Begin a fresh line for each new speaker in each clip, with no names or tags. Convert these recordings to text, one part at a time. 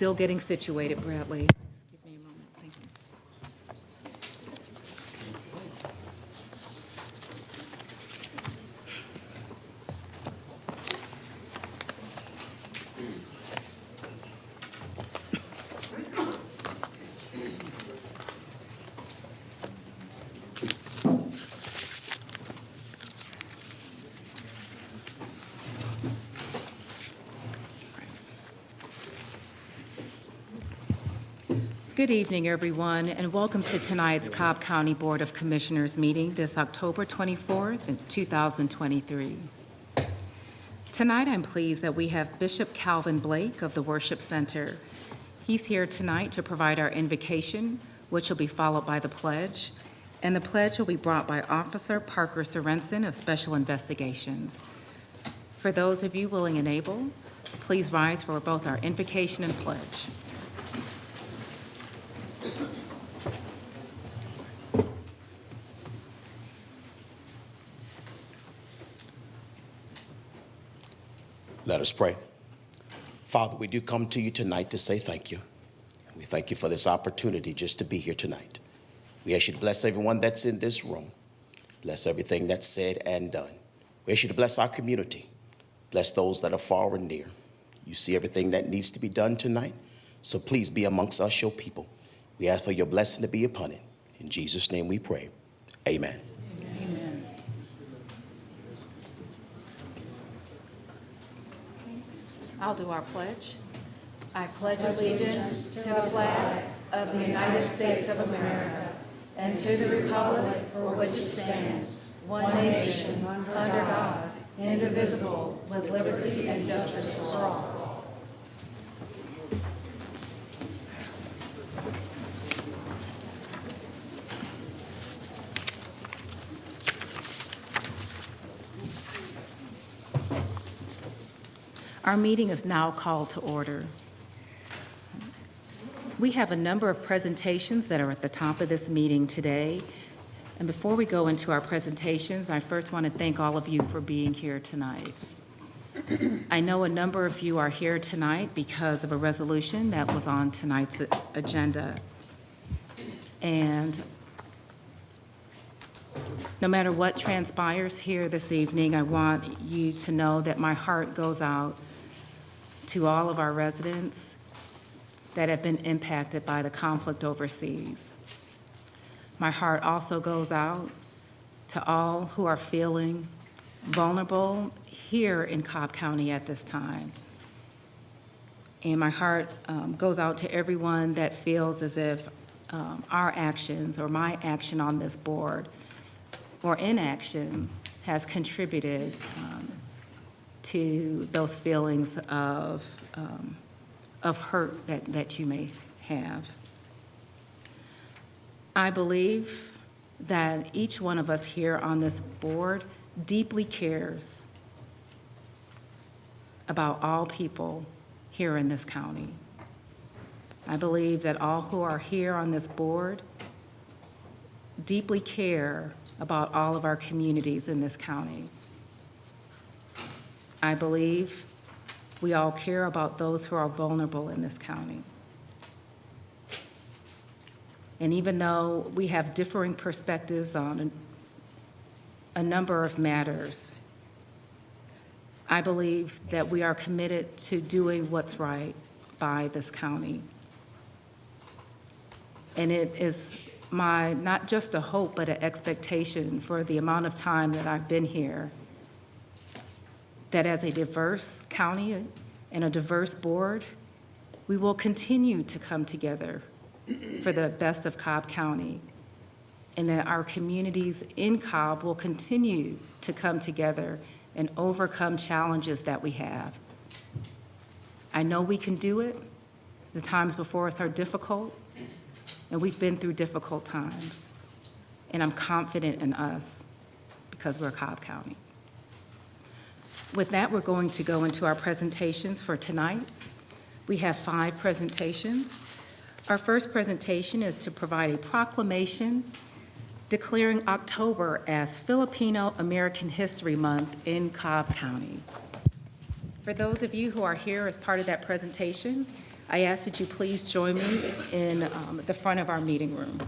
Still getting situated, Bradley. Just give me a moment. Thank you. Good evening, everyone, and welcome to tonight's Cobb County Board of Commissioners meeting this October 24th, 2023. Tonight, I'm pleased that we have Bishop Calvin Blake of the Worship Center. He's here tonight to provide our invocation, which will be followed by the pledge, and the pledge will be brought by Officer Parker Sorensen of Special Investigations. For those of you willing and able, please rise for both our invocation and pledge.
Let us pray. Father, we do come to you tonight to say thank you. We thank you for this opportunity just to be here tonight. We ask you to bless everyone that's in this room. Bless everything that's said and done. We ask you to bless our community. Bless those that are far and near. You see everything that needs to be done tonight, so please be amongst us, your people. We ask for your blessing to be upon it. In Jesus' name we pray. Amen.
Amen. I'll do our pledge. I pledge allegiance to the flag of the United States of America and to the republic for which it stands, one nation, under God, indivisible, with liberty and justice for all. Our meeting is now called to order. We have a number of presentations that are at the top of this meeting today. And before we go into our presentations, I first want to thank all of you for being here tonight. I know a number of you are here tonight because of a resolution that was on tonight's agenda. And no matter what transpires here this evening, I want you to know that my heart goes out to all of our residents that have been impacted by the conflict overseas. My heart also goes out to all who are feeling vulnerable here in Cobb County at this time. And my heart goes out to everyone that feels as if our actions or my action on this board or inaction has contributed to those feelings of hurt that you may have. I believe that each one of us here on this board deeply cares about all people here in this county. I believe that all who are here on this board deeply care about all of our communities in this county. I believe we all care about those who are vulnerable in this county. And even though we have differing perspectives on a number of matters, I believe that we are committed to doing what's right by this county. And it is my, not just a hope, but an expectation for the amount of time that I've been here, that as a diverse county and a diverse board, we will continue to come together for the best of Cobb County, and that our communities in Cobb will continue to come together and overcome challenges that we have. I know we can do it. The times before us are difficult, and we've been through difficult times. And I'm confident in us because we're Cobb County. With that, we're going to go into our presentations for tonight. We have 5 presentations. Our first presentation is to provide a proclamation declaring October as Filipino American History Month in Cobb County. For those of you who are here as part of that presentation, I ask that you please join me in the front of our meeting room.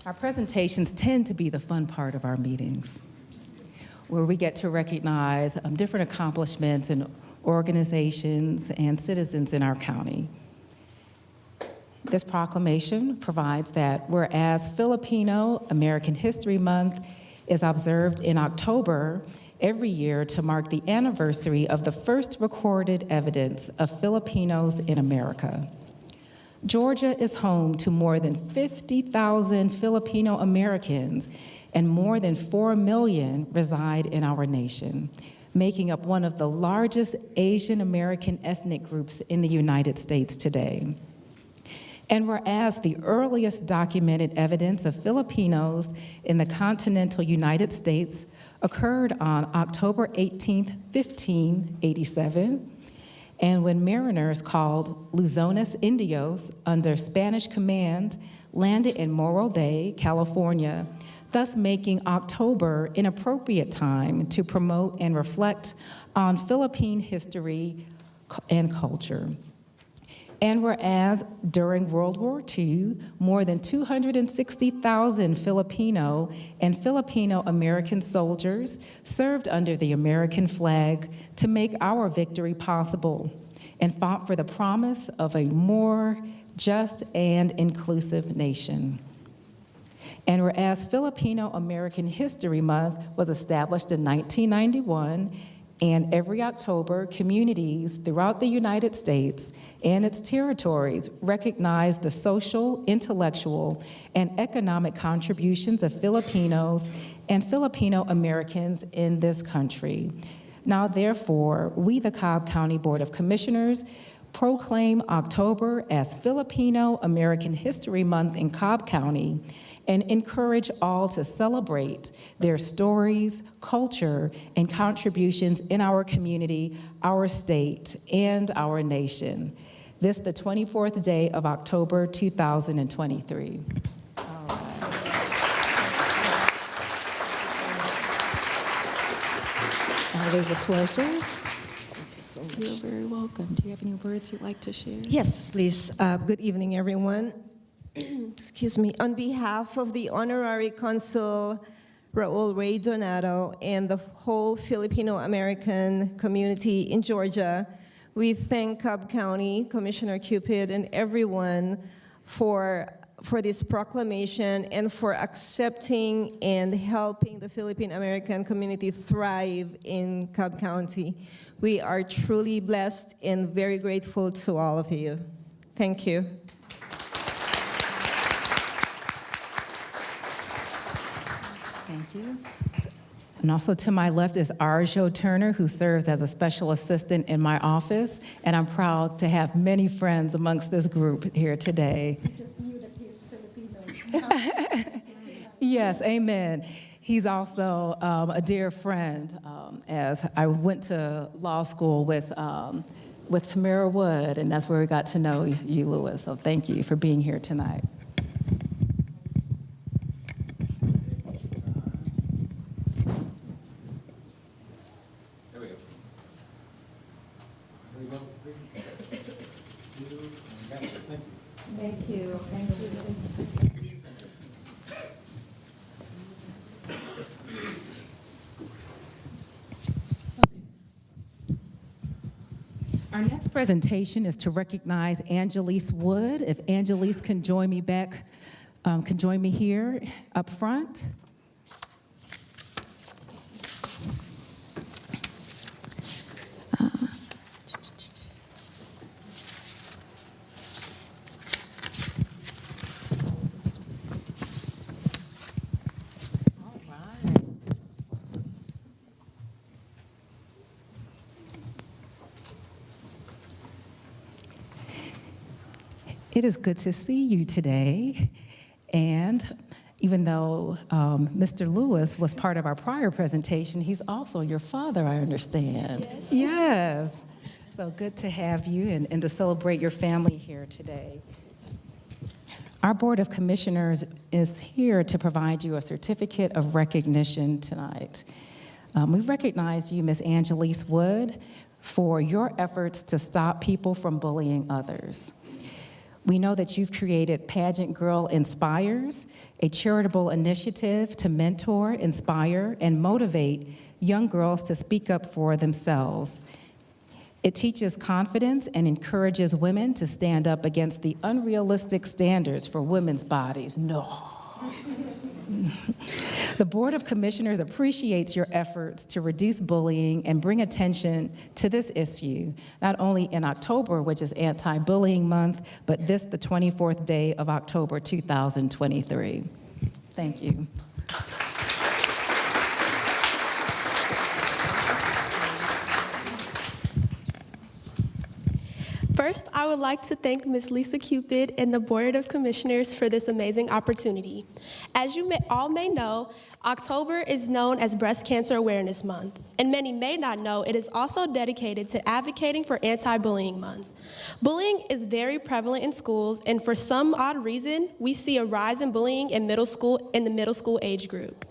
Our presentations tend to be the fun part of our meetings, where we get to recognize different accomplishments and organizations and citizens in our county. This proclamation provides that whereas Filipino American History Month is observed in October every year to mark the anniversary of the first recorded evidence of Filipinos in America. Georgia is home to more than 50,000 Filipino Americans, and more than 4 million reside in our nation, making up one of the largest Asian American ethnic groups in the United States today. And whereas the earliest documented evidence of Filipinos in the continental United States occurred on October 18, 1587, and when mariners called Luzones Indios under Spanish command landed in Morro Bay, California, thus making October an appropriate time to promote and reflect on Philippine history and culture. And whereas during World War II, more than 260,000 Filipino and Filipino American soldiers served under the American flag to make our victory possible and fought for the promise of a more just and inclusive nation. And whereas Filipino American History Month was established in 1991, and every October, communities throughout the United States and its territories recognize the social, intellectual, and economic contributions of Filipinos and Filipino Americans in this country. Now, therefore, we, the Cobb County Board of Commissioners, proclaim October as Filipino American History Month in Cobb County and encourage all to celebrate their stories, culture, and contributions in our community, our state, and our nation. This the 24th day of October 2023. Always a pleasure. You're very welcome. Do you have any words you'd like to share?
Yes, please. Good evening, everyone. Excuse me. On behalf of the Honorary Consul Raul Ray Donato and the whole Filipino-American community in Georgia, we thank Cobb County, Commissioner Cupid, and everyone for this proclamation and for accepting and helping the Philippine-American community thrive in Cobb County. We are truly blessed and very grateful to all of you. Thank you.
Thank you. And also to my left is Arjo Turner, who serves as a special assistant in my office, and I'm proud to have many friends amongst this group here today.
I just knew that he's Filipino.
Yes, amen. He's also a dear friend, as I went to law school with Tamara Wood, and that's where we got to know you, Louis. So thank you for being here tonight.
Thank you. Thank you.
Our next presentation is to recognize Angelise Wood. If Angelise can join me back, can join me here up front. It is good to see you today. And even though Mr. Lewis was part of our prior presentation, he's also your father, I understand. Yes. Yes. So good to have you and to celebrate your family here today. Our Board of Commissioners is here to provide you a certificate of recognition tonight. We recognize you, Ms. Angelise Wood, for your efforts to stop people from bullying others. We know that you've created Pageant Girl Inspires, a charitable initiative to mentor, inspire, and motivate young girls to speak up for themselves. It teaches confidence and encourages women to stand up against the unrealistic standards for women's bodies. No. The Board of Commissioners appreciates your efforts to reduce bullying and bring attention to this issue, not only in October, which is Anti-Bullying Month, but this, the 24th day of October 2023. Thank you.
First, I would like to thank Ms. Lisa Cupid and the Board of Commissioners for this amazing opportunity. As you all may know, October is known as Breast Cancer Awareness Month, and many may not know it is also dedicated to advocating for Anti-Bullying Month. Bullying is very prevalent in schools, and for some odd reason, we see a rise in bullying in the middle school age group.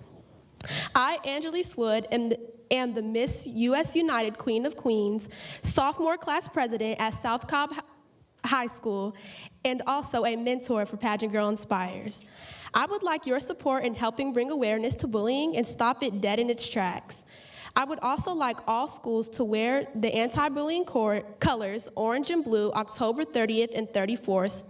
I, Angelise Wood, am the Miss U.S. United Queen of Queens, sophomore class president at South Cobb High School, and also a mentor for Pageant Girl Inspires. I would like your support in helping bring awareness to bullying and stop it dead in its tracks. I would also like all schools to wear the anti-bullying colors, orange and blue, October 30th and 31st,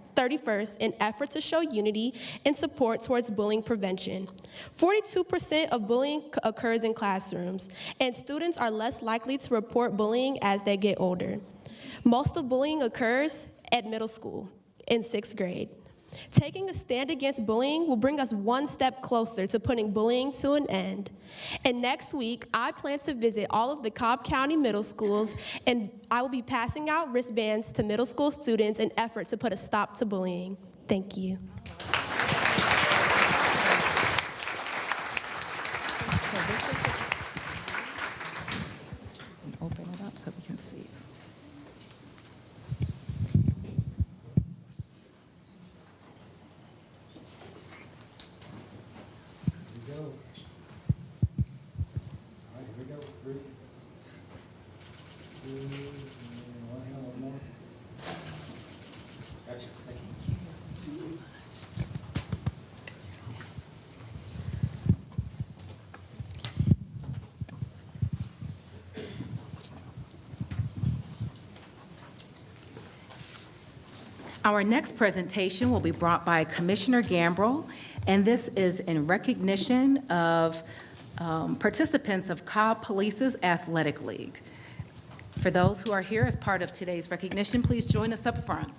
in effort to show unity and support towards bullying prevention. 42% of bullying occurs in classrooms, and students are less likely to report bullying as they get older. Most of bullying occurs at middle school, in 6th grade. Taking a stand against bullying will bring us one step closer to putting bullying to an end. And next week, I plan to visit all of the Cobb County middle schools, and I will be passing out wristbands to middle school students in effort to put a stop to bullying. Thank you.
Open it up so we can see. Our next presentation will be brought by Commissioner Gambrill, and this is in recognition of participants of Cobb Police's Athletic League. For those who are here as part of today's recognition, please join us up front.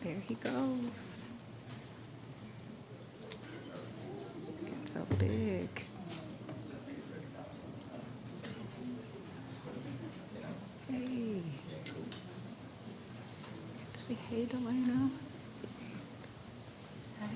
There he goes. Looking so big. Hey. Say hey, Delano. Hey.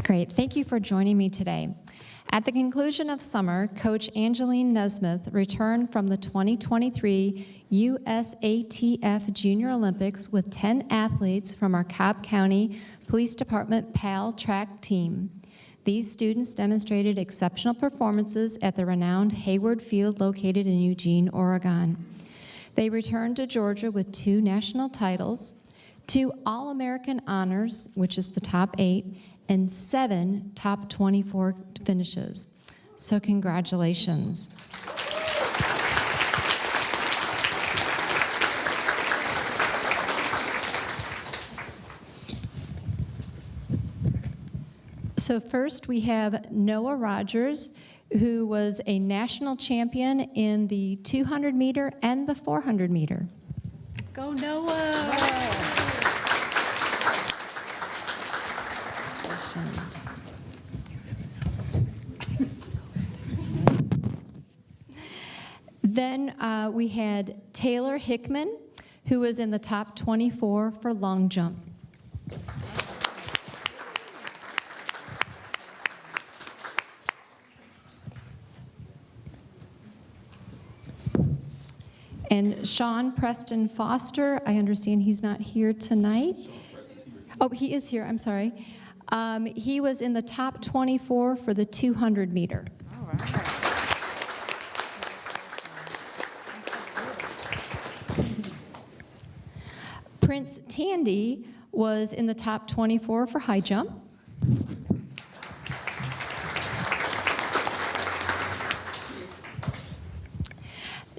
Great. Thank you for joining me today. At the conclusion of summer, Coach Angeline Nesmith returned from the 2023 USATF Junior Olympics with 10 athletes from our Cobb County Police Department PAL track team. These students demonstrated exceptional performances at the renowned Hayward Field located in Eugene, Oregon. They returned to Georgia with 2 national titles, 2 All-American honors, which is the top 8, and 7 top 24 finishes. So congratulations. So first we have Noah Rogers, who was a national champion in the 200 meter and the 400 meter.
Go Noah!
Congratulations. Then we had Taylor Hickman, who was in the top 24 for long jump. And Sean Preston Foster, I understand he's not here tonight. Oh, he is here, I'm sorry. He was in the top 24 for the 200 meter.
All right.
Prince Tandy was in the top 24 for high jump.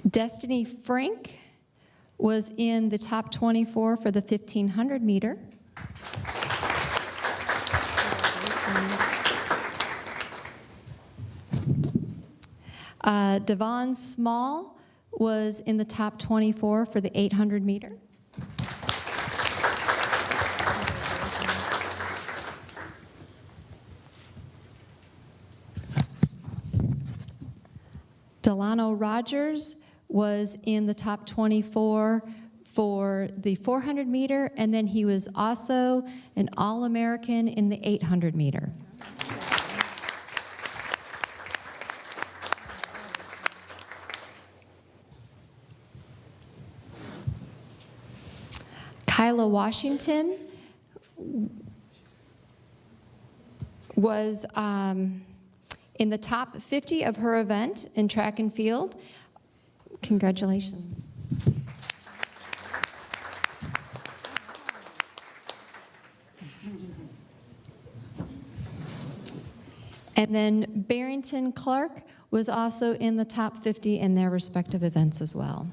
Destiny Frank was in the top 24 for the 1500 meter. Devon Small was in the top 24 for the 800 meter. Delano Rogers was in the top 24 for the 400 meter, and then he was also an All-American in the 800 meter. Kyla Washington was in the top 50 of her event in track and field. Congratulations. And then Barrington Clark was also in the top 50 in their respective events as well.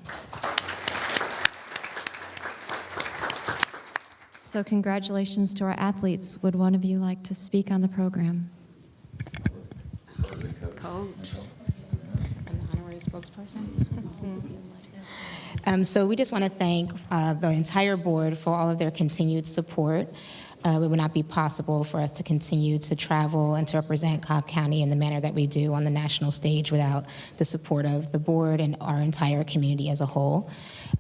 So congratulations to our athletes. Would one of you like to speak on the program?
Coach.
I'm the honorary spokesperson. So we just want to thank the entire board for all of their continued support. It would not be possible for us to continue to travel and to represent Cobb County in the manner that we do on the national stage without the support of the board and our entire community as a whole.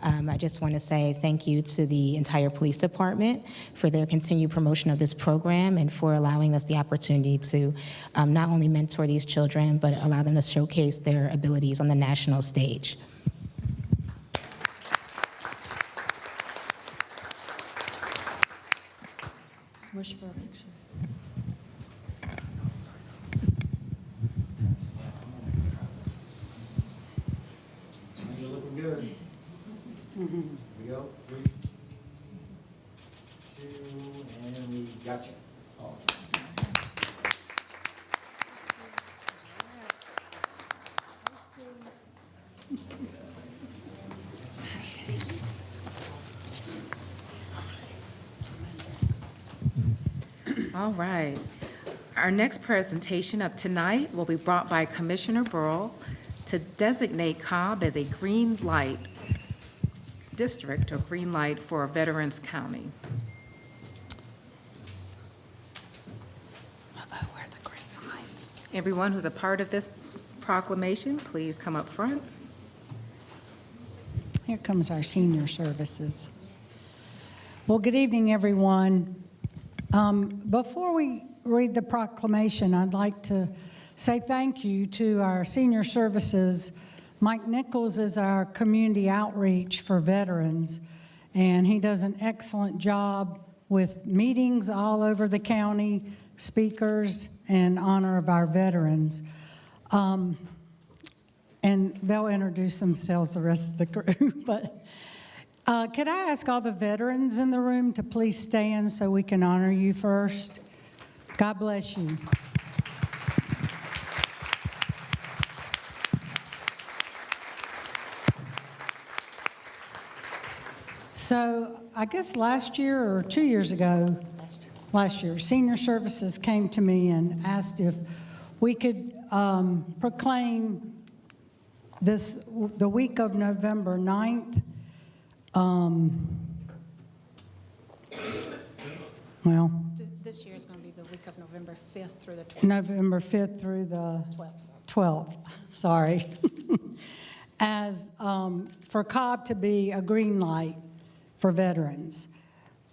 I just want to say thank you to the entire police department for their continued promotion of this program and for allowing us the opportunity to not only mentor these children, but allow them to showcase their abilities on the national stage.
Smush for a picture.
You're looking good. Here we go. 3, 2, and we got you. Oh.
All right. Our next presentation of tonight will be brought by Commissioner Burrell to designate Cobb as a green light district or green light for Veterans County.
Where are the green lights?
Everyone who's a part of this proclamation, please come up front.
Here comes our senior services. Well, good evening, everyone. Before we read the proclamation, I'd like to say thank you to our senior services. Mike Nichols is our community outreach for veterans, and he does an excellent job with meetings all over the county, speakers, in honor of our veterans. And they'll introduce themselves, the rest of the group. But could I ask all the veterans in the room to please stand so we can honor you first? God bless you. So I guess last year or 2 years ago, last year, Senior Services came to me and asked if we could proclaim the week of November 9th. Well,
This year is going to be the week of November 5th through the 12th.
November 5th through the 12th, sorry, as for Cobb to be a green light for veterans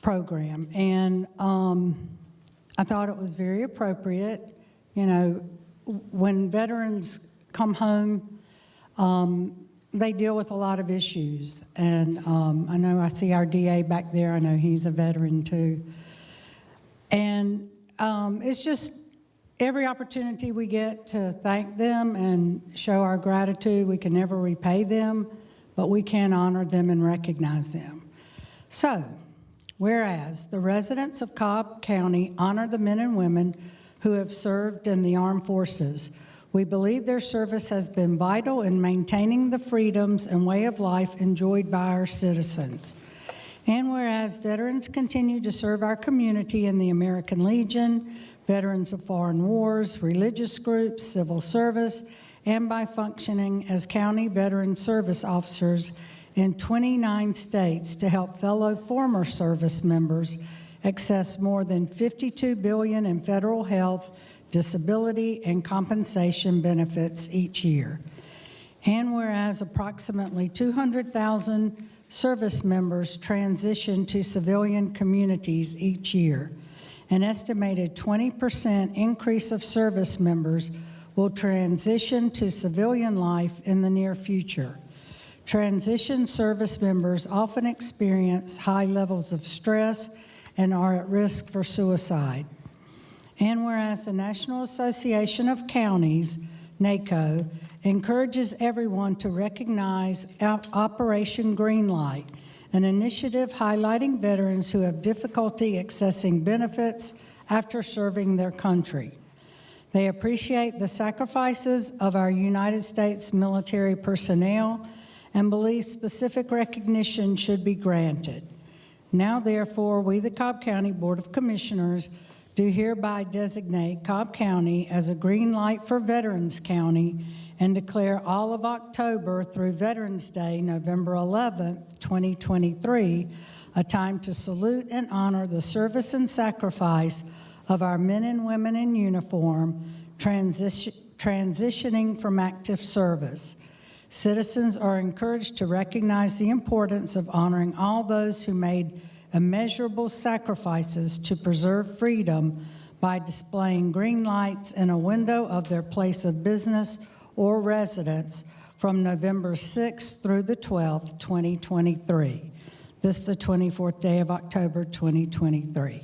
program. And I thought it was very appropriate. You know, when veterans come home, they deal with a lot of issues. And I know I see our DA back there. I know he's a veteran too. And it's just every opportunity we get to thank them and show our gratitude. We can never repay them, but we can honor them and recognize them. So, whereas the residents of Cobb County honor the men and women who have served in the armed forces, we believe their service has been vital in maintaining the freedoms and way of life enjoyed by our citizens. And whereas veterans continue to serve our community in the American Legion, veterans of foreign wars, religious groups, civil service, and by functioning as county veteran service officers in 29 states to help fellow former service members access more than $52 billion in federal health, disability, and compensation benefits each year. And whereas approximately 200,000 service members transition to civilian communities each year, an estimated 20% increase of service members will transition to civilian life in the near future. Transition service members often experience high levels of stress and are at risk for suicide. And whereas the National Association of Counties, NACO, encourages everyone to recognize Operation Greenlight, an initiative highlighting veterans who have difficulty accessing benefits after serving their country. They appreciate the sacrifices of our United States military personnel and believe specific recognition should be granted. Now, therefore, we, the Cobb County Board of Commissioners, do hereby designate Cobb County as a green light for Veterans County and declare all of October through Veterans Day, November 11th, 2023, a time to salute and honor the service and sacrifice of our men and women in uniform transitioning from active service. Citizens are encouraged to recognize the importance of honoring all those who made immeasurable sacrifices to preserve freedom by displaying green lights in a window of their place of business or residence from November 6th through the 12th, 2023. This is the 24th day of October, 2023.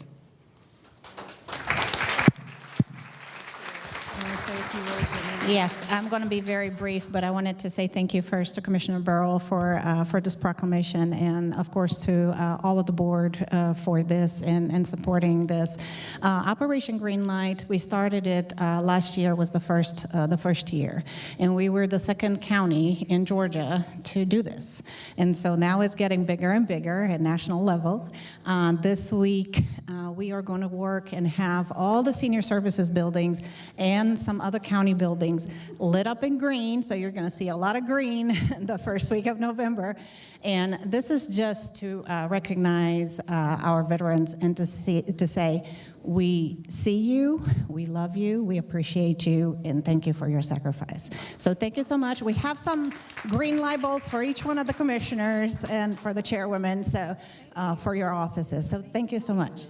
Yes, I'm going to be very brief, but I wanted to say thank you first to Commissioner Burrow for this proclamation, and of course to all of the board for this and supporting this. Operation Greenlight, we started it last year, was the first year, and we were the second county in Georgia to do this. And so now it's getting bigger and bigger at national level. This week, we are going to work and have all the senior services buildings and some other county buildings lit up in green, so you're going to see a lot of green the first week of November. And this is just to recognize our veterans and to say, we see you, we love you, we appreciate you, and thank you for your sacrifice. So thank you so much. We have some green light bulbs for each one of the commissioners and for the chairwomen, so for your offices. So thank you so much.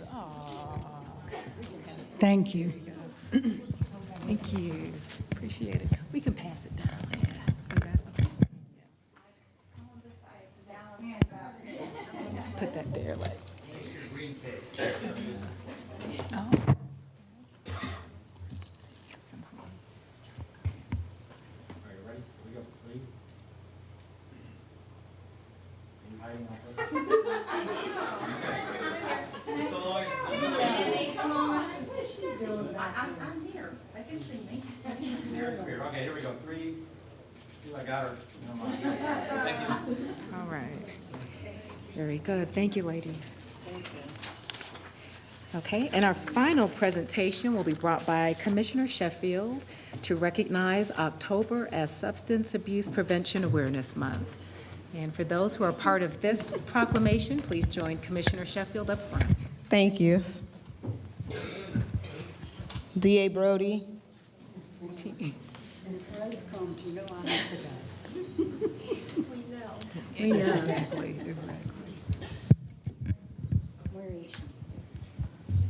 Thank you.
Thank you. Appreciate it. We can pass it down. Put that there, like. Oh.
Are you ready? We go. 3. Are you hiding
I'm here. I can see me.
Okay, here we go. 3, 2, I got her. Thank you.
All right. Very good. Thank you, ladies. Okay, and our final presentation will be brought by Commissioner Sheffield to recognize October as Substance Abuse Prevention Awareness Month. And for those who are part of this proclamation, please join Commissioner Sheffield up front.
Thank you. D.A. Brody.
Exactly.
Where is she?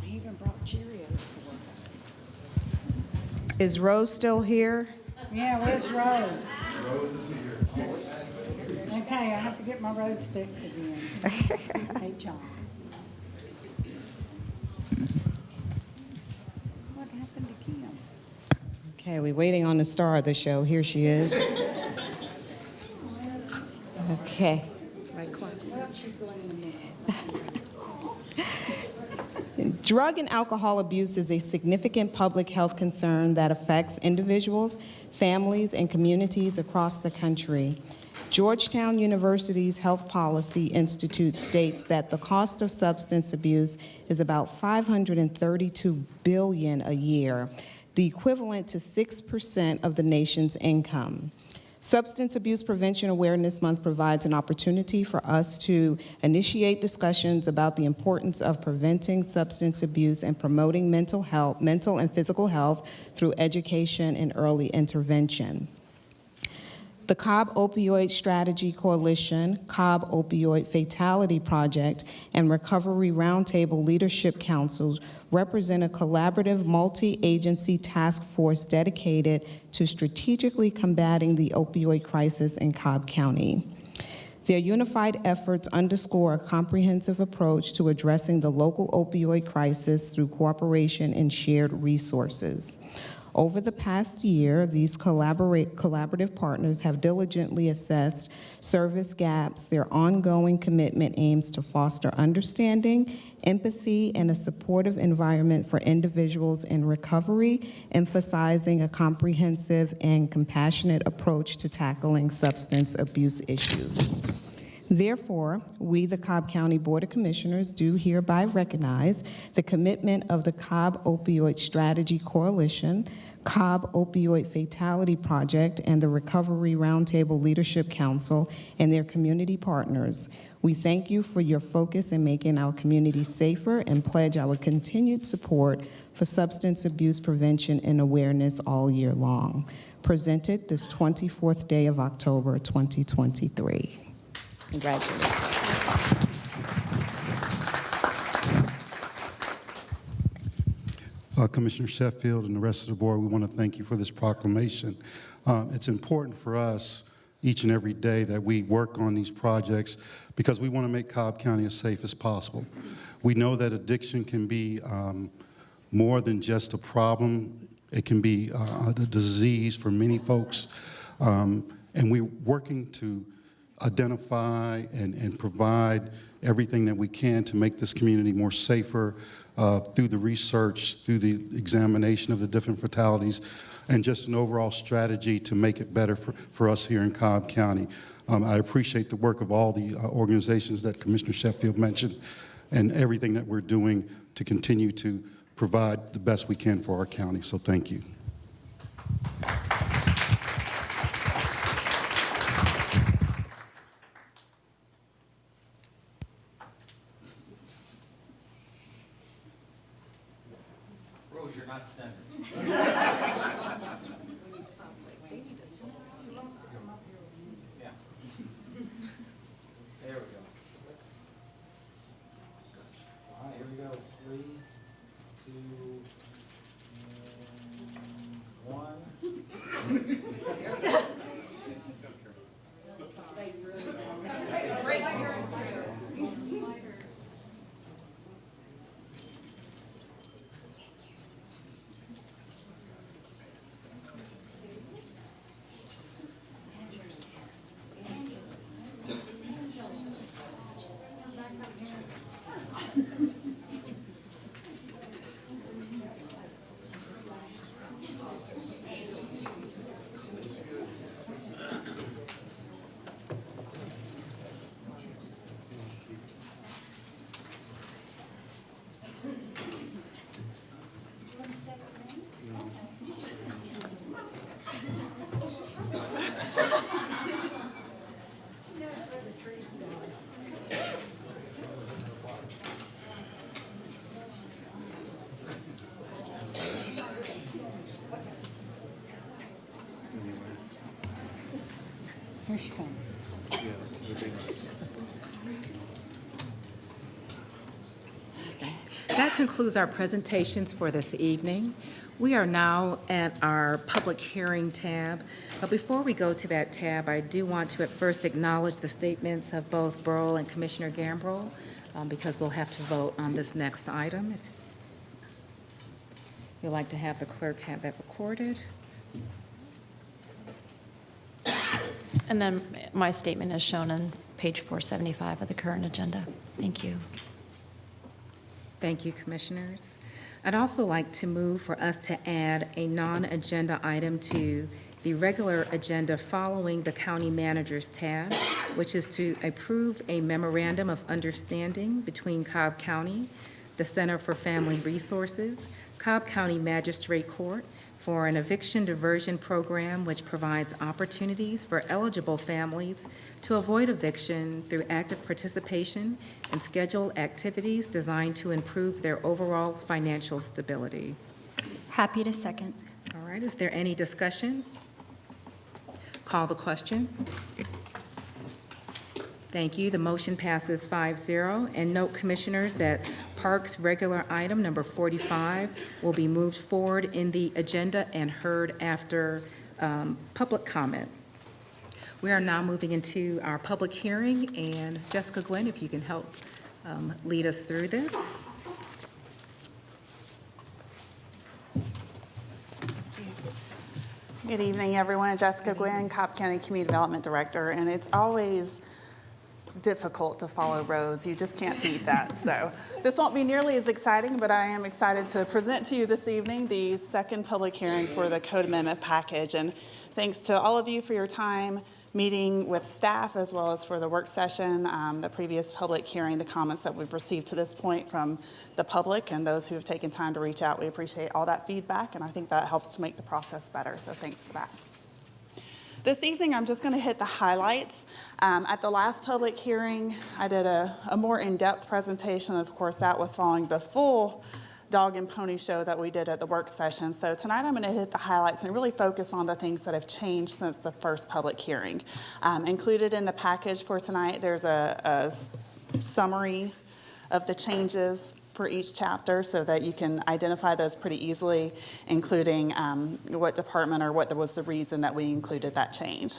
I even brought Cheerios for her.
Is Rose still here?
Yeah, where's Rose? Rose is here. Okay, I have to get my rose fix again. Hey, John. What happened to Kim?
Okay, we're waiting on the star of the show. Here she is. Okay.
Like clockwork.
Well, she's going in a minute.
Drug and alcohol abuse is a significant public health concern that affects individuals, families, and communities across the country. Georgetown University's Health Policy Institute states that the cost of substance abuse is about $532 billion a year, the equivalent to 6% of the nation's income. Substance Abuse Prevention Awareness Month provides an opportunity for us to initiate discussions about the importance of preventing substance abuse and promoting mental and physical health through education and early intervention. The Cobb Opioid Strategy Coalition, Cobb Opioid Fatality Project, and Recovery Roundtable Leadership Councils represent a collaborative multi-agency task force dedicated to strategically combating the opioid crisis in Cobb County. Their unified efforts underscore a comprehensive approach to addressing the local opioid crisis through cooperation and shared resources. Over the past year, these collaborative partners have diligently assessed service gaps. Their ongoing commitment aims to foster understanding, empathy, and a supportive environment for individuals in recovery, emphasizing a comprehensive and compassionate approach to tackling substance abuse issues. Therefore, we, the Cobb County Board of Commissioners, do hereby recognize the commitment of the Cobb Opioid Strategy Coalition, Cobb Opioid Fatality Project, and the Recovery Roundtable Leadership Council and their community partners. We thank you for your focus in making our community safer and pledge our continued support for substance abuse prevention and awareness all year long. Presented this 24th day of October, 2023. Congratulations.
Commissioner Sheffield and the rest of the board, we want to thank you for this proclamation. It's important for us each and every day that we work on these projects because we want to make Cobb County as safe as possible. We know that addiction can be more than just a problem. It can be a disease for many folks. And we're working to identify and provide everything that we can to make this community more safer through the research, through the examination of the different fatalities, and just an overall strategy to make it better for us here in Cobb County. I appreciate the work of all the organizations that Commissioner Sheffield mentioned and everything that we're doing to continue to provide the best we can for our county. So thank you.
Rose, you're not centered. Yeah. There we go. All right, here we go. 3, 2, and 1.
Here she comes.
That concludes our presentations for this evening. We are now at our public hearing tab. But before we go to that tab, I do want to at first acknowledge the statements of both Burrell and Commissioner Gambrill, because we'll have to vote on this next item. If you'd like to have the clerk have that recorded.
And then my statement is shown on page 475 of the current agenda. Thank you.
Thank you, Commissioners. I'd also like to move for us to add a non-agenda item to the regular agenda following the County Manager's tab, which is to approve a memorandum of understanding between Cobb County, the Center for Family Resources, Cobb County Magistrate Court, for an eviction diversion program which provides opportunities for eligible families to avoid eviction through active participation in scheduled activities designed to improve their overall financial stability.
Happy to second.
All right, is there any discussion? Call the question. Thank you. The motion passes 5-0. And note, Commissioners, that Parks regular item number 45 will be moved forward in the agenda and heard after public comment. We are now moving into our public hearing, and Jessica Gwen, if you can help lead us through this.
Good evening, everyone. Jessica Gwynn, Cobb County Community Development Director, and it's always difficult to follow rows. You just can't beat that. So this won't be nearly as exciting, but I am excited to present to you this evening the second public hearing for the Code Amendment package. And thanks to all of you for your time meeting with staff as well as for the work session, the previous public hearing, the comments that we've received to this point from the public and those who have taken time to reach out. We appreciate all that feedback, and I think that helps to make the process better. So thanks for that. This evening, I'm just going to hit the highlights. At the last public hearing, I did a more in-depth presentation. Of course, that was following the full dog and pony show that we did at the work session. So tonight, I'm going to hit the highlights and really focus on the things that have changed since the first public hearing. Included in the package for tonight, there's a summary of the changes for each chapter so that you can identify those pretty easily, including what department or what was the reason that we included that change.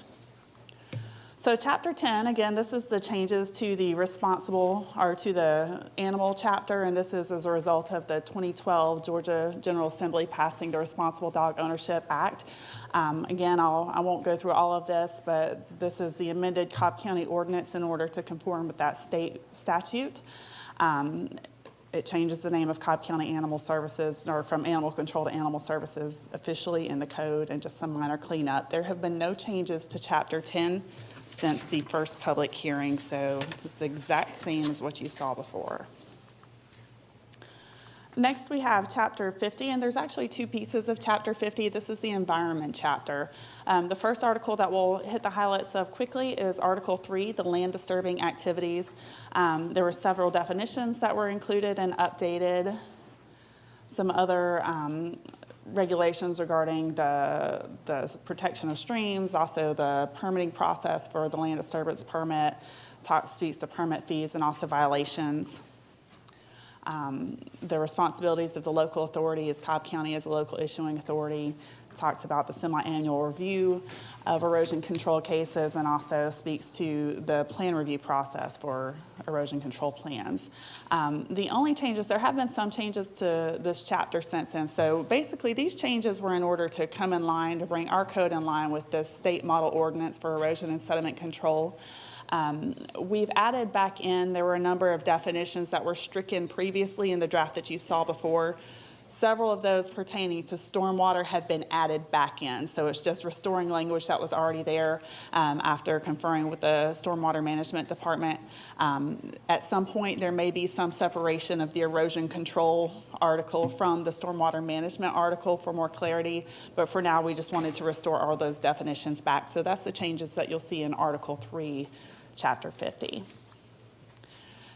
So Chapter 10, again, this is the changes to the responsible, or to the animal chapter, and this is as a result of the 2012 Georgia General Assembly passing the Responsible Dog Ownership Act. Again, I won't go through all of this, but this is the amended Cobb County ordinance in order to conform with that state statute. It changes the name of Cobb County Animal Services, or from Animal Control to Animal Services officially in the code, and just some minor cleanup. There have been no changes to Chapter 10 since the first public hearing, so it's the exact same as what you saw before. Next, we have Chapter 50, and there's actually two pieces of Chapter 50. This is the environment chapter. The first article that we'll hit the highlights of quickly is Article 3, the land disturbing activities. There were several definitions that were included and updated. Some other regulations regarding the protection of streams, also the permitting process for the land disturbance permit, speaks to permit fees and also violations. The responsibilities of the local authority is Cobb County as a local issuing authority, talks about the semi-annual review of erosion control cases, and also speaks to the plan review process for erosion control plans. The only changes, there have been some changes to this chapter since then. So basically these changes were in order to come in line, to bring our code in line with the state model ordinance for erosion and sediment control. We've added back in, there were a number of definitions that were stricken previously in the draft that you saw before. Several of those pertaining to stormwater have been added back in. So it's just restoring language that was already there after conferring with the Stormwater Management Department. At some point, there may be some separation of the erosion control article from the stormwater management article for more clarity. But for now, we just wanted to restore all those definitions back. So that's the changes that you'll see in Article 3, Chapter 50.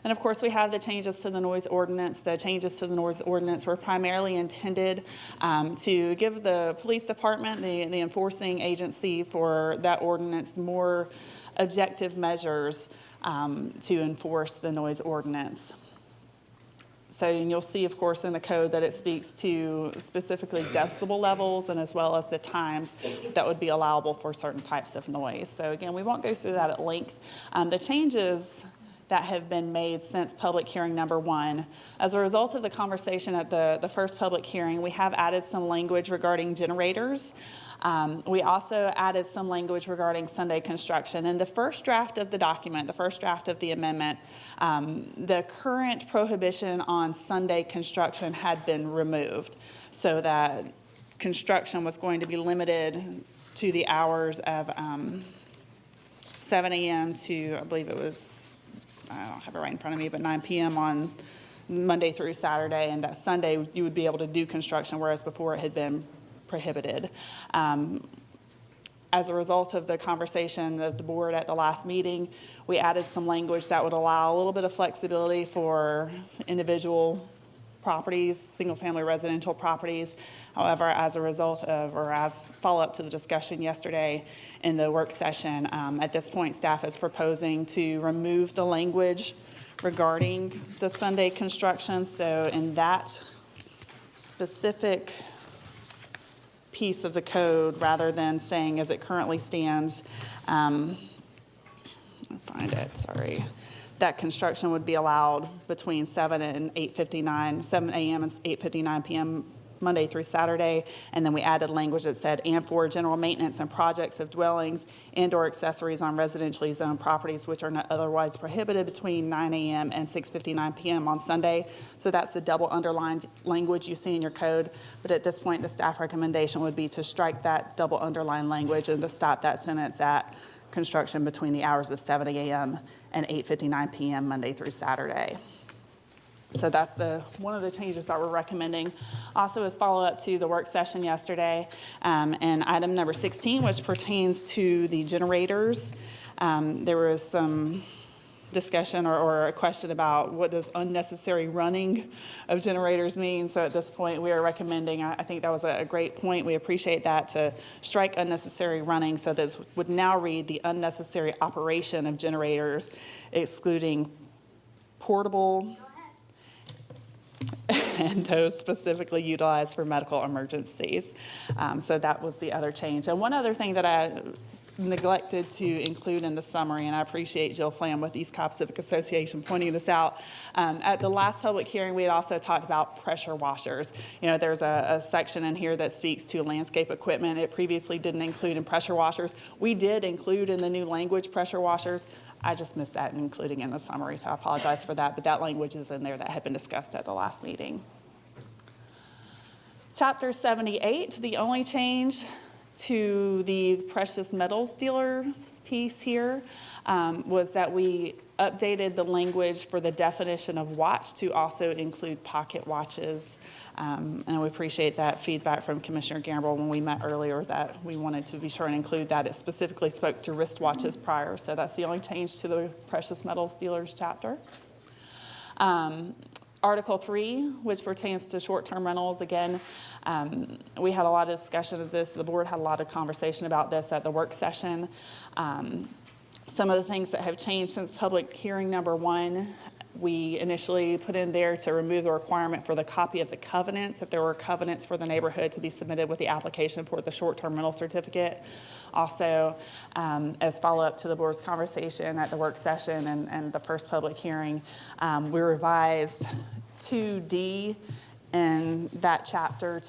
And of course, we have the changes to the noise ordinance. The changes to the noise ordinance were primarily intended to give the police department, the enforcing agency for that ordinance, more objective measures to enforce the noise ordinance. So and you'll see, of course, in the code that it speaks to specifically decibel levels and as well as the times that would be allowable for certain types of noise. So again, we won't go through that at length. The changes that have been made since public hearing number 1. As a result of the conversation at the first public hearing, we have added some language regarding generators. We also added some language regarding Sunday construction. In the first draft of the document, the first draft of the amendment, the current prohibition on Sunday construction had been removed so that construction was going to be limited to the hours of 7 a.m. to, I believe it was, I don't have it right in front of me, but 9 p.m. on Monday through Saturday, and that Sunday you would be able to do construction, whereas before it had been prohibited. As a result of the conversation of the board at the last meeting, we added some language that would allow a little bit of flexibility for individual properties, single-family residential properties. However, as a result of, or as follow-up to the discussion yesterday in the work session, at this point, staff is proposing to remove the language regarding the Sunday construction. So in that specific piece of the code, rather than saying as it currently stands, I'll find it, sorry, that construction would be allowed between 7 and 8:59, 7 a.m. and 8:59 p.m. Monday through Saturday, and then we added language that said, and for general maintenance and projects of dwellings and/or accessories on residentially zoned properties which are not otherwise prohibited between 9 a.m. and 6:59 p.m. on Sunday. So that's the double underlined language you see in your code. But at this point, the staff recommendation would be to strike that double underlined language and to stop that sentence at construction between the hours of 7 a.m. and 8:59 p.m. Monday through Saturday. So that's one of the changes that we're recommending. Also, as follow-up to the work session yesterday, and item number 16, which pertains to the generators, there was some discussion or a question about what does unnecessary running of generators mean. So at this point, we are recommending, I think that was a great point, we appreciate that, to strike unnecessary running. So this would now read the unnecessary operation of generators, excluding portable and those specifically utilized for medical emergencies. So that was the other change. And one other thing that I neglected to include in the summary, and I appreciate Jill Flam with East Cobb Civic Association pointing this out. At the last public hearing, we had also talked about pressure washers. You know, there's a section in here that speaks to landscape equipment. It previously didn't include in pressure washers. We did include in the new language pressure washers. I just missed that including in the summary, so I apologize for that, but that language is in there that had been discussed at the last meeting. Chapter 78, the only change to the precious metals dealers piece here was that we updated the language for the definition of watch to also include pocket watches. And we appreciate that feedback from Commissioner Gamble when we met earlier, that we wanted to be sure and include that. It specifically spoke to wristwatches prior, so that's the only change to the precious metals dealers chapter. Article 3, which pertains to short-term rentals, again, we had a lot of discussion of this. The board had a lot of conversation about this at the work session. Some of the things that have changed since public hearing number 1, we initially put in there to remove the requirement for the copy of the covenants, if there were covenants for the neighborhood to be submitted with the application for the short-term rental certificate. Also, as follow-up to the board's conversation at the work session and the first public hearing, we revised 2D in that chapter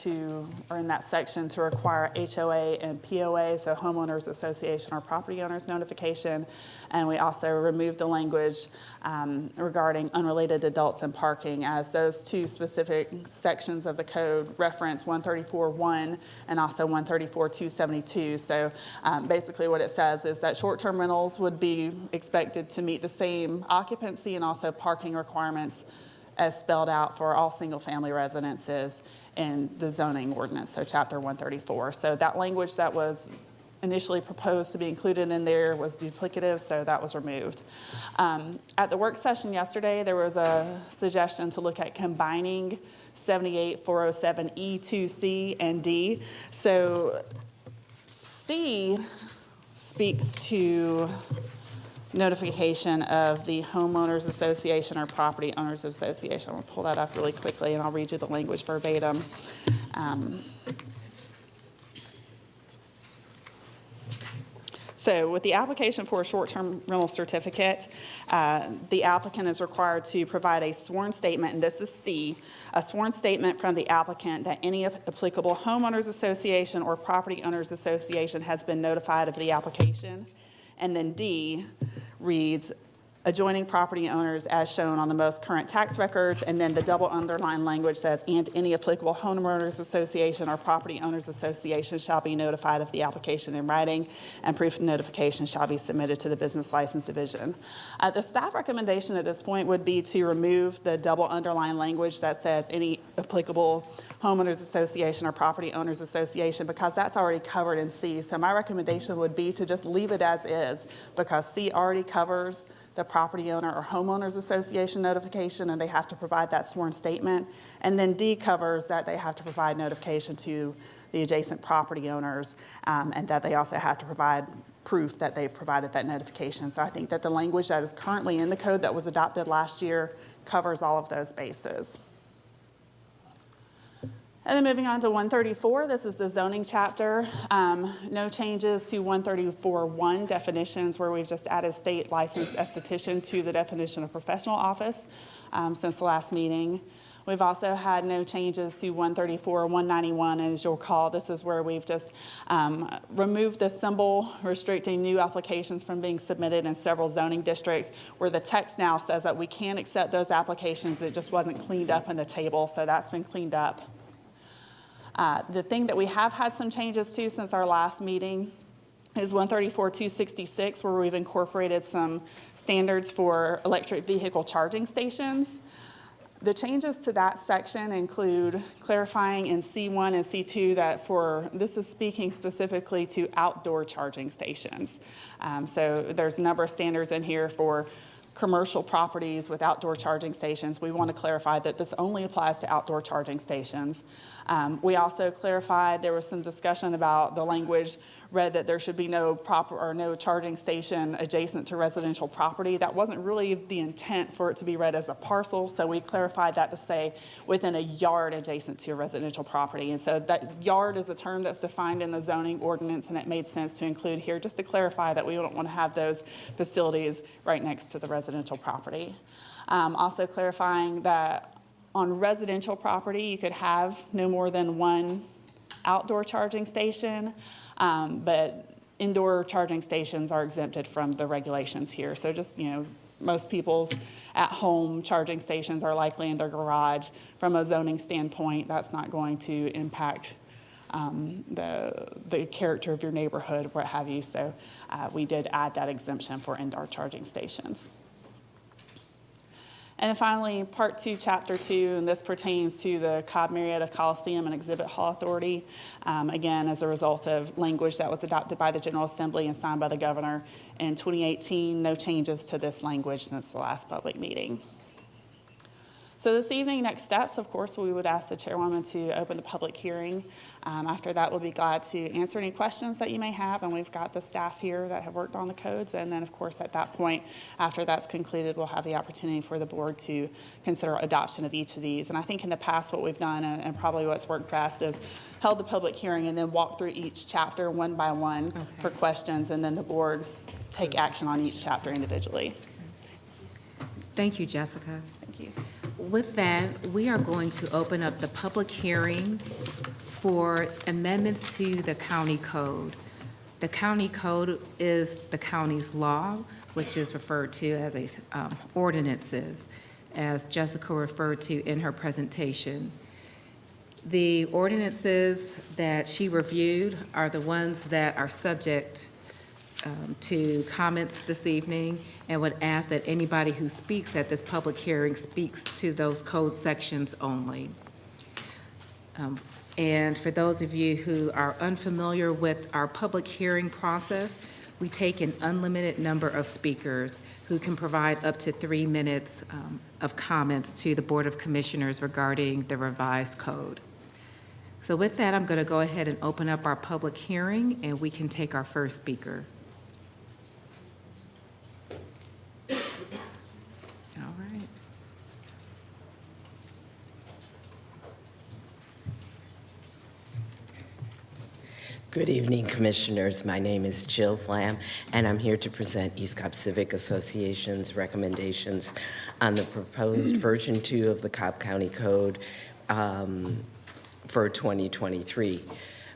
or in that section to require HOA and POA, so homeowners association or property owners notification. And we also removed the language regarding unrelated adults and parking, as those two specific sections of the code reference 134.1 and also 134.272. So basically what it says is that short-term rentals would be expected to meet the same occupancy and also parking requirements as spelled out for all single-family residences in the zoning ordinance, so chapter 134. So that language that was initially proposed to be included in there was duplicative, so that was removed. At the work session yesterday, there was a suggestion to look at combining 78407E, 2C, and D. So C speaks to notification of the homeowners association or property owners association. I'm going to pull that up really quickly and I'll read you the language verbatim. So with the application for a short-term rental certificate, the applicant is required to provide a sworn statement, and this is C, a sworn statement from the applicant that any applicable homeowners association or property owners association has been notified of the application. And then D reads, adjoining property owners as shown on the most current tax records, and then the double underlined language says, and any applicable homeowners association or property owners association shall be notified of the application in writing, and proof of notification shall be submitted to the business license division. The staff recommendation at this point would be to remove the double underlined language that says any applicable homeowners association or property owners association, because that's already covered in C. So my recommendation would be to just leave it as is, because C already covers the property owner or homeowners association notification, and they have to provide that sworn statement. And then D covers that they have to provide notification to the adjacent property owners, and that they also have to provide proof that they've provided that notification. So I think that the language that is currently in the code that was adopted last year covers all of those bases. And then moving on to 134, this is the zoning chapter. No changes to 134.1 definitions, where we've just added state licensed esthetician to the definition of professional office since the last meeting. We've also had no changes to 134 or 191, and as you'll recall, this is where we've just removed the symbol restricting new applications from being submitted in several zoning districts, where the text now says that we can accept those applications. It just wasn't cleaned up in the table, so that's been cleaned up. The thing that we have had some changes to since our last meeting is 134.266, where we've incorporated some standards for electric vehicle charging stations. The changes to that section include clarifying in C1 and C2 that this is speaking specifically to outdoor charging stations. So there's a number of standards in here for commercial properties with outdoor charging stations. We want to clarify that this only applies to outdoor charging stations. We also clarified, there was some discussion about the language read that there should be no charging station adjacent to residential property. That wasn't really the intent for it to be read as a parcel, so we clarified that to say within a yard adjacent to a residential property. And so that yard is a term that's defined in the zoning ordinance, and it made sense to include here just to clarify that we don't want to have those facilities right next to the residential property. Also clarifying that on residential property, you could have no more than one outdoor charging station, but indoor charging stations are exempted from the regulations here. So just, most people's at-home charging stations are likely in their garage. From a zoning standpoint, that's not going to impact the character of your neighborhood, what have you. So we did add that exemption for indoor charging stations. And then finally, Part 2, Chapter 2, and this pertains to the Cobb Marietta Coliseum and Exhibit Hall Authority, again, as a result of language that was adopted by the General Assembly and signed by the governor in 2018. No changes to this language since the last public meeting. So this evening, next steps, of course, we would ask the chairwoman to open the public hearing. After that, we'll be glad to answer any questions that you may have, and we've got the staff here that have worked on the codes. And then, of course, at that point, after that's concluded, we'll have the opportunity for the board to consider adoption of each of these. And I think in the past, what we've done, and probably what's worked best, is held the public hearing and then walked through each chapter one by one for questions, and then the board take action on each chapter individually.
Thank you, Jessica.
Thank you.
With that, we are going to open up the public hearing for amendments to the county code. The county code is the county's law, which is referred to as ordinances, as Jessica referred to in her presentation. The ordinances that she reviewed are the ones that are subject to comments this evening, and would ask that anybody who speaks at this public hearing speaks to those code sections only. And for those of you who are unfamiliar with our public hearing process, we take an unlimited number of speakers who can provide up to 3 minutes of comments to the Board of Commissioners regarding the revised code. So with that, I'm going to go ahead and open up our public hearing, and we can take our first speaker. All right.
Good evening, Commissioners. My name is Jill Flam, and I'm here to present East Cobb Civic Association's recommendations on the proposed version 2 of the Cobb County Code for 2023.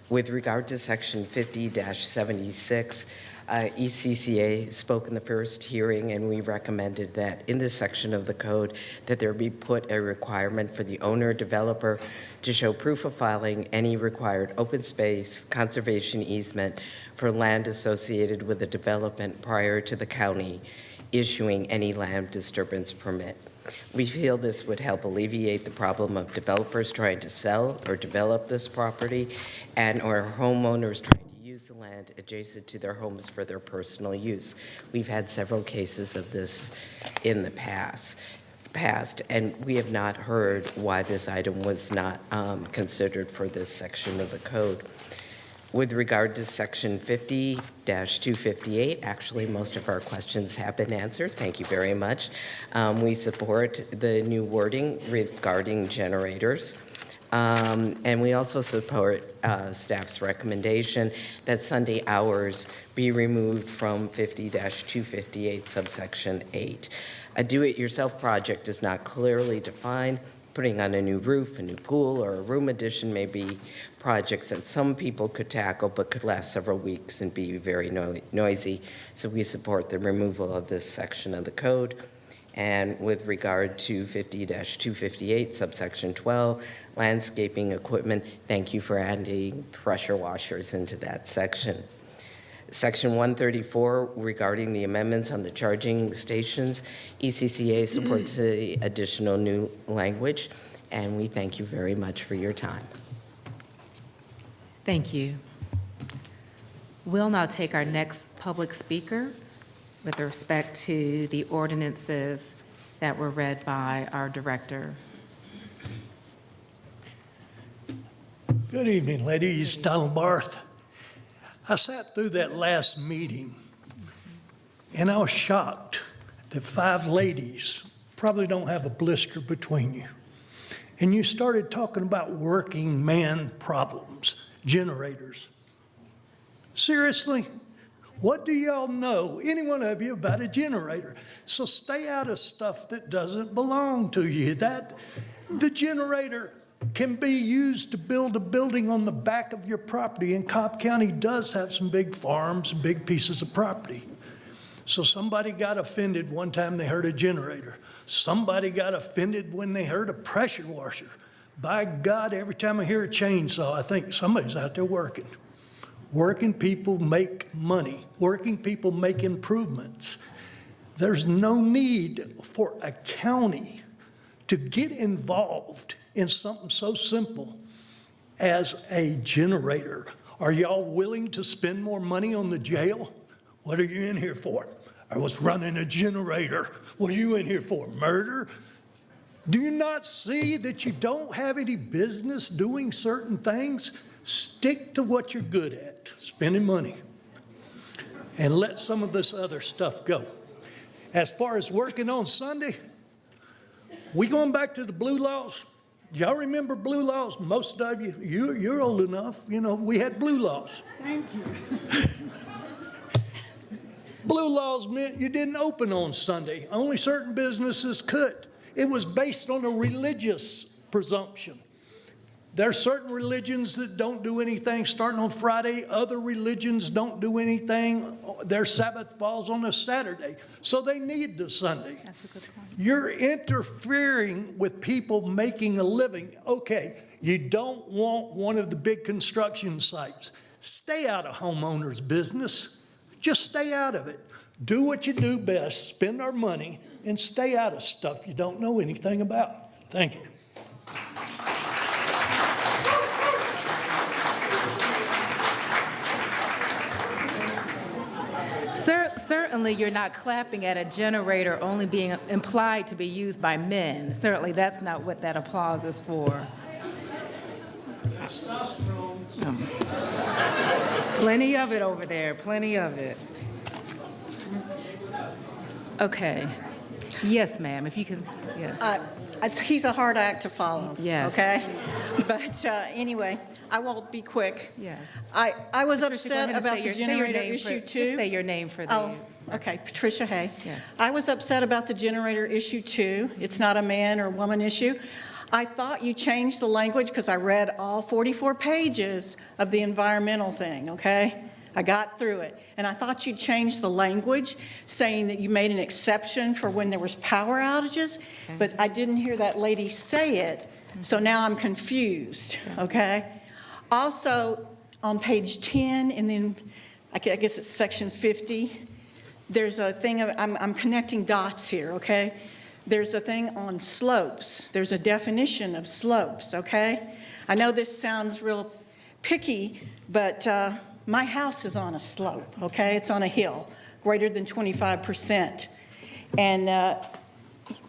With regard to Section 50-76, ECCA spoke in the first hearing, and we recommended that in this section of the code that there be put a requirement for the owner developer to show proof of filing any required open space conservation easement for land associated with a development prior to the county issuing any land disturbance permit. We feel this would help alleviate the problem of developers trying to sell or develop this property and or homeowners trying to use the land adjacent to their homes for their personal use. We've had several cases of this in the past, and we have not heard why this item was not considered for this section of the code. With regard to Section 50-258, actually, most of our questions have been answered. Thank you very much. We support the new wording regarding generators. And we also support staff's recommendation that Sunday hours be removed from 50-258 subsection 8. A do-it-yourself project is not clearly defined. Putting on a new roof, a new pool, or a room addition may be projects that some people could tackle but could last several weeks and be very noisy. So we support the removal of this section of the code. And with regard to 50-258, subsection 12, landscaping equipment, thank you for adding pressure washers into that section. Section 134, regarding the amendments on the charging stations, ECCA supports the additional new language, and we thank you very much for your time.
Thank you. We'll now take our next public speaker with respect to the ordinances that were read by our director.
Good evening, ladies. Donald Barth. I sat through that last meeting, and I was shocked that 5 ladies probably don't have a blister between you. And you started talking about working man problems, generators. Seriously? What do y'all know, any one of you, about a generator? So stay out of stuff that doesn't belong to you. The generator can be used to build a building on the back of your property, and Cobb County does have some big farms and big pieces of property. So somebody got offended one time they heard a generator. Somebody got offended when they heard a pressure washer. By God, every time I hear a chainsaw, I think somebody's out there working. Working people make money. Working people make improvements. There's no need for a county to get involved in something so simple as a generator. Are y'all willing to spend more money on the jail? What are you in here for? I was running a generator. What are you in here for? Murder? Do you not see that you don't have any business doing certain things? Stick to what you're good at, spending money, and let some of this other stuff go. As far as working on Sunday, we going back to the blue laws? Y'all remember blue laws? Most of you, you're old enough. You know, we had blue laws.
Thank you.
Blue laws meant you didn't open on Sunday. Only certain businesses could. It was based on a religious presumption. There are certain religions that don't do anything starting on Friday. Other religions don't do anything. Their Sabbath falls on a Saturday. So they need the Sunday.
That's a good point.
You're interfering with people making a living. Okay, you don't want one of the big construction sites. Stay out of homeowners' business. Just stay out of it. Do what you do best. Spend our money and stay out of stuff you don't know anything about. Thank you.
Certainly, you're not clapping at a generator only being implied to be used by men. Certainly, that's not what that applause is for. Plenty of it over there, plenty of it. Okay. Yes, ma'am, if you can, yes.
He's a hard act to follow.
Yes.
Okay? But anyway, I will be quick.
Yes.
I was
Patricia, go ahead
upset
and
about
say
the
your
generator
name
issue
for,
too.
Just say your name for the.
Oh, okay, Patricia Hay.
Yes.
I was upset about the generator issue too. It's not a man or woman issue. I thought you changed the language because I read all 44 pages of the environmental thing, okay? I got through it. And I thought you changed the language, saying that you made an exception for when there was power outages, but I didn't hear that lady say it, so now I'm confused, okay? Also, on page 10, and then I guess it's section 50, there's a thing of, I'm connecting dots here, okay? There's a thing on slopes. There's a definition of slopes, okay? I know this sounds real picky, but my house is on a slope, okay? It's on a hill, greater than 25%. And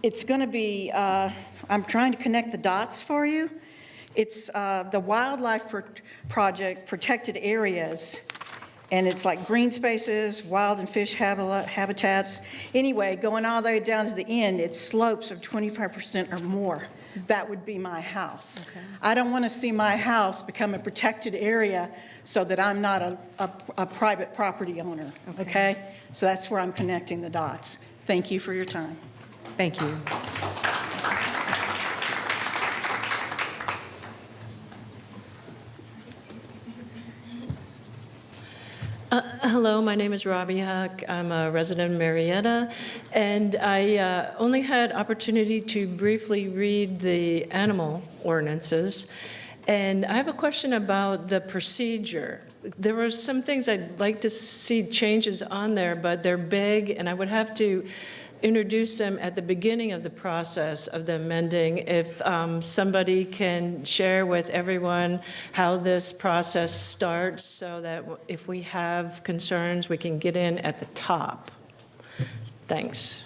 it's gonna be, I'm trying to connect the dots for you. It's the Wildlife Project Protected Areas, and it's like green spaces, wild and fish habitats. Anyway, going all the way down to the end, it's slopes of 25% or more. That would be my house. Okay. I don't want to see my house become a protected area so that I'm not a private property owner, okay? So that's where I'm connecting the dots. Thank you for your time.
Thank you.
Hello, my name is Robbie Huck. I'm a resident of Marietta, and I only had opportunity to briefly read the animal ordinances, and I have a question about the procedure. There were some things I'd like to see changes on there, but they're big, and I would have to introduce them at the beginning of the process of the amending. If somebody can share with everyone how this process starts so that if we have concerns, we can get in at the top. Thanks.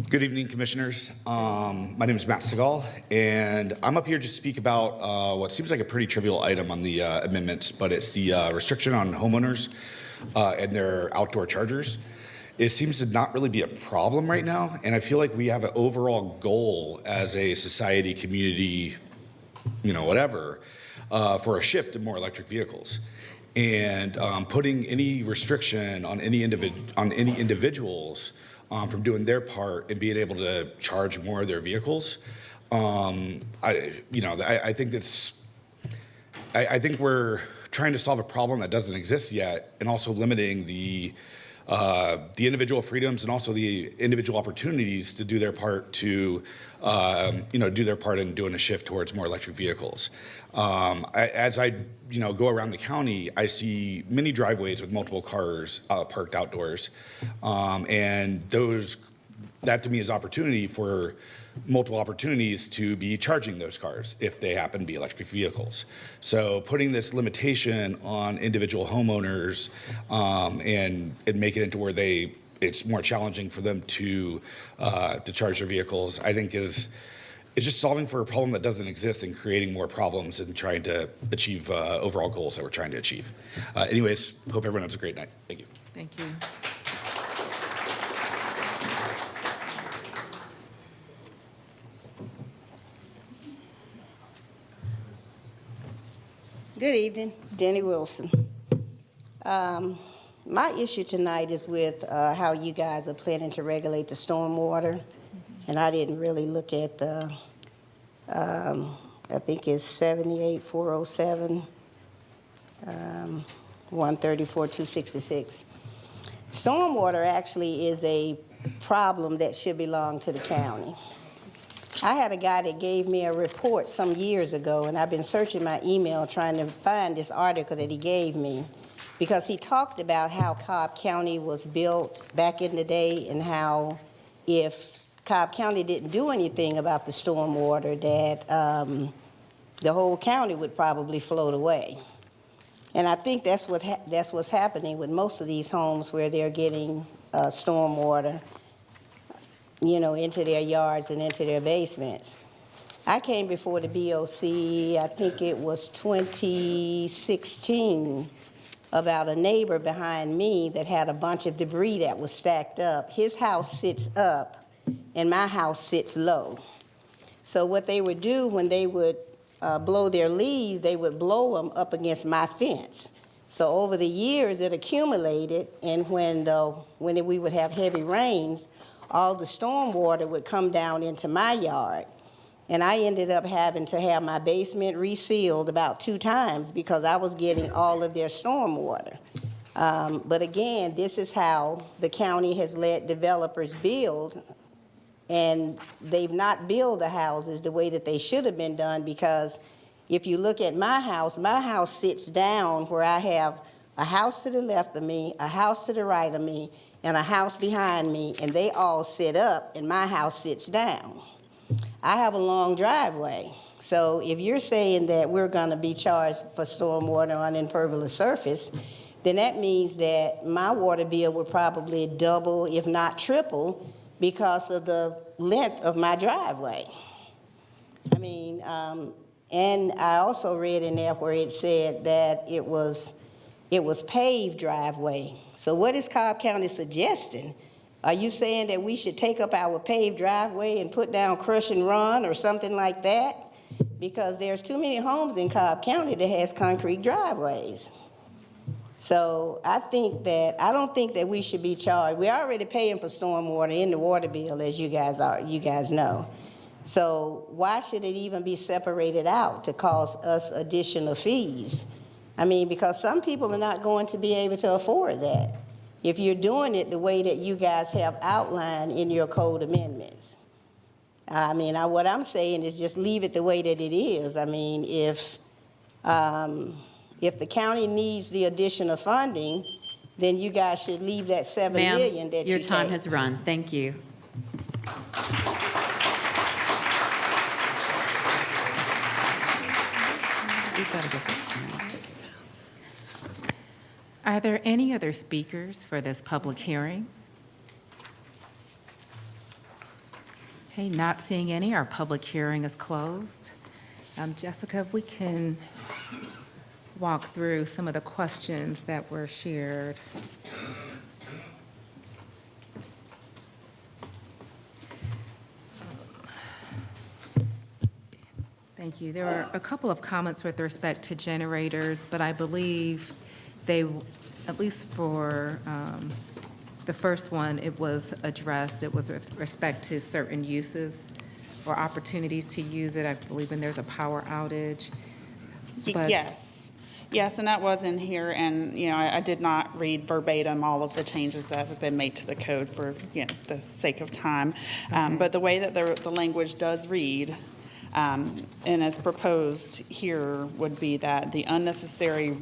Good evening, Commissioners. My name is Matt Segal, and I'm up here to speak about what seems like a pretty trivial item on the amendments, but it's the restriction on homeowners and their outdoor chargers. It seems to not really be a problem right now, and I feel like we have an overall goal as a society, community, whatever, for a shift to more electric vehicles. And putting any restriction on any individuals from doing their part and being able to charge more of their vehicles. I think I think we're trying to solve a problem that doesn't exist yet, and also limiting the individual freedoms and also the individual opportunities to do their part to do their part in doing a shift towards more electric vehicles. As I go around the county, I see many driveways with multiple cars parked outdoors, and that to me is opportunity for multiple opportunities to be charging those cars if they happen to be electric vehicles. So putting this limitation on individual homeowners and make it into where it's more challenging for them to charge their vehicles, I think it's just solving for a problem that doesn't exist and creating more problems and trying to achieve overall goals that we're trying to achieve. Anyways, hope everyone has a great night. Thank you.
Thank you.
Good evening, Denny Wilson. My issue tonight is with how you guys are planning to regulate the stormwater. And I didn't really look at the, I think it's 78-407, 134-266. Stormwater actually is a problem that should belong to the county. I had a guy that gave me a report some years ago, and I've been searching my email trying to find this article that he gave me, because he talked about how Cobb County was built back in the day and how if Cobb County didn't do anything about the stormwater, that the whole county would probably float away. And I think that's what's happening with most of these homes where they're getting stormwater, you know, into their yards and into their basements. I came before the BOC, I think it was 2016, about a neighbor behind me that had a bunch of debris that was stacked up. His house sits up and my house sits low. So what they would do when they would blow their leaves, they would blow them up against my fence. So over the years it accumulated, and when we would have heavy rains, all the storm water would come down into my yard. And I ended up having to have my basement resealed about 2 times because I was getting all of their storm water. But again, this is how the county has let developers build, and they've not built the houses the way that they should have been done, because if you look at my house sits down where I have a house to the left of me, a house to the right of me, and a house behind me, and they all sit up, and my house sits down. I have a long driveway. So if you're saying that we're going to be charged for stormwater on impervious surface, then that means that my water bill would probably double, if not triple, because of the length of my driveway. I mean, and I also read in there where it said that it was paved driveway. So what is Cobb County suggesting? Are you saying that we should take up our paved driveway and put down crush and run or something like that? Because there's too many homes in Cobb County that has concrete driveways. So I don't think that we should be charged. We're already paying for stormwater in the water bill, as you guys know. So why should it even be separated out to cost us additional fees? I mean, because some people are not going to be able to afford that if you're doing it the way that you guys have outlined in your code amendments. I mean, what I'm saying is just leave it the way that it is. I mean, if the county needs the additional funding, then you guys should leave that $7 million that
your time has run. Thank you. We've got to get this time.
Are there any other speakers for this public hearing? Okay, not seeing any, our public hearing is closed. Jessica, if we can walk through some of the questions that were shared. Thank you. There were a couple of comments with respect to generators, but I believe they, at least for the first one, it was addressed. It was with respect to certain uses or opportunities to use it. I believe when there's a power outage. But
Yes, and that was in here, and I did not read verbatim all of the changes that have been made to the code for the sake of time. But the way that the language does read, and as proposed here, would be that the unnecessary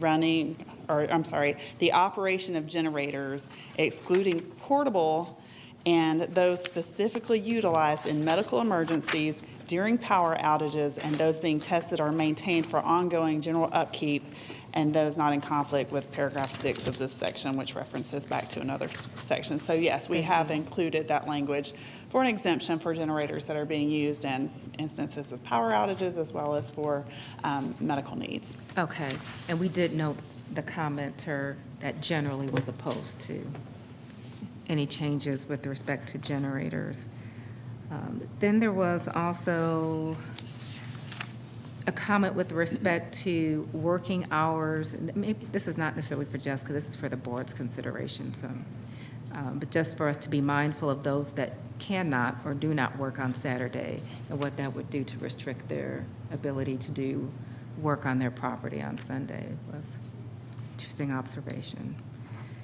the operation of generators, excluding portable and those specifically utilized in medical emergencies during power outages, and those being tested or maintained for ongoing general upkeep, and those not in conflict with paragraph 6 of this section, which references back to another section. So yes, we have included that language for an exemption for generators that are being used in instances of power outages as well as for medical needs.
Okay, and we did note the commenter that generally was opposed to any changes with respect to generators. Then there was also a comment with respect to working hours. And maybe this is not necessarily for Jessica, this is for the board's consideration. So, but just for us to be mindful of those that cannot or do not work on Saturday and what that would do to restrict their ability to do work on their property on Sunday was interesting observation.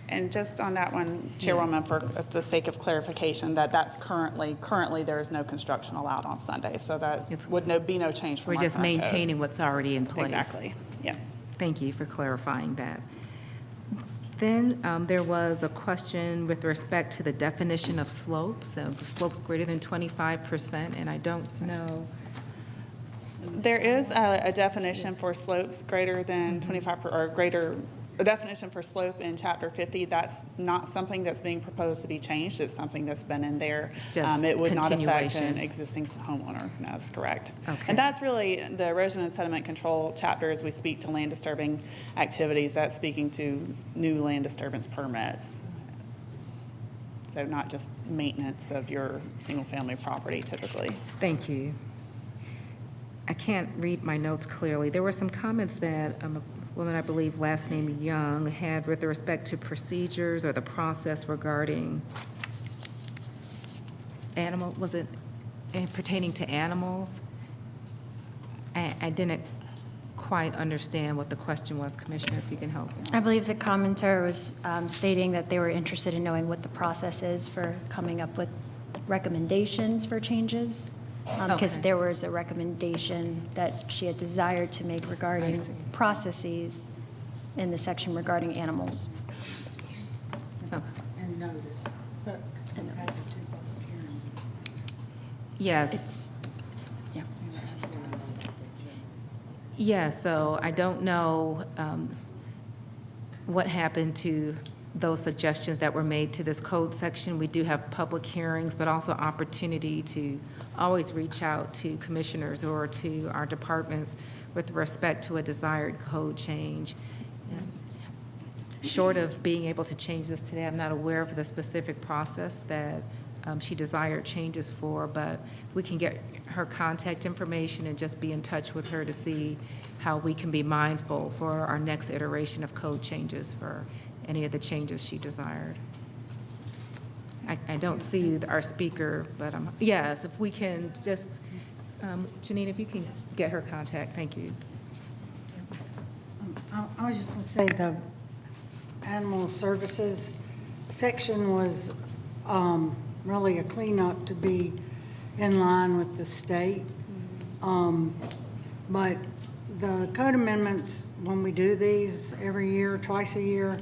And just on that one, Chairwoman, for the sake of clarification, that's currently there is no construction allowed on Sunday, so that would be no change from
We're just maintaining what's already in place.
Exactly, yes.
Thank you for clarifying that. Then there was a question with respect to the definition of slopes, slopes greater than 25%, and I don't know.
There is a definition for slopes greater than 25, or greater, a definition for slope in Chapter 50. That's not something that's being proposed to be changed. It's something that's been in there.
It's just
It would not affect
continuation.
an existing homeowner. No, that's correct.
Okay.
And that's really the erosion and sediment control chapter as we speak to land disturbing activities. That's speaking to new land disturbance permits. So not just maintenance of your single-family property typically.
Thank you. I can't read my notes clearly. There were some comments that a woman, I believe, last name Young, had with respect to procedures or the process regarding animal, was it pertaining to animals? I didn't quite understand what the question was, Commissioner, if you can help.
I believe the commenter was stating that they were interested in knowing what the process is for coming up with recommendations for changes. Because
Okay.
there was a recommendation that she had desired to make
I
regarding
see.
processes in the section regarding animals.
And notice.
Yes.
Yeah.
Yeah, so I don't know what happened to those suggestions that were made to this code section. We do have public hearings, but also opportunity to always reach out to commissioners or to our departments with respect to a desired code change. Short of being able to change this today, I'm not aware of the specific process that she desired changes for, but we can get her contact information and just be in touch with her to see how we can be mindful for our next iteration of code changes for any of the changes she desired. I don't see our speaker, but yes, if we can just, Janine, if you can get her contact, thank you.
I was just going to say the animal services section was really a cleanup to be in line with the state. But the code amendments, when we do these every year, twice a year,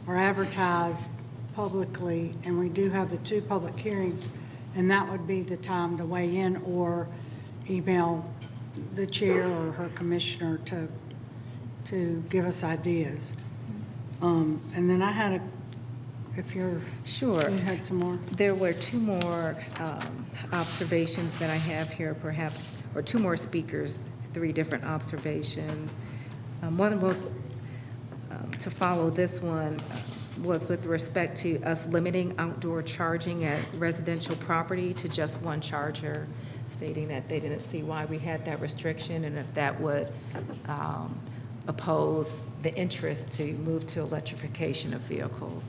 are advertised publicly, and we do have the 2 public hearings, and that would be the time to weigh in or email the chair or her commissioner to give us ideas. And then I had if you're
sure,
you had some more.
There were 2 more observations that I have here, perhaps, or 2 more speakers, 3 different observations. One was to follow this one was with respect to us limiting outdoor charging at residential property to just 1 charger, stating that they didn't see why we had that restriction and if that would oppose the interest to move to electrification of vehicles.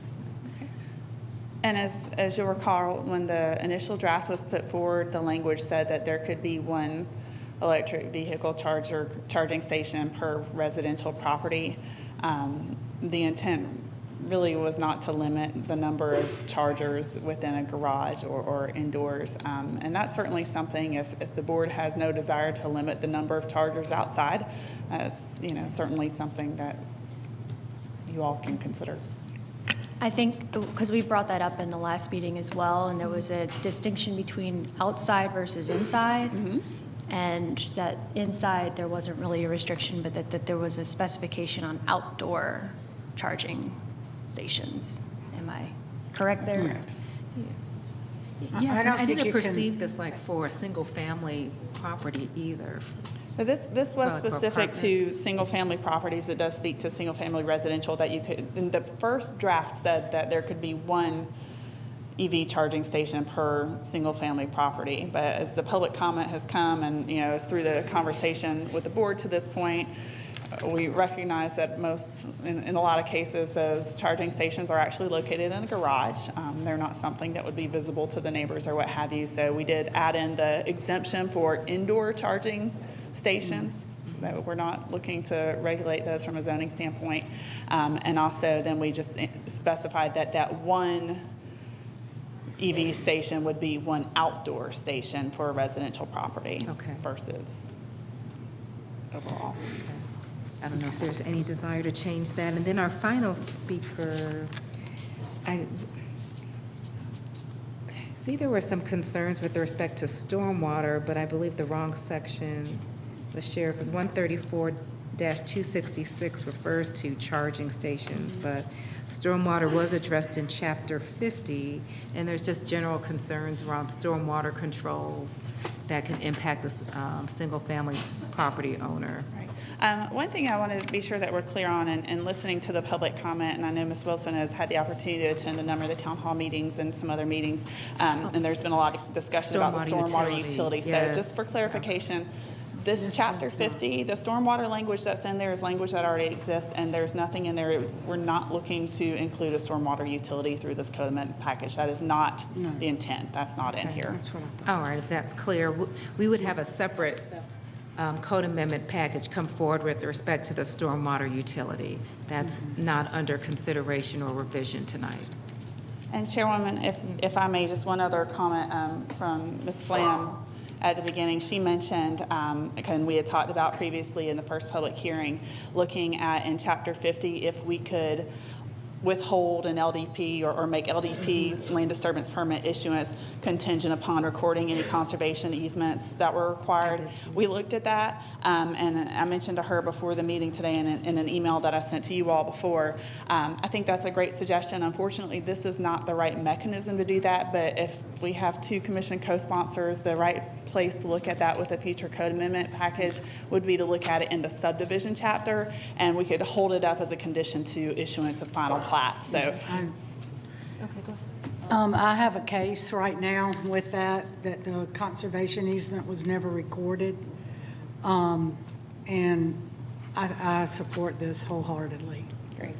And as you'll recall, when the initial draft was put forward, the language said that there could be 1 electric vehicle charging station per residential property. The intent really was not to limit the number of chargers within a garage or indoors. And that's certainly something, if the board has no desire to limit the number of chargers outside, that's certainly something that you all can consider.
I think, because we brought that up in the last meeting as well, and there was a distinction between outside versus inside, and that inside there wasn't really a restriction, but that there was a specification on outdoor charging stations. Am I correct there?
Correct.
Yes, I didn't perceive this like for a single-family property either.
Now, this was specific to single-family properties. It does speak to single-family residential that you could, and the first draft said that there could be 1 EV charging station per single-family property. But as the public comment has come and, as through the conversation with the board to this point, we recognize that in a lot of cases, those charging stations are actually located in a garage. They're not something that would be visible to the neighbors or what have you. So we did add in the exemption for indoor charging stations. That we're not looking to regulate those from a zoning standpoint. And also then we just specified that 1 EV station would be 1 outdoor station for a residential property versus overall.
I don't know if there's any desire to change that. And then our final speaker, I see there were some concerns with respect to stormwater, but I believe the wrong section was shared, because 134-266 refers to charging stations, but stormwater was addressed in Chapter 50, and there's just general concerns around stormwater controls that can impact the single-family property owner.
One thing I want to be sure that we're clear on, and listening to the public comment, and I know Ms. Wilson has had the opportunity to attend a number of the town hall meetings and some other meetings, and there's been a lot of discussion about the stormwater utility.
Yes.
So just for clarification, this Chapter 50, the stormwater language that's in there is language that already exists, and there's nothing in there. We're not looking to include a stormwater utility through this code amendment package. That is not the intent. That's not in here.
All right, if that's clear, we would have a separate code amendment package come forward with respect to the stormwater utility. That's not under consideration or revision tonight.
And Chairwoman, if I may, just one other comment from Ms. Flam at the beginning. She mentioned, and we had talked about previously in the first public hearing, looking at in Chapter 50 if we could withhold an LDP or make LDP land disturbance permit issuance contingent upon recording any conservation easements that were required. We looked at that, and I mentioned to her before the meeting today in an email that I sent to you all before. I think that's a great suggestion. Unfortunately, this is not the right mechanism to do that, but if we have two commission co-sponsors, the right place to look at that with a future code amendment package would be to look at it in the subdivision chapter, and we could hold it up as a condition to issuance of final plat. So,
Okay, go ahead.
I have a case right now with that the conservation easement was never recorded. And I support this wholeheartedly.
great.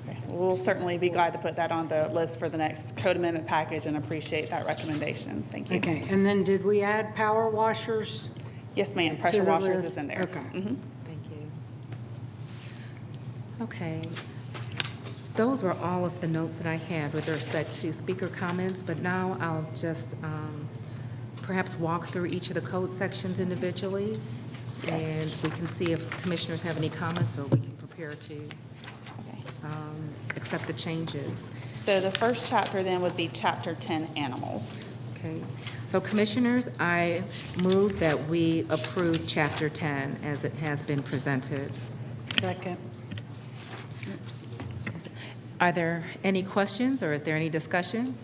Okay. We'll certainly be glad to put that on the list for the next code amendment package and appreciate that recommendation. Thank you.
Okay, and then did we add power washers?
Yes, ma'am. Pressure
to the
washers
list?
is in there.
Okay.
Mhm.
Thank you. Okay. Those were all of the notes that I had with respect to speaker comments, but now I'll just perhaps walk through each of the code sections individually, and we can see if commissioners have any comments, or we can prepare to accept the changes.
So the first chapter then would be Chapter 10, Animals.
Okay. So commissioners, I move that we approve Chapter 10 as it has been presented.
Second.
Are there any questions, or is there any discussion?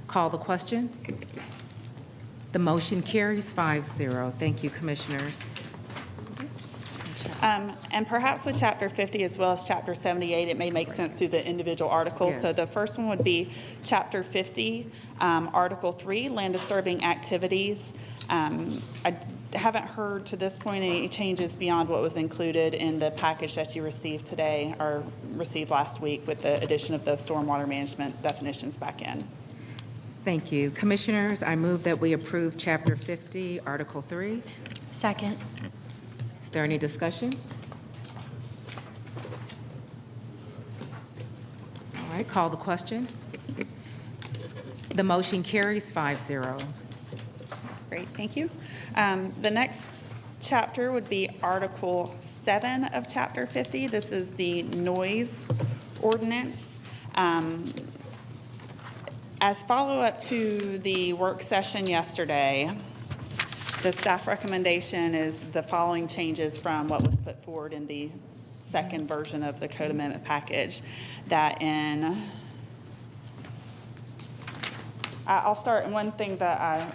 Call the question. The motion carries 5-0. Thank you, commissioners.
And perhaps with Chapter 50 as well as Chapter 78, it may make sense to the individual articles.
Yes.
So the first one would be Chapter 50, Article 3, Land Disturbing Activities. I haven't heard to this point any changes beyond what was included in the package that you received today or received last week with the addition of the stormwater management definitions back in.
Thank you. Commissioners, I move that we approve Chapter 50, Article 3.
Second.
Is there any discussion? All right, call the question. The motion carries 5-0.
Great, thank you. The next chapter would be Article 7 of Chapter 50. This is the noise ordinance. As follow-up to the work session yesterday, the staff recommendation is the following changes from what was put forward in the second version of the code amendment package. I'll start, and one thing that I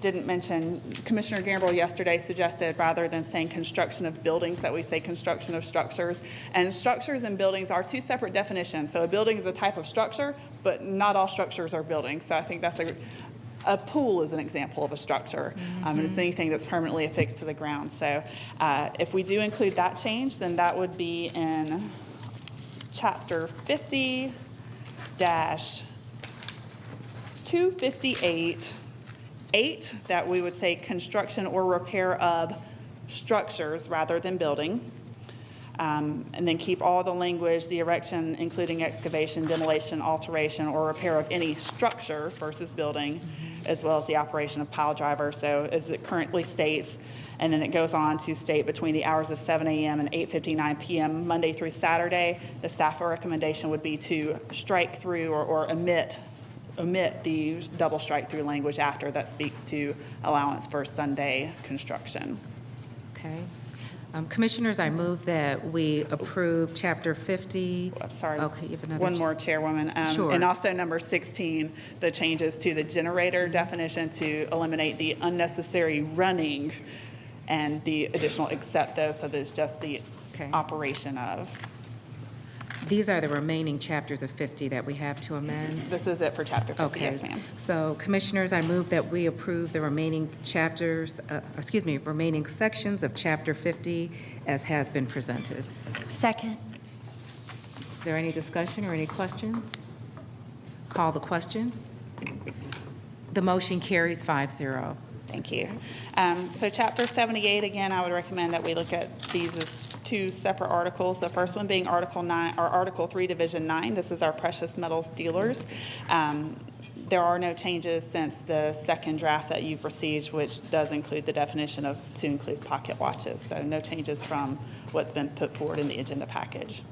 didn't mention, Commissioner Gamble yesterday suggested rather than saying construction of buildings that we say construction of structures. And structures and buildings are two separate definitions. So a building is a type of structure, but not all structures are buildings. So I think that's a pool is an example of a structure. And it's anything that's permanently affixed to the ground. So if we do include that change, then that would be in Chapter 50-258. 8, that we would say construction or repair of structures rather than building. And then keep all the language, the erection, including excavation, demolition, alteration, or repair of any structure versus building, as well as the operation of pile driver. So as it currently states, And then it goes on to state between the hours of 7 a.m. and 8:59 p.m. Monday through Saturday. The staff recommendation would be to strike through or omit the double strike through language after that speaks to allowance for Sunday construction.
Okay. Commissioners, I move that we approve Chapter 50.
I'm sorry.
Okay, you have another.
One more, Chairwoman.
Sure.
And also number 16, the changes to the generator definition to eliminate the unnecessary running and the additional except those, so there's just the operation of.
These are the remaining chapters of 50 that we have to amend.
This is it for Chapter 50,
Okay.
yes, ma'am.
So Commissioners, I move that we approve the remaining chapters, remaining sections of Chapter 50 as has been presented.
Second.
Is there any discussion or any questions? Call the question. The motion carries 5-0.
Thank you. So Chapter 78, again, I would recommend that we look at these as two separate articles. The first one being Article 9 or Article 3, Division 9. This is our precious metals dealers. There are no changes since the second draft that you've received, which does include the definition of to include pocket watches. So no changes from what's been put forward in the agenda package.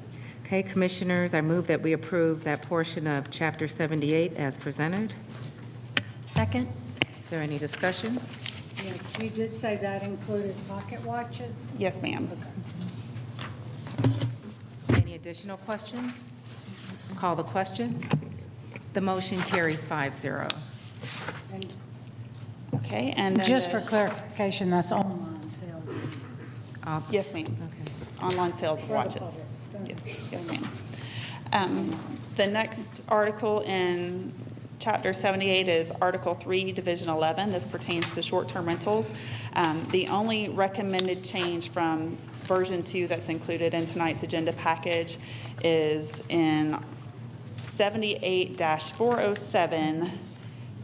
Okay, Commissioners, I move that we approve that portion of Chapter 78 as presented.
Second.
Is there any discussion?
Yes, you did say that included pocket watches?
Yes, ma'am.
Any additional questions? Call the question. The motion carries 5-0.
And
Okay, and then
just for clarification, that's online sales.
Yes, ma'am.
Okay.
Online sales of watches. Yes, ma'am. The next article in Chapter 78 is Article 3, Division 11. This pertains to short-term rentals. The only recommended change from version 2 that's included in tonight's agenda package is in 78-407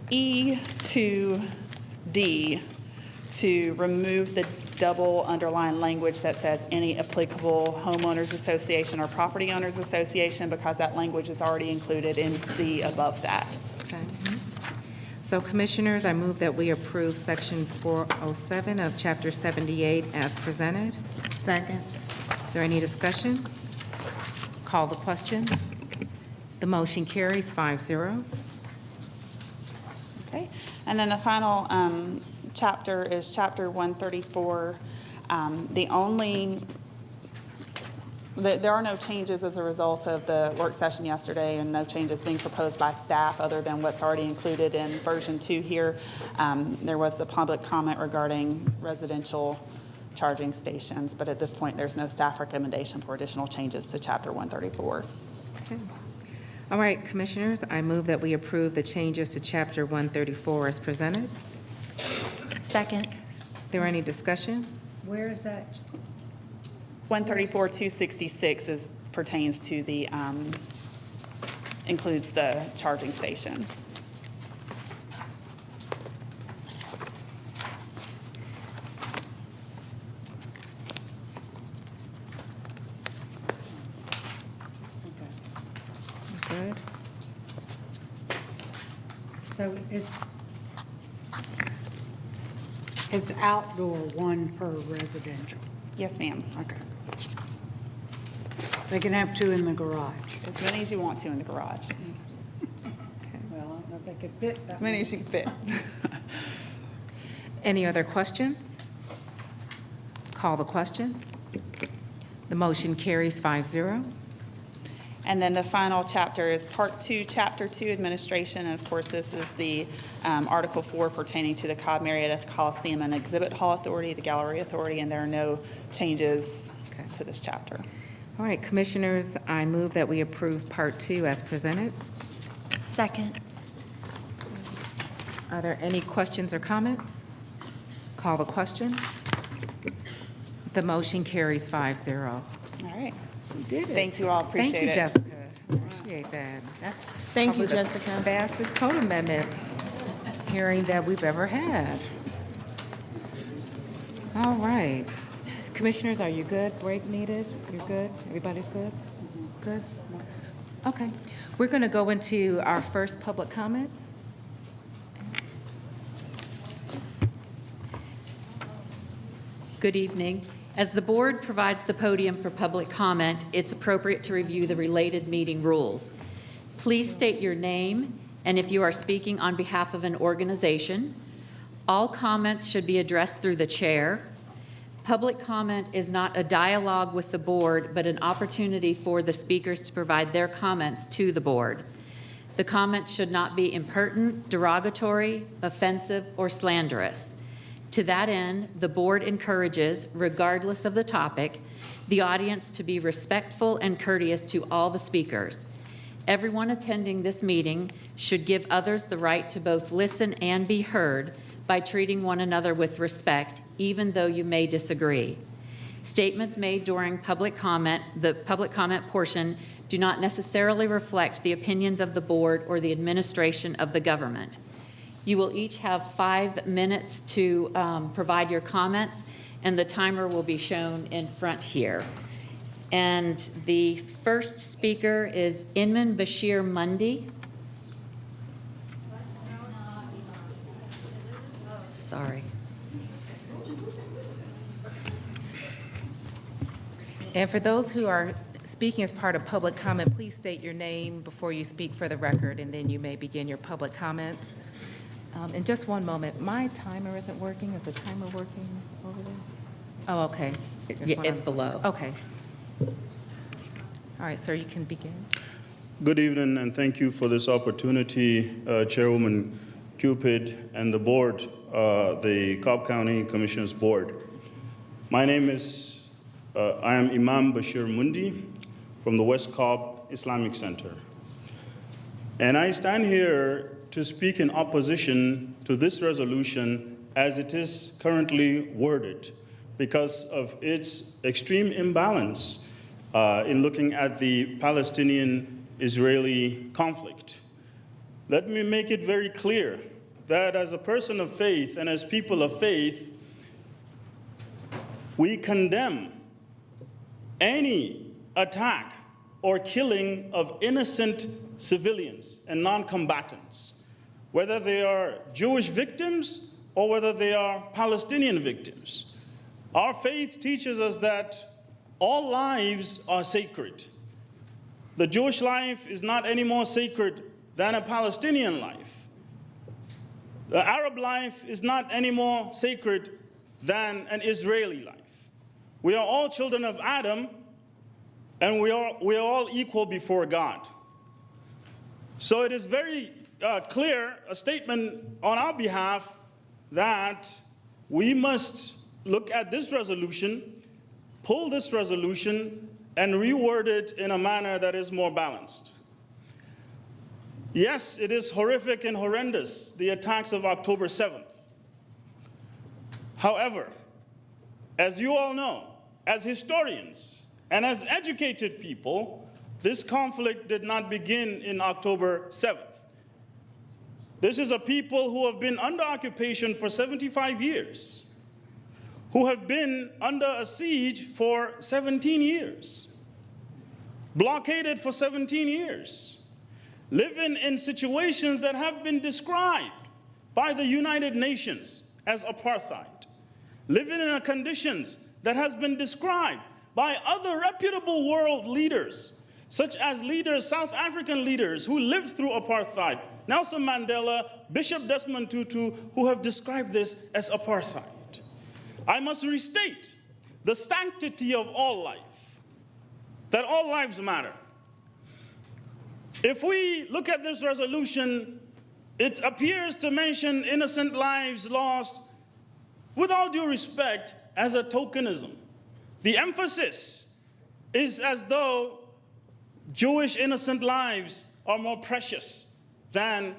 E2D to remove the double underlined language that says any applicable homeowners association or property owners association, because that language is already included in C above that.
Okay. So Commissioners, I move that we approve Section 407 of Chapter 78 as presented.
Second.
Is there any discussion? Call the question. The motion carries 5-0.
Okay, and then the final chapter is Chapter 134. There are no changes as a result of the work session yesterday, and no changes being proposed by staff other than what's already included in version 2 here. There was the public comment regarding residential charging stations, but at this point, there's no staff recommendation for additional changes to Chapter 134.
Okay. All right, Commissioners, I move that we approve the changes to Chapter 134 as presented.
Second.
Is there any discussion?
Where is that?
134-266 pertains to the, includes the charging stations.
Good.
So it's outdoor, one per residential.
Yes, ma'am.
Okay. They can have two in the garage.
As many as you want to in the garage.
Well, I don't know if they could fit that
As many
many.
as you can fit.
Any other questions? Call the question. The motion carries 5-0.
And then the final chapter is Part 2, Chapter 2, Administration. And of course, this is the Article 4 pertaining to the Cobb Marietta Coliseum and Exhibit Hall Authority, the Gallery Authority, and there are no changes to this chapter.
All right, Commissioners, I move that we approve Part 2 as presented.
Second.
Are there any questions or comments? Call the question. The motion carries 5-0.
All right.
You did it.
Thank you all. Appreciate
Thank you,
it.
Jessica. Appreciate that. That's
Thank you,
probably the
Jessica.
fastest code amendment hearing that we've ever had. All right. Commissioners, are you good? Break needed? You're good? Everybody's good? Good? Okay. We're going to go into our first public comment.
Good evening. As the board provides the podium for public comment, it's appropriate to review the related meeting rules. Please state your name and if you are speaking on behalf of an organization. All comments should be addressed through the chair. Public comment is not a dialogue with the board, but an opportunity for the speakers to provide their comments to the board. The comments should not be impertinent, derogatory, offensive, or slanderous. To that end, the board encourages, regardless of the topic, the audience to be respectful and courteous to all the speakers. Everyone attending this meeting should give others the right to both listen and be heard by treating one another with respect, even though you may disagree. Statements made during the public comment portion do not necessarily reflect the opinions of the board or the administration of the government. You will each have 5 minutes to provide your comments, and the timer will be shown in front here. And the first speaker is Inman Bashir Mundy. Sorry.
And for those who are speaking as part of public comment, please state your name before you speak for the record, and then you may begin your public comments. In just one moment, my timer isn't working. Is the timer working over there? Oh, okay.
Yeah, it's below.
Okay. All right, sir, you can begin.
Good evening, and thank you for this opportunity, Chairwoman Cupid and the board, the Cobb County Commissioners Board. My name is, I am Imam Bashir Mundi from the West Cobb Islamic Center. And I stand here to speak in opposition to this resolution as it is currently worded because of its extreme imbalance in looking at the Palestinian-Israeli conflict. Let me make it very clear that as a person of faith and as people of faith, we condemn any attack or killing of innocent civilians and non-combatants, whether they are Jewish victims or whether they are Palestinian victims. Our faith teaches us that all lives are sacred. The Jewish life is not any more sacred than a Palestinian life. The Arab life is not any more sacred than an Israeli life. We are all children of Adam, and we are all equal before God. So it is very clear, a statement on our behalf, that we must look at this resolution, pull this resolution, and reword it in a manner that is more balanced. Yes, it is horrific and horrendous, the attacks of October 7th. However, as you all know, as historians and as educated people, this conflict did not begin in October 7th. This is a people who have been under occupation for 75 years, who have been under a siege for 17 years, blockaded for 17 years, living in situations that have been described by the United Nations as apartheid, living in conditions that has been described by other reputable world leaders, such as South African leaders who lived through apartheid, Nelson Mandela, Bishop Desmond Tutu, who have described this as apartheid. I must restate the sanctity of all life, that all lives matter. If we look at this resolution, it appears to mention innocent lives lost, with all due respect, as a tokenism. The emphasis is as though Jewish innocent lives are more precious than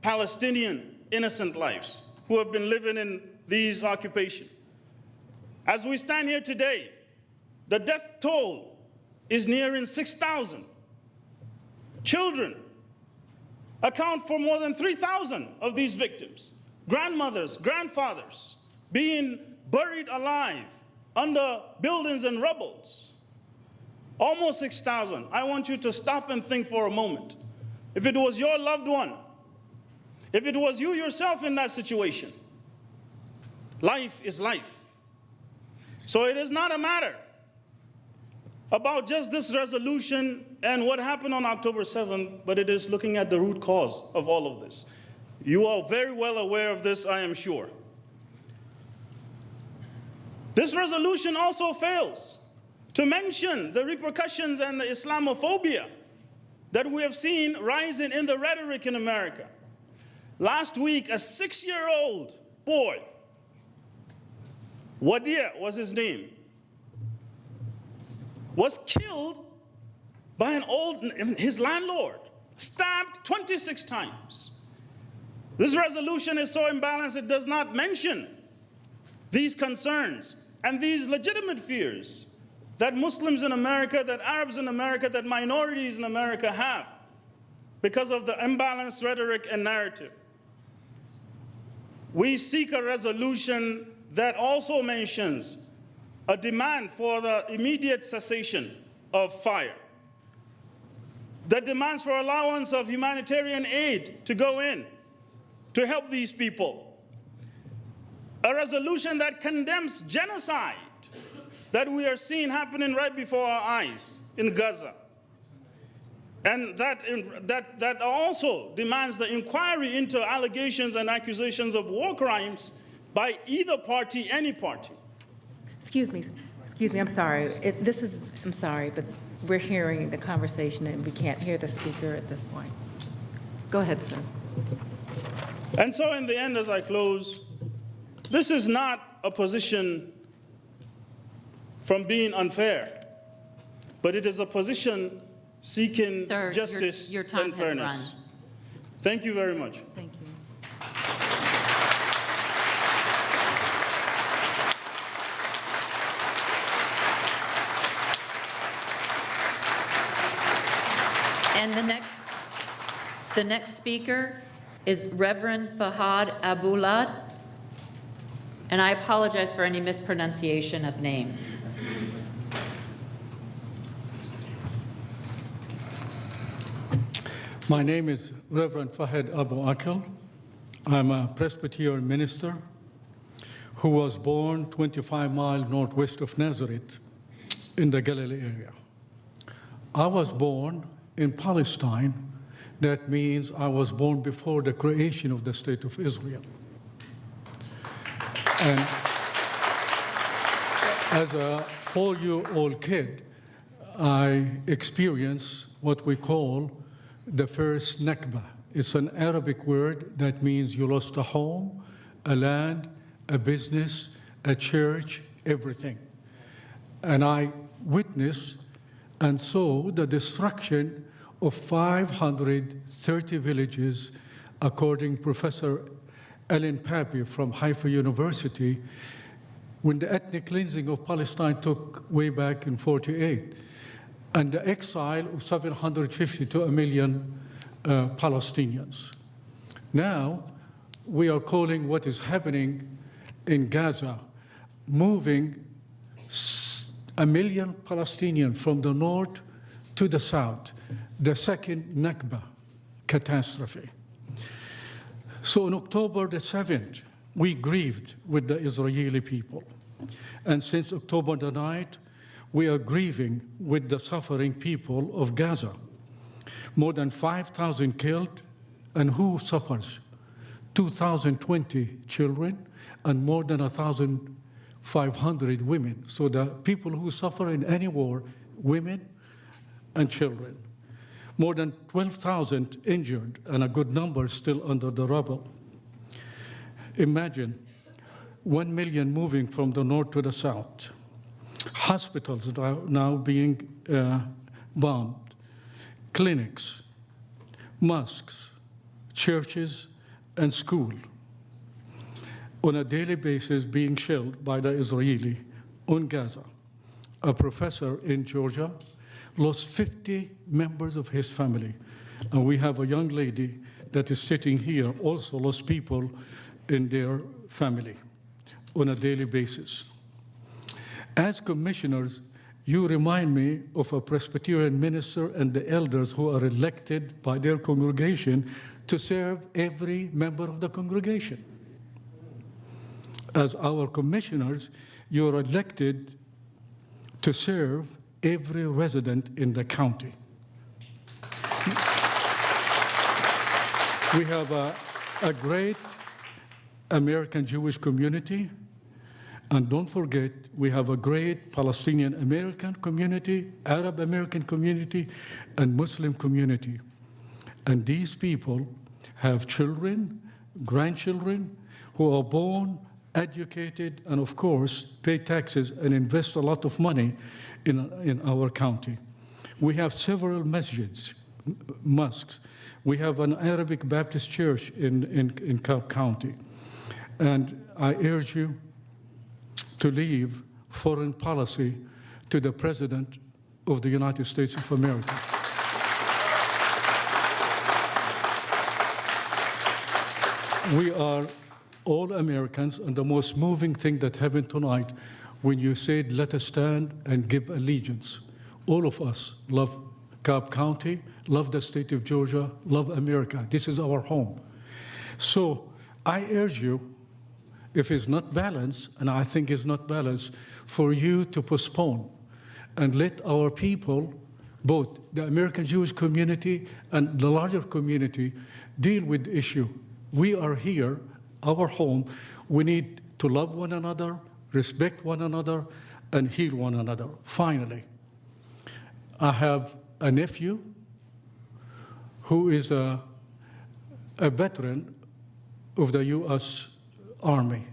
Palestinian innocent lives who have been living in these occupations. As we stand here today, the death toll is nearing 6,000. Children account for more than 3,000 of these victims. Grandmothers, grandfathers being buried alive under buildings and rubbles. Almost 6,000. I want you to stop and think for a moment. If it was your loved one, if it was you yourself in that situation, life is life. So it is not a matter about just this resolution and what happened on October 7th, but it is looking at the root cause of all of this. You are very well aware of this, I am sure. This resolution also fails to mention the repercussions and the Islamophobia that we have seen rising in the rhetoric in America. Last week, a 6-year-old boy, Wadia was his name, was killed by his landlord, stabbed 26 times. This resolution is so imbalanced it does not mention these concerns and these legitimate fears that Muslims in America, that Arabs in America, that minorities in America have because of the imbalanced rhetoric and narrative. We seek a resolution that also mentions a demand for the immediate cessation of fire, that demands for allowance of humanitarian aid to go in to help these people, a resolution that condemns genocide that we are seeing happening right before our eyes in Gaza, and that also demands the inquiry into allegations and accusations of war crimes by either party, any party.
Excuse me, I'm sorry. I'm sorry, but we're hearing the conversation and we can't hear the speaker at this point. Go ahead, sir.
And so in the end, as I close, this is not a position from being unfair, but it is a position seeking justice
your time
and
has
fairness.
run.
Thank you very much.
Thank you.
And the next speaker is Reverend Fahad Abulad. And I apologize for any mispronunciation of names.
My name is Reverend Fahad Abu Akil. I'm a Presbyterian minister who was born 25 miles northwest of Nazareth in the Galilee area. I was born in Palestine. That means I was born before the creation of the State of Israel. And as a 4-year-old kid, I experienced what we call the first Nakba. It's an Arabic word that means you lost a home, a land, a business, a church, everything. And I witnessed and saw the destruction of 530 villages, according to Professor Ellen Pappy from Haifa University, when the ethnic cleansing of Palestine took way back in 48, and the exile of 750 to 1 million Palestinians. Now, we are calling what is happening in Gaza, moving 1 million Palestinians from the north to the south, the second Nakba catastrophe. So on October the 7th, we grieved with the Israeli people. And since October the 9th, we are grieving with the suffering people of Gaza. More than 5,000 killed, and who suffers? 2,020 children, and more than 1,500 women. So the people who suffer in any war, women and children. More than 12,000 injured, and a good number still under the rubble. Imagine 1 million moving from the north to the south. Hospitals are now being bombed. Clinics, mosques, churches, and schools on a daily basis being shelled by the Israeli on Gaza. A professor in Georgia lost 50 members of his family. And we have a young lady that is sitting here, also lost people in their family on a daily basis. As commissioners, you remind me of a Presbyterian minister and the elders who are elected by their congregation to serve every member of the congregation. As our commissioners, you're elected to serve every resident in the county. We have a great American Jewish community, and don't forget, we have a great Palestinian American community, Arab American community, and Muslim community. And these people have children, grandchildren, who are born, educated, and of course, pay taxes and invest a lot of money in our county. We have several masjids, mosques. We have an Arabic Baptist church in Cobb County. And I urge you to leave foreign policy to the President of the United States of America. We are all Americans, and the most moving thing that happened tonight when you said, let us stand and give allegiance. All of us love Cobb County, love the state of Georgia, love America. This is our home. So I urge you, if it's not balanced, and I think it's not balanced, for you to postpone and let our people, both the American Jewish community and the larger community, deal with the issue. We are here, our home. We need to love one another, respect one another, and heal one another. Finally, I have a nephew who is a veteran of the U.S. Army.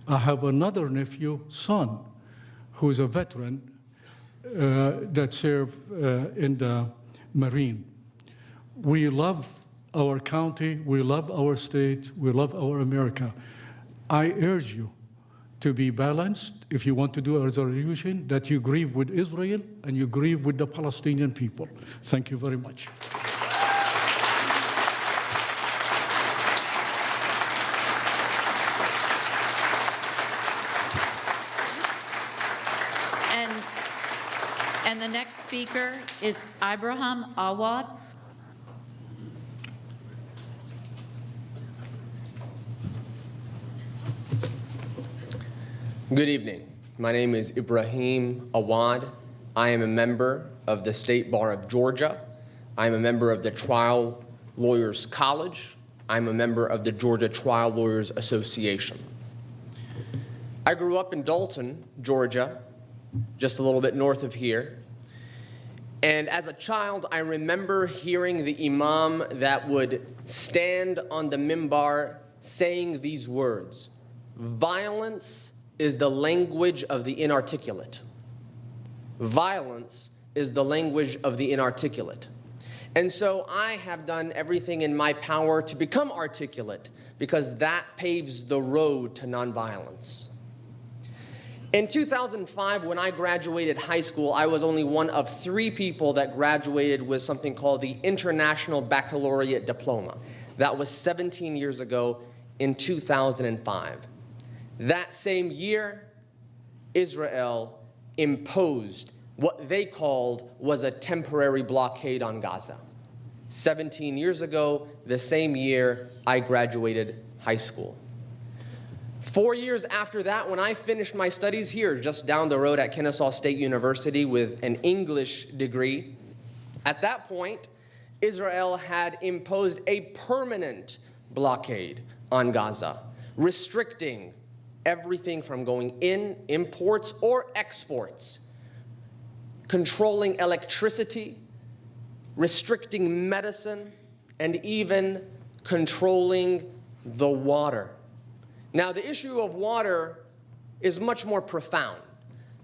I have another nephew, son, who is a veteran that served in the Marine. We love our county, we love our state, we love our America. I urge you to be balanced if you want to do a resolution, that you grieve with Israel and you grieve with the Palestinian people. Thank you very much.
And the next speaker is Abraham Awad.
Good evening. My name is Ibrahim Awad. I am a member of the State Bar of Georgia. I am a member of the Trial Lawyers College. I'm a member of the Georgia Trial Lawyers Association. I grew up in Dalton, Georgia, just a little bit north of here. And as a child, I remember hearing the imam that would stand on the mimbar saying these words: violence is the language of the inarticulate. Violence is the language of the inarticulate. And so I have done everything in my power to become articulate, because that paves the road to nonviolence. In 2005, when I graduated high school, I was only one of 3 people that graduated with something called the International Baccalaureate Diploma. That was 17 years ago in 2005. That same year, Israel imposed what they called was a temporary blockade on Gaza. 17 years ago, the same year, I graduated high school. 4 years after that, when I finished my studies here, just down the road at Kennesaw State University with an English degree, at that point, Israel had imposed a permanent blockade on Gaza, restricting everything from going in, imports or exports, controlling electricity, restricting medicine, and even controlling the water. Now, the issue of water is much more profound,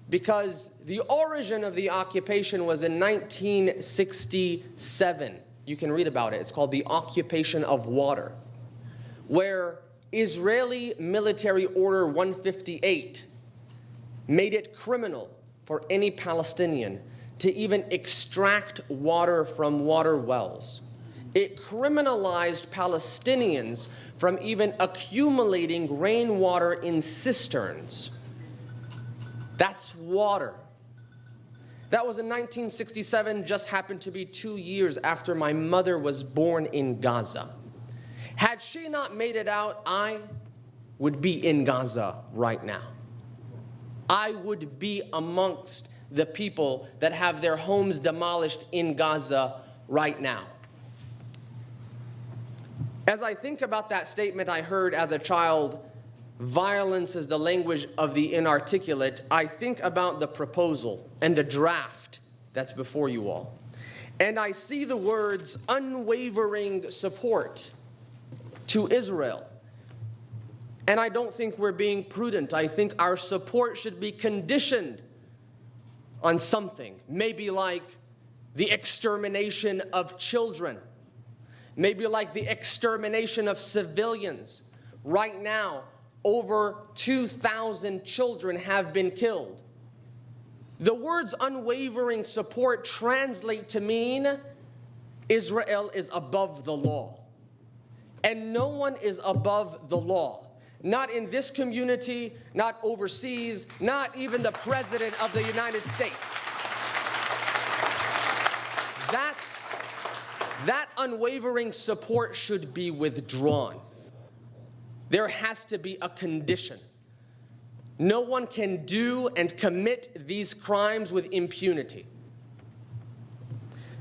because the origin of the occupation was in 1967. You can read about it. It's called the Occupation of Water, where Israeli Military Order 158 made it criminal for any Palestinian to even extract water from water wells. It criminalized Palestinians from even accumulating rainwater in cisterns. That's water. That was in 1967, just happened to be 2 years after my mother was born in Gaza. Had she not made it out, I would be in Gaza right now. I would be amongst the people that have their homes demolished in Gaza right now. As I think about that statement I heard as a child, violence is the language of the inarticulate, I think about the proposal and the draft that's before you all. And I see the words unwavering support to Israel. And I don't think we're being prudent. I think our support should be conditioned on something, maybe like the extermination of children, maybe like the extermination of civilians. Right now, over 2,000 children have been killed. The words unwavering support translate to mean Israel is above the law. And no one is above the law. Not in this community, not overseas, not even the President of the United States. That unwavering support should be withdrawn. There has to be a condition. No one can do and commit these crimes with impunity.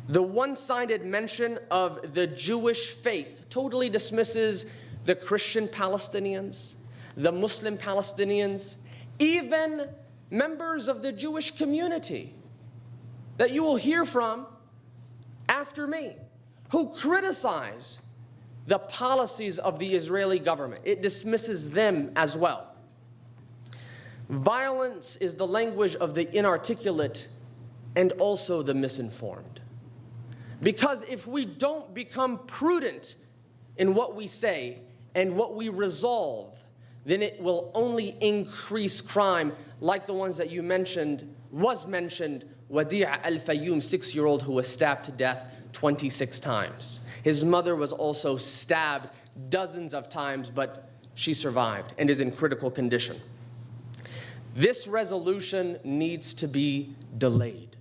The one-sided mention of the Jewish faith totally dismisses the Christian Palestinians, the Muslim Palestinians, even members of the Jewish community that you will hear from after me, who criticize the policies of the Israeli government. It dismisses them as well. Violence is the language of the inarticulate and also the misinformed. Because if we don't become prudent in what we say and what we resolve, then it will only increase crime like the ones that you mentioned, Wadi'a al-Fayoum, 6-year-old who was stabbed to death 26 times. His mother was also stabbed dozens of times, but she survived and is in critical condition. This resolution needs to be delayed.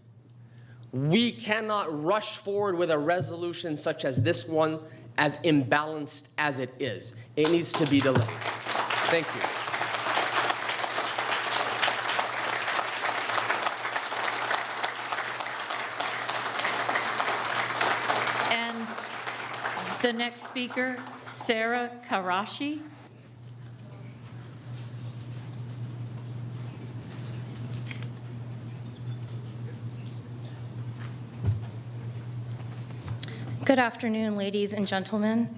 We cannot rush forward with a resolution such as this one, as imbalanced as it is. It needs to be delayed. Thank you.
And the next speaker, Sarah Karashi.
Good afternoon, ladies and gentlemen.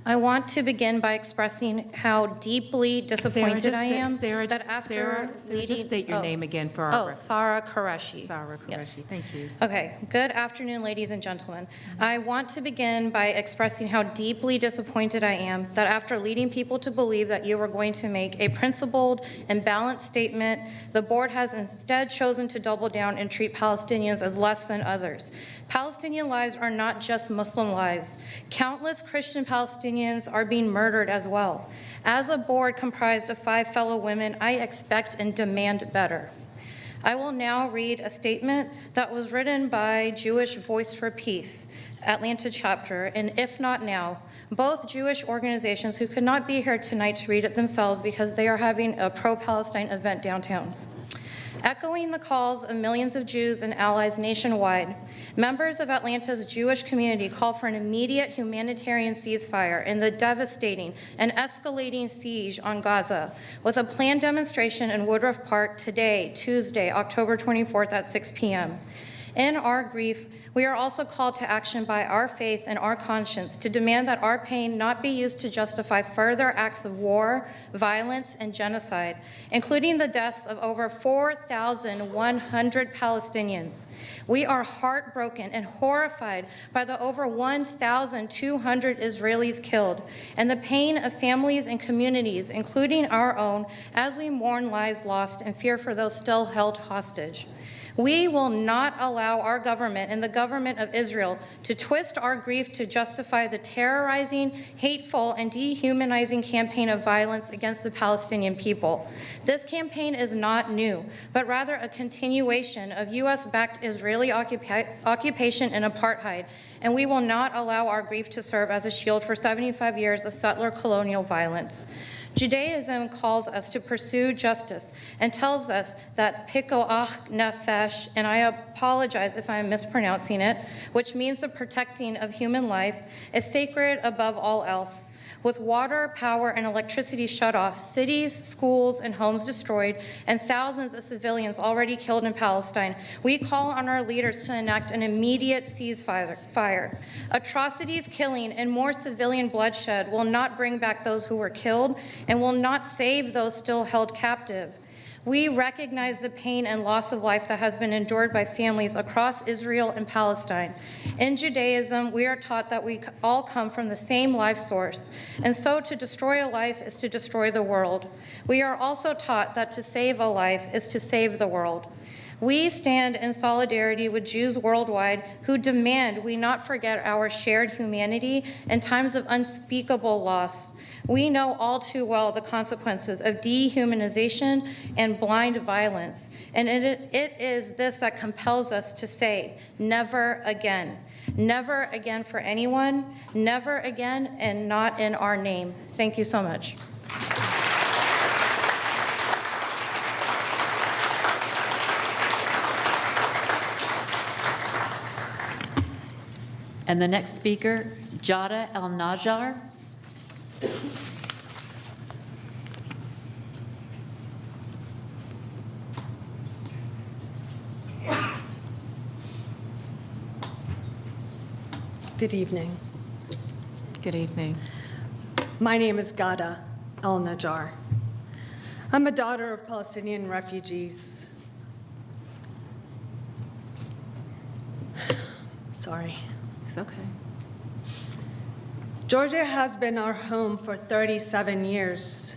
I want to begin by expressing how deeply disappointed I am that after leading...
just state your name again for our...
Sarah Qureshi.
Sarah Qureshi,
Yes.
thank you.
Okay, good afternoon, ladies and gentlemen. I want to begin by expressing how deeply disappointed I am that after leading people to believe that you were going to make a principled and balanced statement, the board has instead chosen to double down and treat Palestinians as less than others. Palestinian lives are not just Muslim lives. Countless Christian Palestinians are being murdered as well. As a board comprised of 5 fellow women, I expect and demand better. I will now read a statement that was written by Jewish Voice for Peace, Atlanta chapter, and If Not Now, both Jewish organizations who could not be here tonight to read it themselves because they are having a pro-Palestine event downtown. Echoing the calls of millions of Jews and allies nationwide, members of Atlanta's Jewish community call for an immediate humanitarian ceasefire in the devastating and escalating siege on Gaza, with a planned demonstration in Woodruff Park today, Tuesday, October 24th at 6 p.m. In our grief, we are also called to action by our faith and our conscience to demand that our pain not be used to justify further acts of war, violence, and genocide, including the deaths of over 4,100 Palestinians. We are heartbroken and horrified by the over 1,200 Israelis killed and the pain of families and communities, including our own, as we mourn lives lost and fear for those still held hostage. We will not allow our government and the government of Israel to twist our grief to justify the terrorizing, hateful, and dehumanizing campaign of violence against the Palestinian people. This campaign is not new, but rather a continuation of U.S.-backed Israeli occupation and apartheid, and we will not allow our grief to serve as a shield for 75 years of settler colonial violence. Judaism calls us to pursue justice and tells us that pikoach nefesh, and I apologize if I'm mispronouncing it, which means the protecting of human life, is sacred above all else. With water, power, and electricity shut off, cities, schools, and homes destroyed, and thousands of civilians already killed in Palestine, we call on our leaders to enact an immediate ceasefire. Atrocities, killing, and more civilian bloodshed will not bring back those who were killed and will not save those still held captive. We recognize the pain and loss of life that has been endured by families across Israel and Palestine. In Judaism, we are taught that we all come from the same life source, and so to destroy a life is to destroy the world. We are also taught that to save a life is to save the world. We stand in solidarity with Jews worldwide who demand we not forget our shared humanity in times of unspeakable loss. We know all too well the consequences of dehumanization and blind violence, and it is this that compels us to say, never again. Never again for anyone, never again, and not in our name. Thank you so much.
And the next speaker, Jada El-Najjar.
Good evening. Good evening. My name is Ghada El-Najjar. I'm a daughter of Palestinian refugees. Sorry. It's okay. Georgia has been our home for 37 years.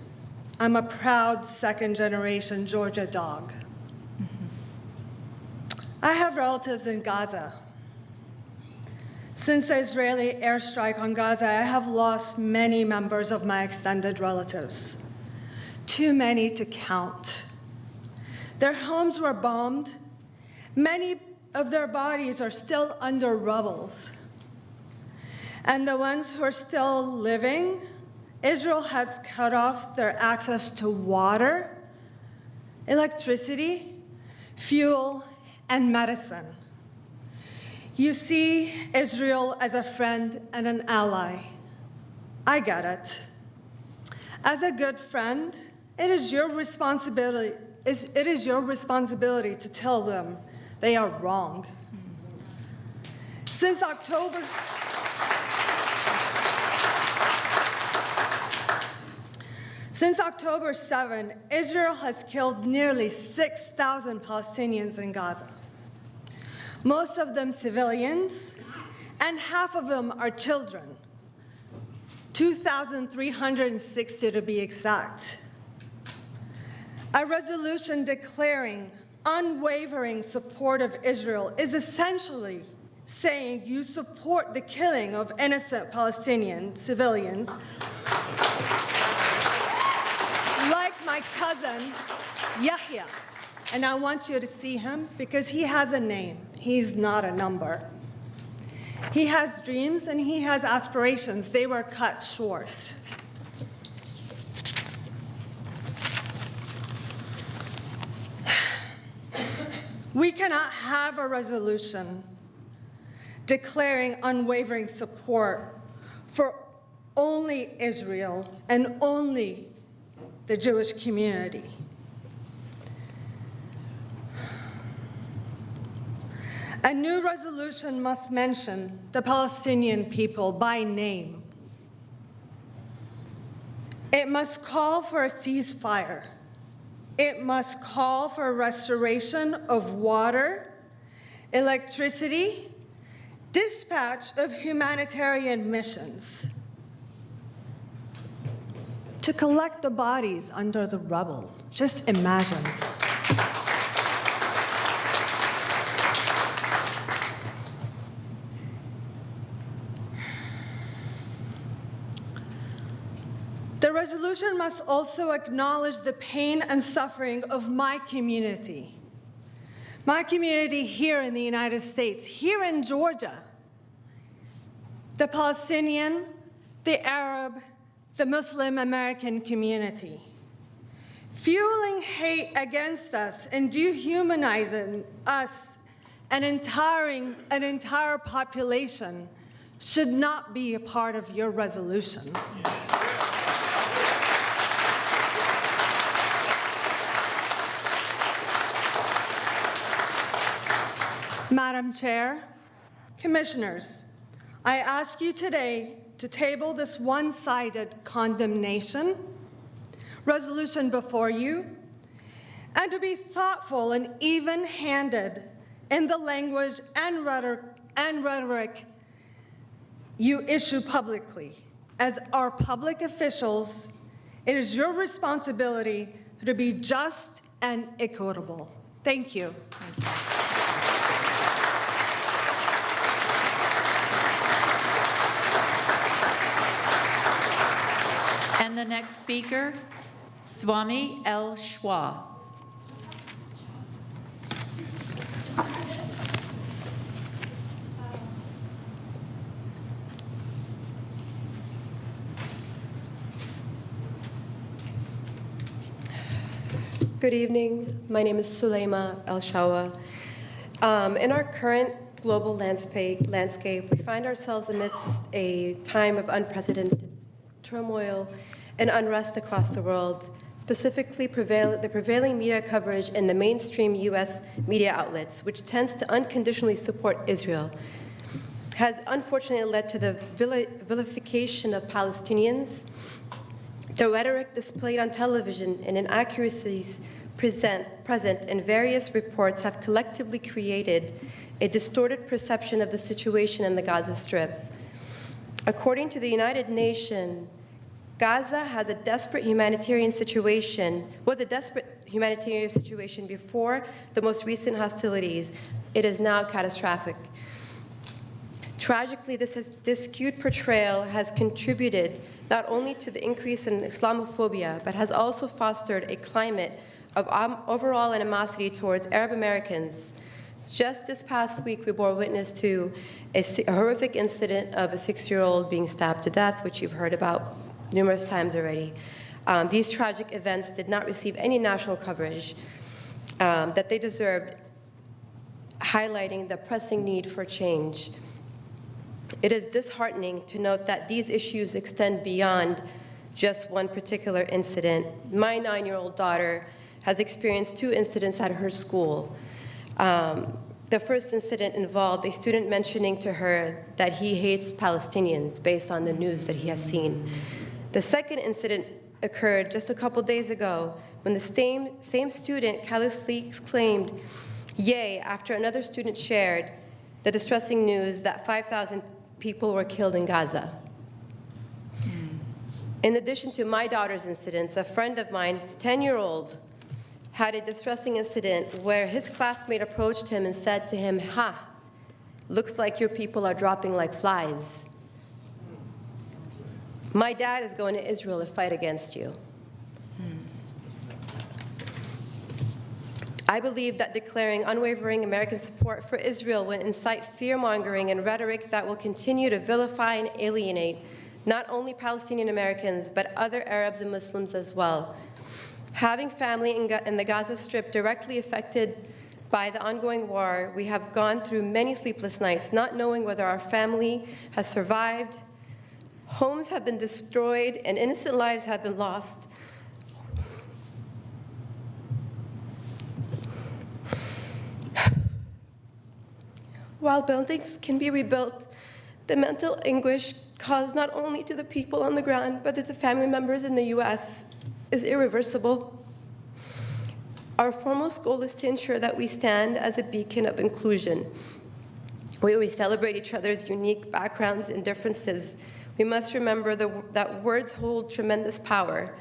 I'm a proud second-generation Georgia dog. I have relatives in Gaza. Since the Israeli airstrike on Gaza, I have lost many members of my extended relatives, too many to count. Their homes were bombed. Many of their bodies are still under rubble. And the ones who are still living, Israel has cut off their access to water, electricity, fuel, and medicine. You see Israel as a friend and an ally. I get it. As a good friend, it is your responsibility to tell them they are wrong. Since October 7, Israel has killed nearly 6,000 Palestinians in Gaza. Most of them civilians, and half of them are children, 2,360 to be exact. A resolution declaring unwavering support of Israel is essentially saying you support the killing of innocent Palestinian civilians, like my cousin, Yahya. And I want you to see him because he has a name. He's not a number. He has dreams and he has aspirations. They were cut short. We cannot have a resolution declaring unwavering support for only Israel and only the Jewish community. A new resolution must mention the Palestinian people by name. It must call for a ceasefire. It must call for a restoration of water, electricity, dispatch of humanitarian missions, to collect the bodies under the rubble. Just imagine. The resolution must also acknowledge the pain and suffering of my community here in the United States, here in Georgia. The Palestinian, the Arab, the Muslim American community. Fueling hate against us and dehumanizing us and an entire population should not be a part of your resolution. Madam Chair, Commissioners, I ask you today to table this one-sided condemnation resolution before you and to be thoughtful and even-handed in the language and rhetoric you issue publicly. As our public officials, it is your responsibility to be just and equitable. Thank you.
And the next speaker, Swami L. Shwa.
Good evening. My name is Suleima El-Shawa. In our current global landscape, we find ourselves amidst a time of unprecedented turmoil and unrest across the world. Specifically, the prevailing media coverage in the mainstream U.S. media outlets, which tends to unconditionally support Israel, has unfortunately led to the vilification of Palestinians. The rhetoric displayed on television and inaccuracies present in various reports have collectively created a distorted perception of the situation in the Gaza Strip. According to the United Nations, Gaza was a desperate humanitarian situation before the most recent hostilities. It is now catastrophic. Tragically, this skewed portrayal has contributed not only to the increase in Islamophobia, but has also fostered a climate of overall animosity towards Arab Americans. Just this past week, we bore witness to a horrific incident of a 6-year-old being stabbed to death, which you've heard about numerous times already. These tragic events did not receive any national coverage that they deserved, highlighting the pressing need for change. It is disheartening to note that these issues extend beyond just one particular incident. My 9-year-old daughter has experienced 2 incidents at her school. The first incident involved a student mentioning to her that he hates Palestinians based on the news that he has seen. The second incident occurred just a couple days ago when the same student callously exclaimed, "Yay," after another student shared the distressing news that 5,000 people were killed in Gaza. In addition to my daughter's incidents, a friend of mine's 10-year-old had a distressing incident where his classmate approached him and said to him, "Ha, looks like your people are dropping like flies. My dad is going to Israel to fight against you." I believe that declaring unwavering American support for Israel will incite fear-mongering and rhetoric that will continue to vilify and alienate not only Palestinian Americans, but other Arabs and Muslims as well. Having family in the Gaza Strip directly affected by the ongoing war, we have gone through many sleepless nights, not knowing whether our family has survived. Homes have been destroyed and innocent lives have been lost. While buildings can be rebuilt, the mental anguish caused not only to the people on the ground, but to the family members in the U.S. is irreversible. Our foremost goal is to ensure that we stand as a beacon of inclusion, where we celebrate each other's unique backgrounds and differences. We must remember that words hold tremendous power,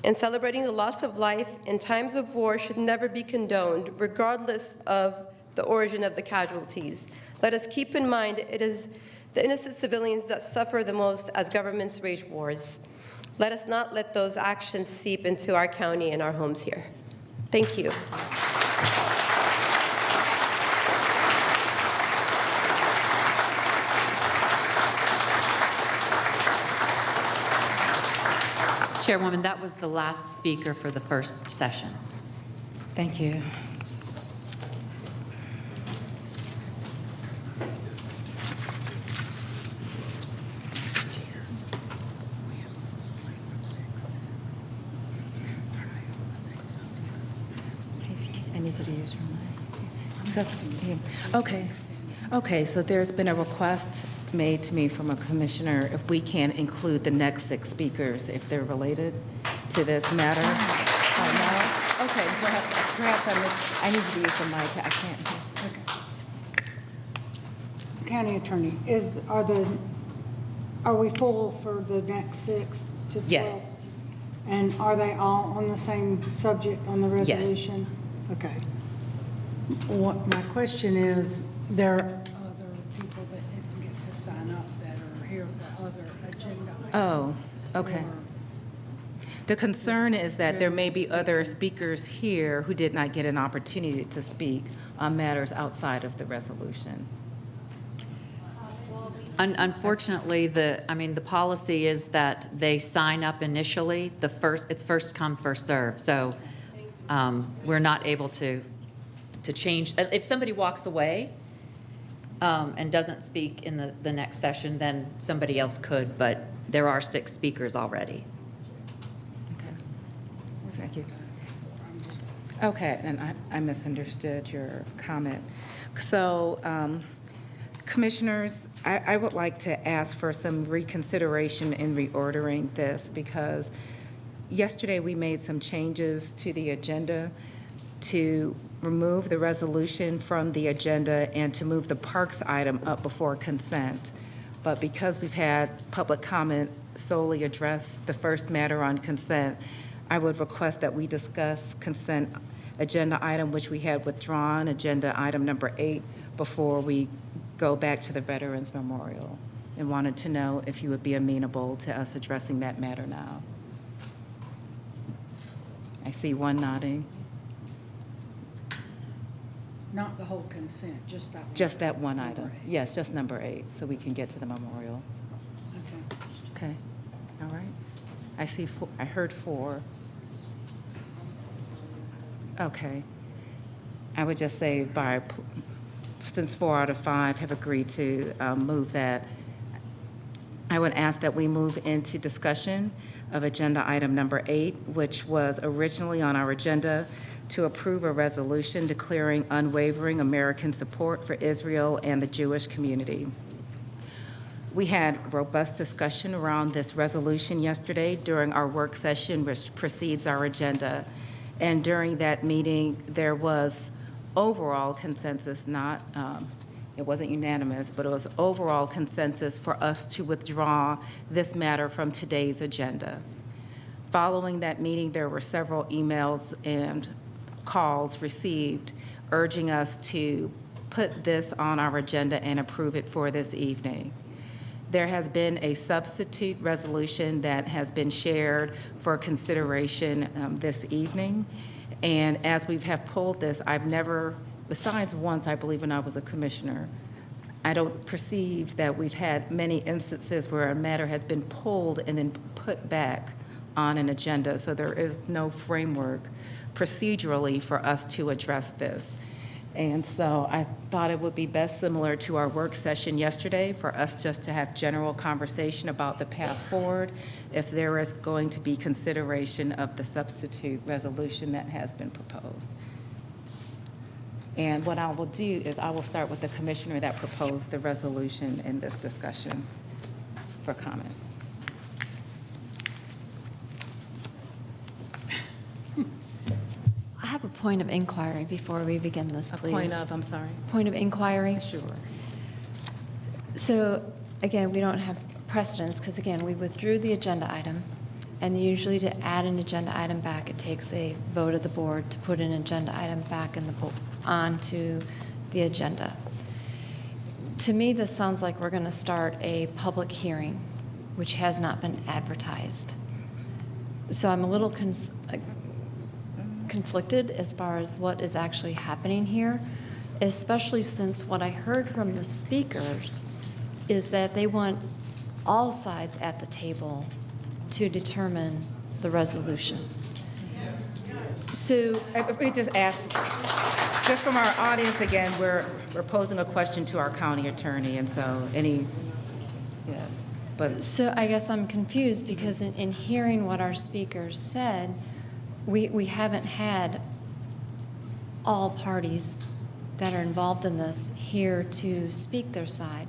and celebrating the loss of life in times of war should never be condoned, regardless of the origin of the casualties. Let us keep in mind it is the innocent civilians that suffer the most as governments wage wars. Let us not let those actions seep into our county and our homes here. Thank you.
Chairwoman, that was the last speaker for the first session.
Thank you. I need you to use your mic. Okay, so there's been a request made to me from a commissioner if we can include the next 6 speakers if they're related to this matter. No? Okay, perhaps I need you to use the mic. I can't hear.
County Attorney, are we full for the next 6 to 12?
Yes.
And are they all on the same subject on the
Yes.
resolution? Okay. What my question is, there are other people that didn't get to sign up that are here for other agenda items.
Oh, okay. The concern is that there may be other speakers here who did not get an opportunity to speak on matters outside of the resolution.
Unfortunately, the policy is that they sign up initially, it's first come, first serve. So we're not able to change. If somebody walks away and doesn't speak in the next session, then somebody else could, but there are 6 speakers already.
Thank you. Okay, and I misunderstood your comment. So, Commissioners, I would like to ask for some reconsideration in reordering this because yesterday we made some changes to the agenda to remove the resolution from the agenda and to move the parks item up before consent. But because we've had public comment solely address the first matter on consent, I would request that we discuss consent agenda item, which we had withdrawn, agenda item number 8, before we go back to the Veterans Memorial, and wanted to know if you would be amenable to us addressing that matter now. I see one nodding.
Not the whole consent, just that one.
Just that one item. Yes, just number 8, so we can get to the memorial.
Okay.
Okay, all right. I see, I heard 4. Okay. I would just say since 4 out of 5 have agreed to move that, I would ask that we move into discussion of agenda item number 8, which was originally on our agenda to approve a resolution declaring unwavering American support for Israel and the Jewish community. We had robust discussion around this resolution yesterday during our work session, which precedes our agenda. And during that meeting, there was overall consensus, it wasn't unanimous, but it was overall consensus for us to withdraw this matter from today's agenda. Following that meeting, there were several emails and calls received urging us to put this on our agenda and approve it for this evening. There has been a substitute resolution that has been shared for consideration this evening. And as we have pulled this, I've never, besides once, I believe when I was a commissioner, I don't perceive that we've had many instances where a matter has been pulled and then put back on an agenda. So there is no framework procedurally for us to address this. And so I thought it would be best, similar to our work session yesterday, for us just to have general conversation about the path forward if there is going to be consideration of the substitute resolution that has been proposed. And what I will do is I will start with the commissioner that proposed the resolution in this discussion for comment.
I have a point of inquiry before we begin this, please.
A point of, I'm sorry?
Point of inquiry.
Sure.
So, again, we don't have precedence because, again, we withdrew the agenda item, and usually to add an agenda item back, it takes a vote of the board to put an agenda item back in onto the agenda. To me, this sounds like we're going to start a public hearing, which has not been advertised. So I'm a little conflicted as far as what is actually happening here, especially since what I heard from the speakers is that they want all sides at the table to determine the resolution.
So we just ask, just from our audience again, we're posing a question to our county attorney, and so yes, but.
So I guess I'm confused because in hearing what our speakers said, we haven't had all parties that are involved in this here to speak their side.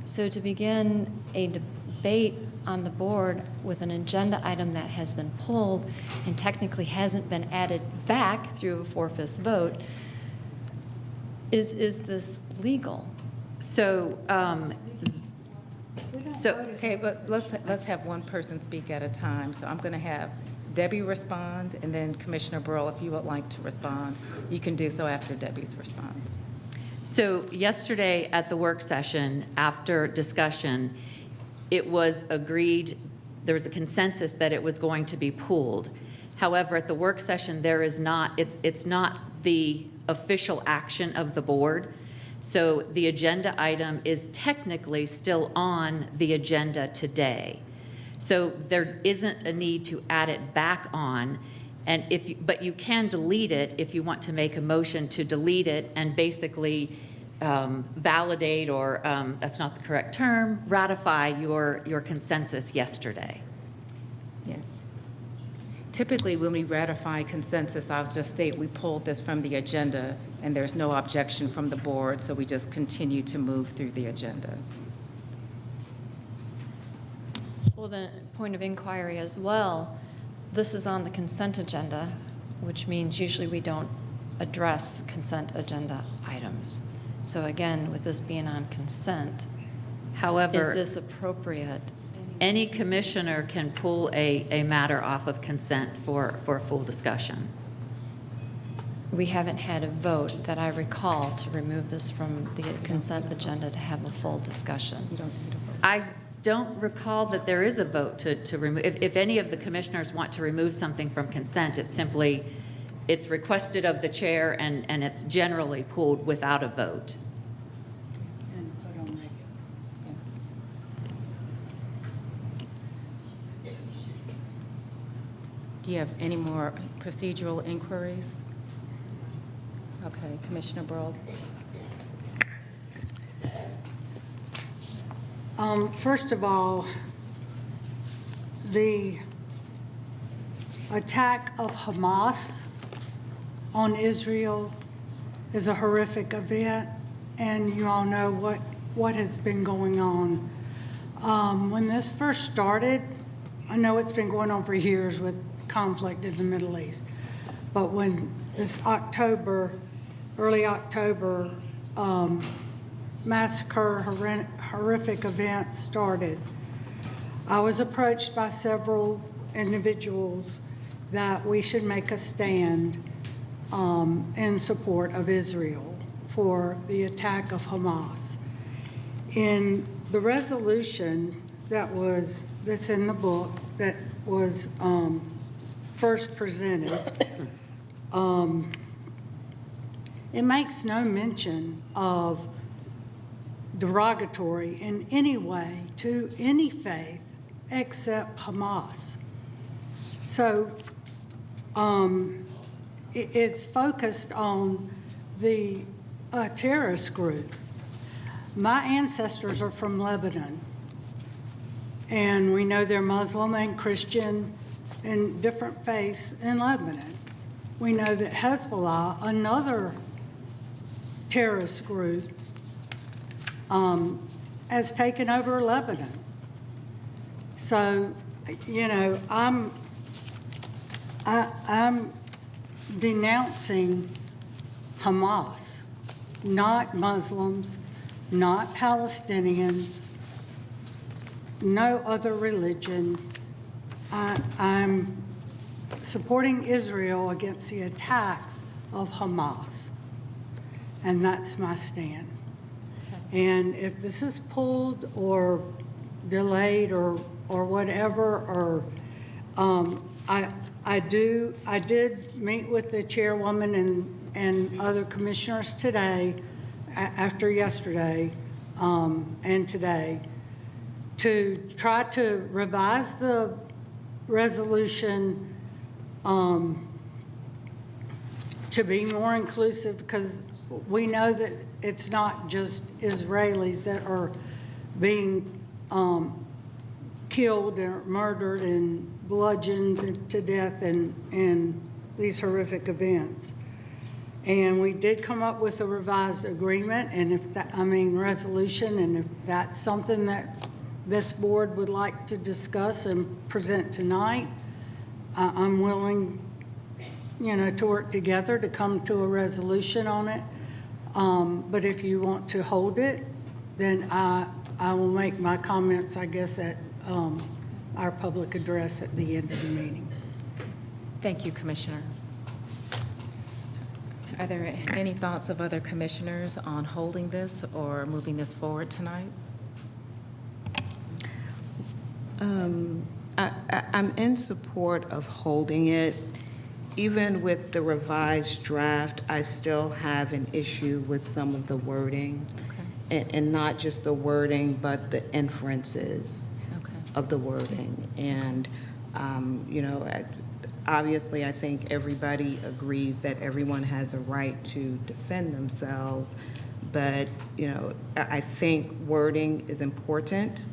So to begin a debate on the board with an agenda item that has been pulled and technically hasn't been added back through a 4/5 vote, is this legal?
So,
Okay, but let's have one person speak at a time. So I'm going to have Debbie respond, and then Commissioner Burrow, if you would like to respond, you can do so after Debbie's response.
So yesterday at the work session, after discussion, it was agreed, there was a consensus that it was going to be pooled. However, at the work session, there is not, it's not the official action of the board. So the agenda item is technically still on the agenda today. So there isn't a need to add it back on. And but you can delete it if you want to make a motion to delete it and basically validate, or that's not the correct term, ratify your consensus yesterday.
Yeah. Typically, when we ratify consensus, I'll just state we pulled this from the agenda and there's no objection from the board, so we just continue to move through the agenda.
Well, then, point of inquiry as well, this is on the consent agenda, which means usually we don't address consent agenda items. So again, with this being on consent,
However,
is this appropriate?
any commissioner can pull a matter off of consent for a full discussion.
We haven't had a vote that I recall to remove this from the consent agenda to have a full discussion.
I don't recall that there is a vote to remove. If any of the commissioners want to remove something from consent, it's requested of the chair, and it's generally pulled without a vote.
Do you have any more procedural inquiries? Okay, Commissioner Burrow.
First of all, the attack of Hamas on Israel is a horrific event, and you all know what has been going on. When this first started, I know it's been going on for years with conflict in the Middle East, but when this early October massacre, horrific event started, I was approached by several individuals that we should make a stand in support of Israel for the attack of Hamas. In the resolution that's in the book that was first presented, it makes no mention of derogatory in any way to any faith except Hamas. So it's focused on the terrorist group. My ancestors are from Lebanon, and we know they're Muslim and Christian and different faiths in Lebanon. We know that Hezbollah, another terrorist group, has taken over Lebanon. So, you know, I'm denouncing Hamas, not Muslims, not Palestinians, no other religion. I'm supporting Israel against the attacks of Hamas, and that's my stand. And if this is pulled or delayed or whatever, or I did meet with the chairwoman and other commissioners today, after yesterday and today, to try to revise the resolution to be more inclusive, because we know that it's not just Israelis that are being killed or murdered and bludgeoned to death in these horrific events. And we did come up with a revised agreement, and if that, resolution, and if that's something that this board would like to discuss and present tonight, I'm willing, to work together to come to a resolution on it. But if you want to hold it, then I will make my comments, I guess, at our public address at the end of the meeting.
Thank you, Commissioner. Are there any thoughts of other commissioners on holding this or moving this forward tonight?
I'm in support of holding it. Even with the revised draft, I still have an issue with some of the wording. Okay. And not just the wording, but the inferences of the wording. And, obviously, I think everybody agrees that everyone has a right to defend themselves. But, I think wording is important.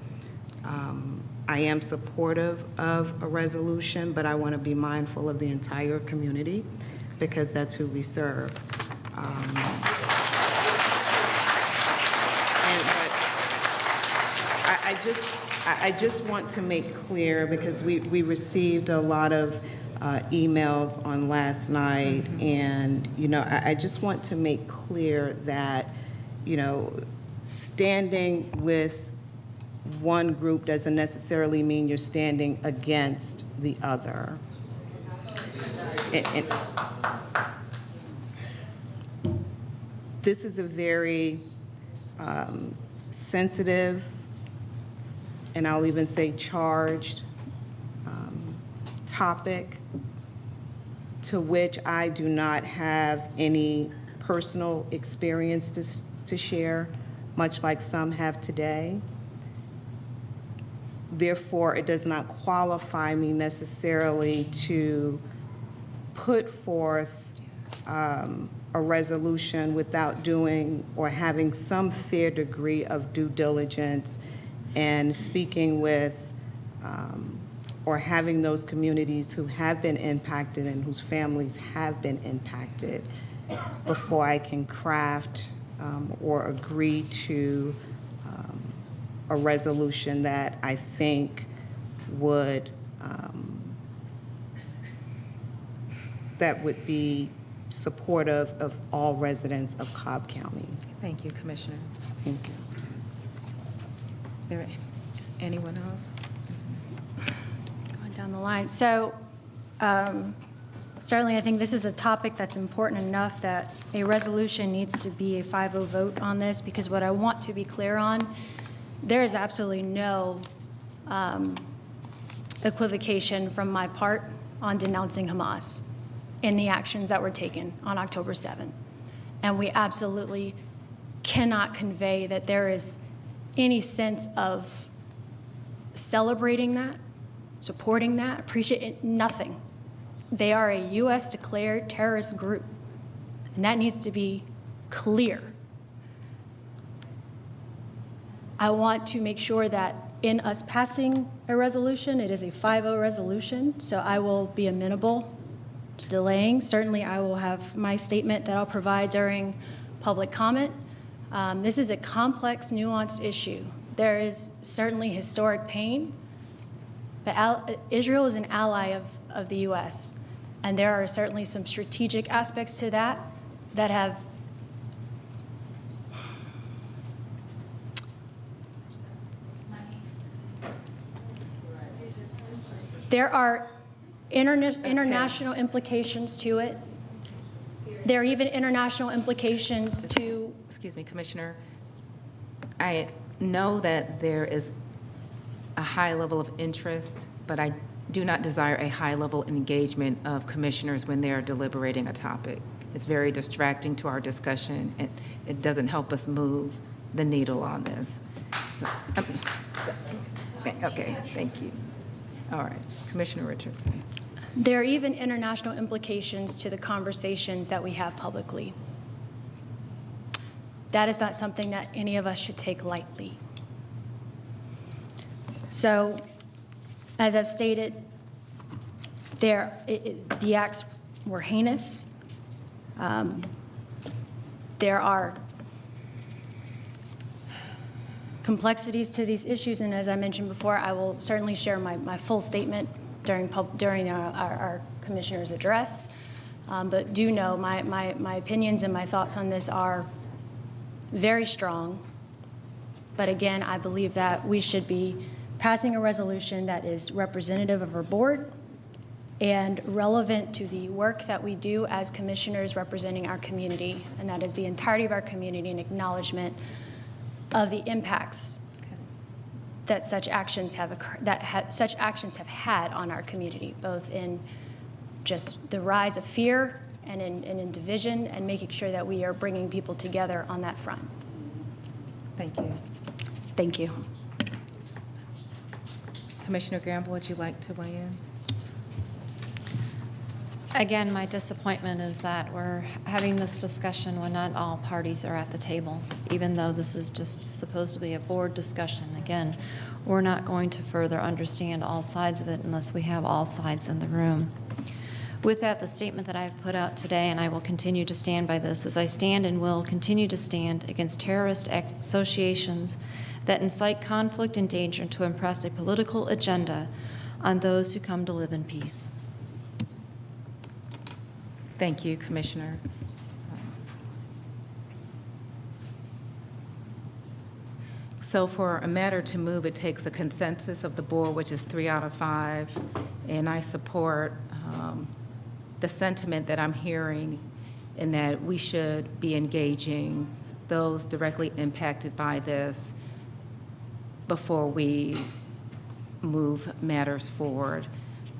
I am supportive of a resolution, but I want to be mindful of the entire community because that's who we serve. I just want to make clear, because we received a lot of emails on last night, and I just want to make clear that standing with one group doesn't necessarily mean you're standing against the other. And this is a very sensitive, and I'll even say charged, topic to which I do not have any personal experience to share, much like some have today. Therefore, it does not qualify me necessarily to put forth a resolution without doing or having some fair degree of due diligence and speaking with or having those communities who have been impacted and whose families have been impacted before I can craft or agree to a resolution that I think would be supportive of all residents of Cobb County.
Thank you, Commissioner.
Thank you.
There, anyone else?
Going down the line. So certainly I think this is a topic that's important enough that a resolution needs to be a 5-0 vote on this, because what I want to be clear on, there is absolutely no equivocation from my part on denouncing Hamas in the actions that were taken on October 7th. And we absolutely cannot convey that there is any sense of celebrating that, supporting that, appreciating nothing. They are a U.S. declared terrorist group, and that needs to be clear. I want to make sure that in us passing a resolution, it is a 5-0 resolution, so I will be amenable to delaying. Certainly, I will have my statement that I'll provide during public comment. This is a complex, nuanced issue. There is certainly historic pain, but Israel is an ally of the U.S., and there are certainly some strategic aspects to that that have there are international implications to it. There are even international implications to...
Excuse me, Commissioner. I know that there is a high level of interest, but I do not desire a high level engagement of commissioners when they are deliberating a topic. It's very distracting to our discussion, and it doesn't help us move the needle on this. Okay, thank you. All right, Commissioner Richardson.
There are even international implications to the conversations that we have publicly. That is not something that any of us should take lightly. So, as I've stated, the acts were heinous. There are complexities to these issues, and as I mentioned before, I will certainly share my full statement during our commissioner's address. But do know my opinions and my thoughts on this are very strong. But again, I believe that we should be passing a resolution that is representative of our board and relevant to the work that we do as commissioners representing our community, and that is the entirety of our community, and acknowledgement of the impacts that such actions have had on our community, both in just the rise of fear and in division, and making sure that we are bringing people together on that front.
Thank you.
Thank you.
Commissioner Gamble, would you like to weigh in?
Again, my disappointment is that we're having this discussion when not all parties are at the table, even though this is just supposed to be a board discussion. Again, we're not going to further understand all sides of it unless we have all sides in the room. With that, the statement that I've put out today, and I will continue to stand by this, is I stand and will continue to stand against terrorist associations that incite conflict and danger to impress a political agenda on those who come to live in peace.
Thank you, Commissioner. So for a matter to move, it takes a consensus of the board, which is 3 out of 5, and I support the sentiment that I'm hearing in that we should be engaging those directly impacted by this before we move matters forward.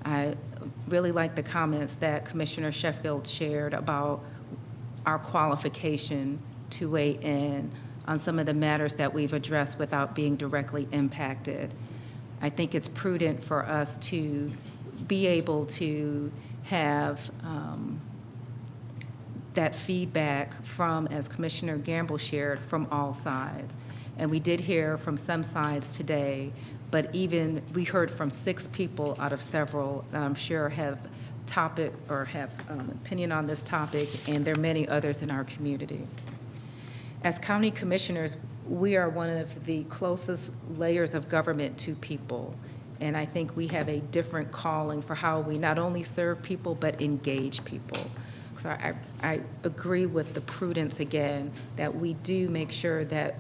I really like the comments that Commissioner Sheffield shared about our qualification to weigh in on some of the matters that we've addressed without being directly impacted. I think it's prudent for us to be able to have that feedback from, as Commissioner Gamble shared, from all sides. And we did hear from some sides today, but even we heard from 6 people out of several that I'm sure have topic or have opinion on this topic, and there are many others in our community. As county commissioners, we are one of the closest layers of government to people, and I think we have a different calling for how we not only serve people but engage people. So I agree with the prudence again that we do make sure that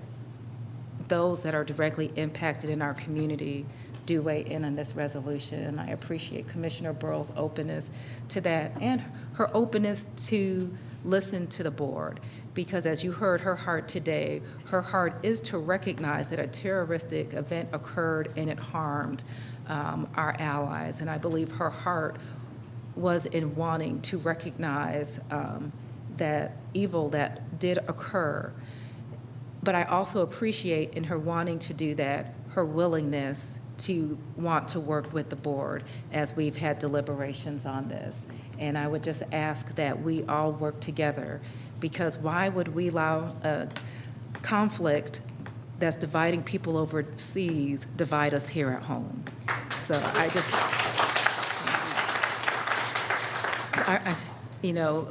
those that are directly impacted in our community do weigh in on this resolution, and I appreciate Commissioner Burrow's openness to that and her openness to listen to the board, because as you heard her heart today, her heart is to recognize that a terroristic event occurred and it harmed our allies, and I believe her heart was in wanting to recognize that evil that did occur. But I also appreciate in her wanting to do that, her willingness to want to work with the board as we've had deliberations on this. And I would just ask that we all work together, because why would we allow a conflict that's dividing people overseas divide us here at home? So I just, you know,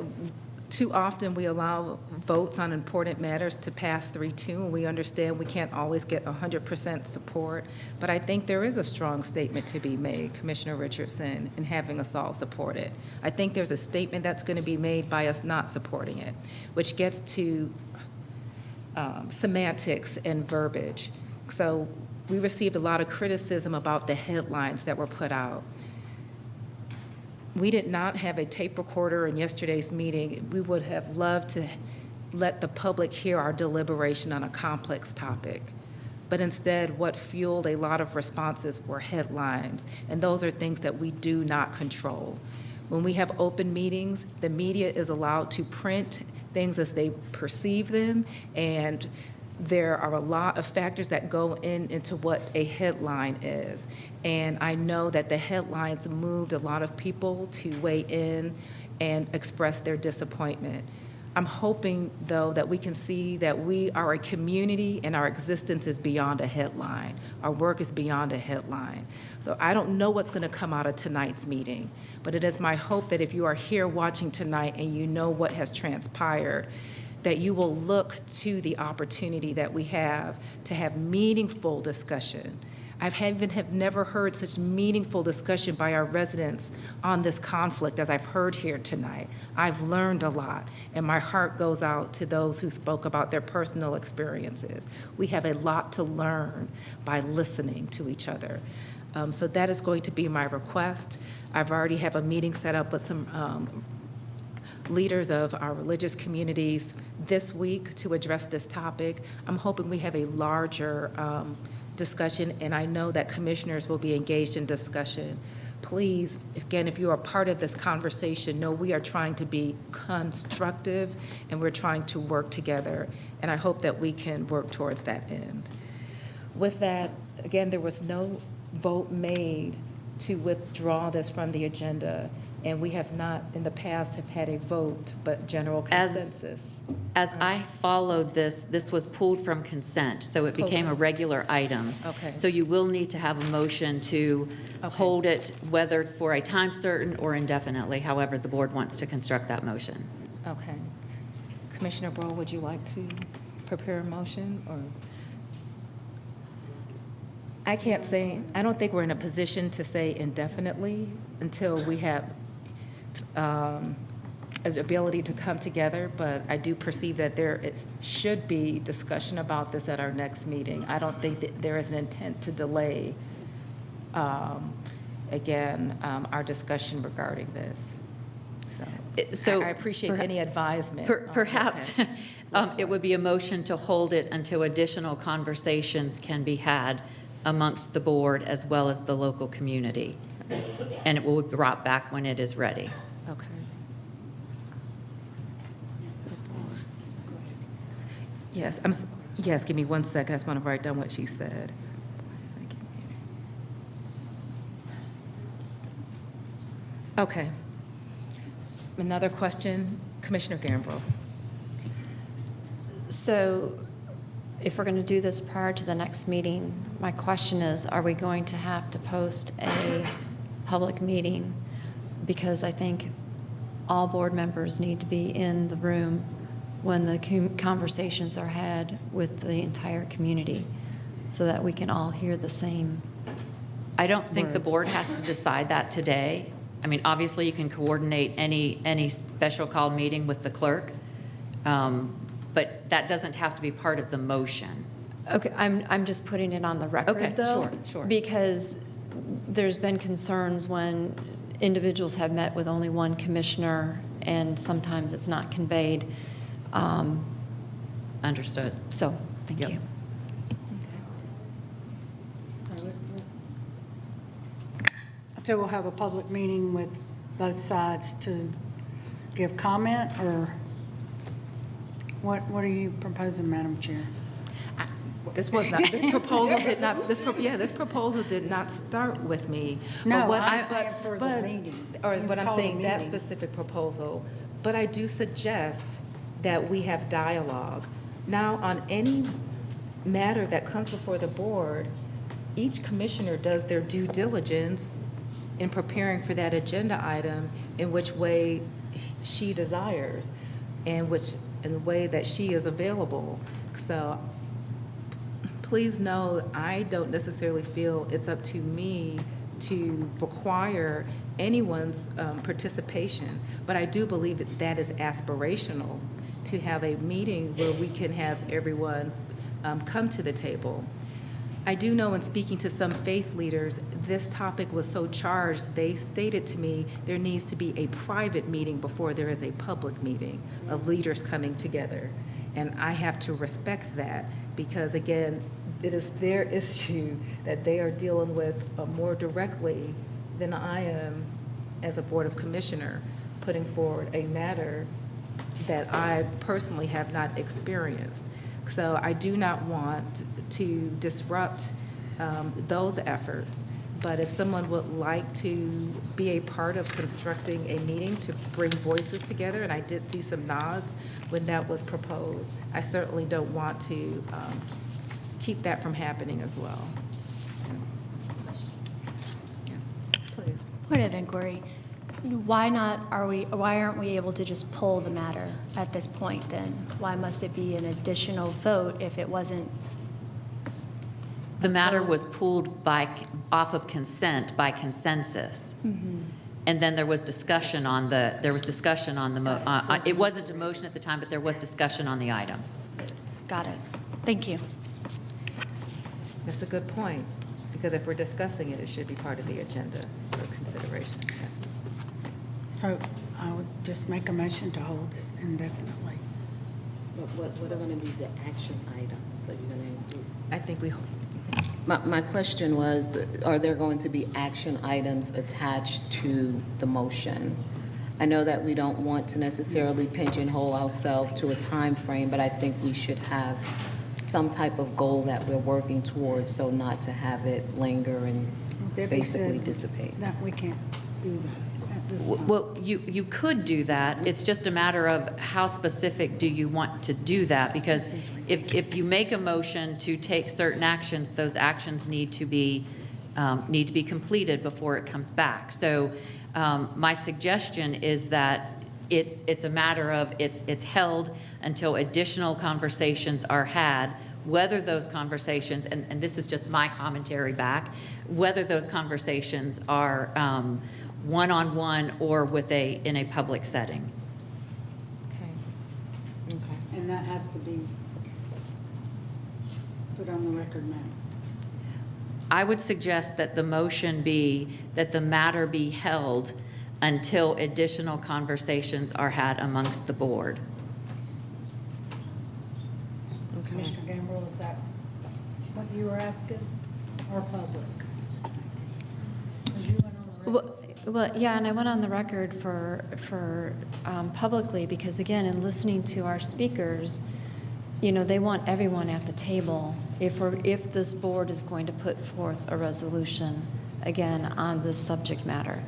too often we allow votes on important matters to pass 3-2, and we understand we can't always get 100% support, but I think there is a strong statement to be made, Commissioner Richardson, in having us all support it. I think there's a statement that's going to be made by us not supporting it, which gets to semantics and verbiage. So we received a lot of criticism about the headlines that were put out. We did not have a tape recorder in yesterday's meeting. We would have loved to let the public hear our deliberation on a complex topic. But instead, what fueled a lot of responses were headlines, and those are things that we do not control. When we have open meetings, the media is allowed to print things as they perceive them, and there are a lot of factors that go into what a headline is. And I know that the headlines moved a lot of people to weigh in and express their disappointment. I'm hoping, though, that we can see that we are a community and our existence is beyond a headline. Our work is beyond a headline. So I don't know what's going to come out of tonight's meeting, but it is my hope that if you are here watching tonight and you know what has transpired, that you will look to the opportunity that we have to have meaningful discussion. I have never heard such meaningful discussion by our residents on this conflict as I've heard here tonight. I've learned a lot, and my heart goes out to those who spoke about their personal experiences. We have a lot to learn by listening to each other. So that is going to be my request. I've already have a meeting set up with some leaders of our religious communities this week to address this topic. I'm hoping we have a larger discussion, and I know that commissioners will be engaged in discussion. Please, again, if you are part of this conversation, know we are trying to be constructive and we're trying to work together, and I hope that we can work towards that end. With that, again, there was no vote made to withdraw this from the agenda, and we have not in the past have had a vote, but general consensus.
As I followed this, this was pulled from consent, so it became a regular item.
Okay.
So you will need to have a motion to hold it, whether for a time certain or indefinitely, however the board wants to construct that motion.
Okay. Commissioner Brawl, would you like to prepare a motion, or? I can't say, I don't think we're in a position to say indefinitely until we have an ability to come together, but I do perceive that should be discussion about this at our next meeting. I don't think that there is an intent to delay, our discussion regarding this. So I appreciate any advisement.
Perhaps it would be a motion to hold it until additional conversations can be had amongst the board as well as the local community. And it will be brought back when it is ready.
Okay. Yes, yes, give me 1 second. I just want to write down what she said. Okay. Another question, Commissioner Gambrill.
So if we're going to do this prior to the next meeting, my question is, are we going to have to post a public meeting? Because I think all board members need to be in the room when the conversations are had with the entire community so that we can all hear the same
I don't think the
words.
board has to decide that today. I mean, obviously, you can coordinate any special call meeting with the clerk, but that doesn't have to be part of the motion.
Okay, I'm just putting it on the record,
Okay,
though.
sure.
Because there's been concerns when individuals have met with only one commissioner, and sometimes it's not conveyed.
Understood.
So, thank you.
So we'll have a public meeting with both sides to give comment, or what are you proposing, Madam Chair?
This was not, this proposal did not, this proposal did not start with me.
No,
But what
I'm saying for the
but-
meeting.
Or
You
what I'm
call a
saying, that
meeting.
specific proposal. But I do suggest that we have dialogue. Now, on any matter that comes before the board, each commissioner does their due diligence in preparing for that agenda item in which way she desires and in the way that she is available. So please know, I don't necessarily feel it's up to me to require anyone's participation, but I do believe that that is aspirational, to have a meeting where we can have everyone come to the table. I do know, in speaking to some faith leaders, this topic was so charged, they stated to me there needs to be a private meeting before there is a public meeting of leaders coming together. And I have to respect that, because again, it is their issue that they are dealing with more directly than I am as a Board of Commissioner, putting forward a matter that I personally have not experienced. So I do not want to disrupt those efforts. But if someone would like to be a part of constructing a meeting to bring voices together, and I did see some nods when that was proposed, I certainly don't want to keep that from happening as well. Yeah, please.
Point of inquiry. Why aren't we able to just pull the matter at this point then? Why must it be an additional vote if it wasn't?
The matter was pulled off of consent by consensus. And then there was discussion on the, it wasn't a motion at the time, but there was discussion on the item.
Got it. Thank you.
That's a good point, because if we're discussing it, it should be part of the agenda for consideration.
So I would just make a motion to hold it indefinitely.
But what are going to be the action items? So you're going to include?
I think we.
My question was, are there going to be action items attached to the motion? I know that we don't want to necessarily pigeonhole ourselves to a time frame, but I think we should have some type of goal that we're working towards, so not to have it linger and basically dissipate.
That we can't do that.
Well, you could do that. It's just a matter of how specific do you want to do that? Because if you make a motion to take certain actions, those actions need to be completed before it comes back. So my suggestion is that it's a matter of it's held until additional conversations are had, whether those conversations, and this is just my commentary back, whether those conversations are one-on-one or in a public setting.
Okay. And that has to be put on the record now.
I would suggest that the motion be that the matter be held until additional conversations are had amongst the board.
Okay. Mr. Gamble, is that what you were asking, or public?
Well, yeah, and I went on the record for publicly because, again, in listening to our speakers, they want everyone at the table. If this board is going to put forth a resolution, again, on this subject matter.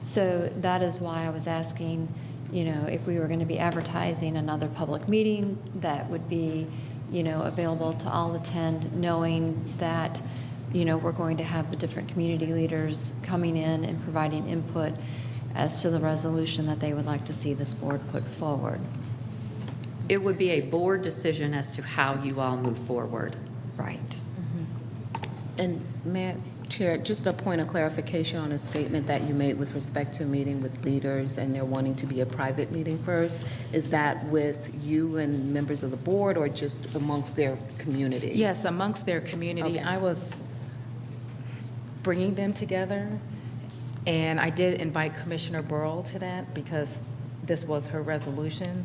So that is why I was asking, if we were going to be advertising another public meeting that would be, available to all attend, knowing that we're going to have the different community leaders coming in and providing input as to the resolution that they would like to see this board put forward.
It would be a board decision as to how you all move forward.
Right.
And Chair, just a point of clarification on a statement that you made with respect to meeting with leaders and they're wanting to be a private meeting first. Is that with you and members of the board or just amongst their community?
Yes, amongst their community.
Okay.
I was bringing them together, and I did invite Commissioner Burrell to that because this was her resolution,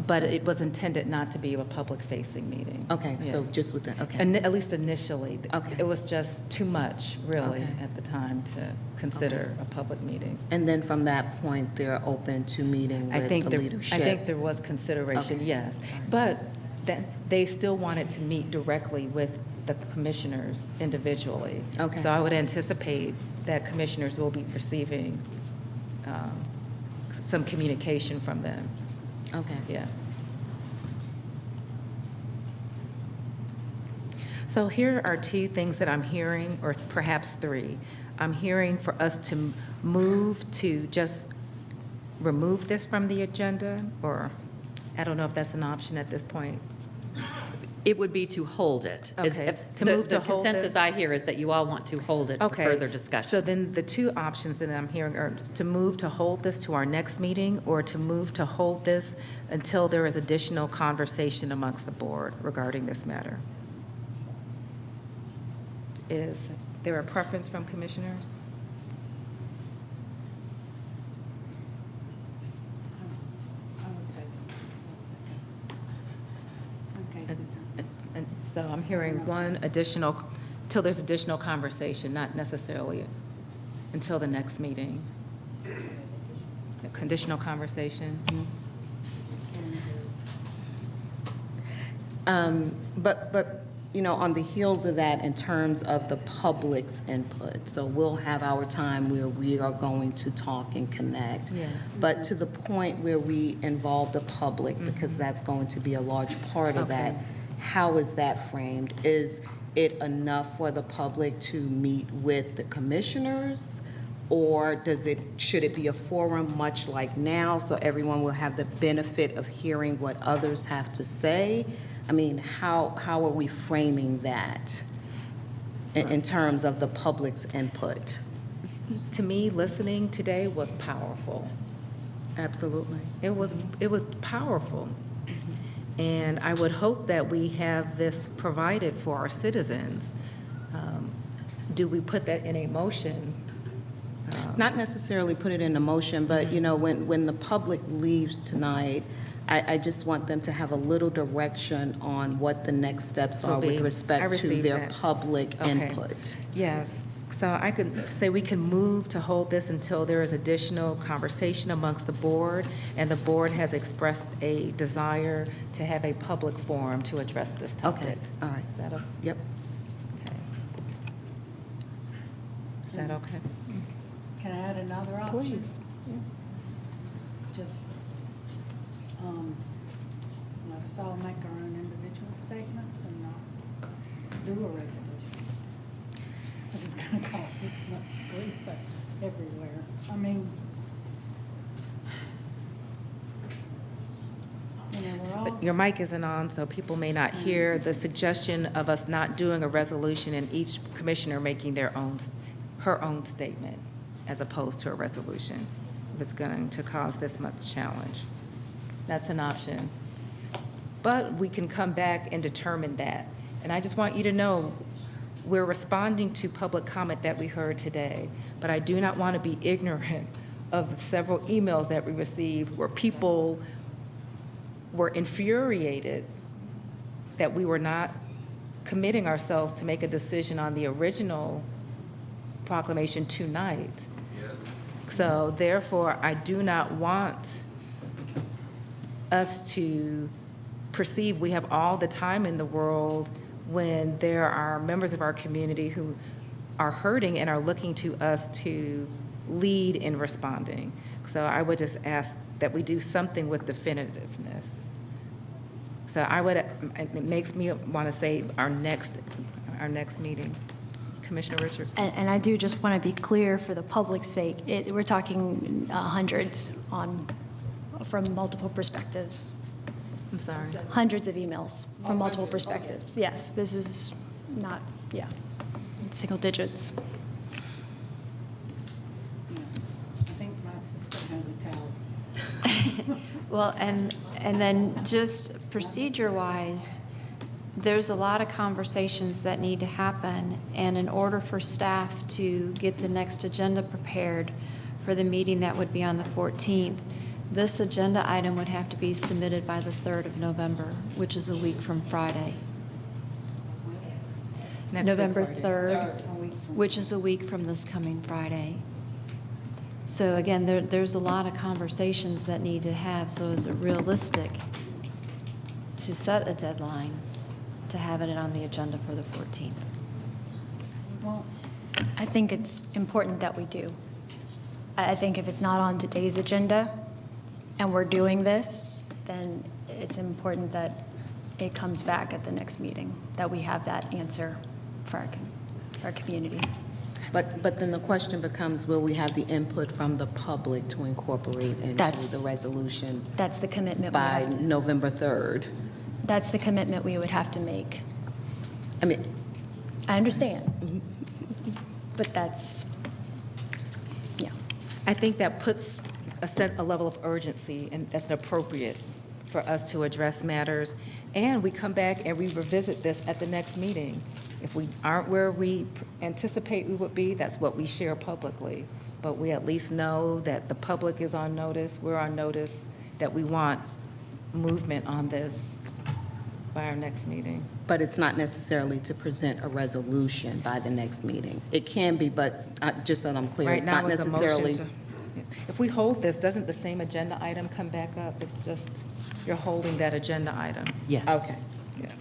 but it was intended not to be a public-facing meeting.
Okay,
Yeah.
so just with that, okay.
And at least initially.
Okay.
It was just too much, really,
Okay.
at the time to consider a public meeting.
And then from that point, they're open to meeting with the leadership?
I think there was consideration,
Okay.
yes. But that they still wanted to meet directly with the commissioners individually.
Okay.
So I would anticipate that commissioners will be receiving some communication from them.
Okay.
Yeah. So here are two things that I'm hearing, or perhaps three. I'm hearing for us to move to just remove this from the agenda, or I don't know if that's an option at this point.
It would be to hold it.
Okay, to move to hold
The consensus
this?
I hear is that you all want to hold it for
Okay.
further discussion.
So then the two options that I'm hearing are to move to hold this to our next meeting, or to move to hold this until there is additional conversation amongst the board regarding this matter. Is there a preference from commissioners?
I would say this. Okay.
And so I'm hearing one additional, till there's additional conversation, not necessarily until the next meeting. A conditional conversation.
But, you know, on the heels of that, in terms of the public's input, so we'll have our time where we are going to talk and connect.
Yes.
But to the point where we involve the public, because that's going to be a large part of that, how is that framed? Is it enough for the public to meet with the commissioners? Or should it be a forum much like now, so everyone will have the benefit of hearing what others have to say? I mean, how are we framing that in terms of the public's input?
To me, listening today was powerful.
Absolutely.
It was powerful. And I would hope that we have this provided for our citizens. Do we put that in a motion?
Not necessarily put it in a motion, but, you know, when the public leaves tonight, I just want them to have a little direction on what the next steps are with respect to their public input.
Yes. So I could say we can move to hold this until there is additional conversation amongst the board, and the board has expressed a desire to have a public forum to address this topic.
Okay, all right.
Is that okay?
Yep.
Okay. Is that okay?
Can I add another option?
Please.
Just let us all make our own individual statements and not do a resolution. It's going to cause this much grief everywhere. I mean, you know, we're all...
Your mic isn't on, so people may not hear the suggestion of us not doing a resolution and each commissioner making her own statement as opposed to a resolution, if it's going to cause this much challenge. That's an option. But we can come back and determine that. And I just want you to know, we're responding to public comment that we heard today, but I do not want to be ignorant of the several emails that we received where people were infuriated that we were not committing ourselves to make a decision on the original proclamation tonight. So therefore, I do not want us to perceive we have all the time in the world when there are members of our community who are hurting and are looking to us to lead in responding. So I would just ask that we do something with definitiveness. So it makes me want to say our next meeting. Commissioner Richards.
And I do just want to be clear for the public's sake, we're talking hundreds from multiple perspectives.
I'm sorry.
Hundreds of emails from multiple perspectives. Yes, this is not, single digits.
I think my sister has a towel.
Well, and then just procedure-wise, there's a lot of conversations that need to happen, and in order for staff to get the next agenda prepared for the meeting that would be on the 14th, this agenda item would have to be submitted by the 3rd of November, which is a week from Friday. November 3rd, which is a week from this coming Friday. So again, there's a lot of conversations that need to have, so is it realistic to set a deadline to have it on the agenda for the 14th?
Well, I think it's important that we do. I think if it's not on today's agenda and we're doing this, then it's important that it comes back at the next meeting, that we have that answer for our community.
But then the question becomes, will we have the input from the public to incorporate into the resolution?
That's the commitment
by November 3rd.
That's the commitment we would have to make.
I mean,
I understand, but that's,
I think that puts a level of urgency, and that's appropriate for us to address matters. And we come back and we revisit this at the next meeting. If we aren't where we anticipate we would be, that's what we share publicly. But we at least know that the public is on notice, we're on notice, that we want movement on this by our next meeting.
But it's not necessarily to present a resolution by the next meeting. It can be, but just so I'm clear,
Right
it's
now
not
it's a
necessarily.
motion if we hold this, doesn't the same agenda item come back up? It's just, you're holding that agenda item.
Yes.
Okay.
Yeah.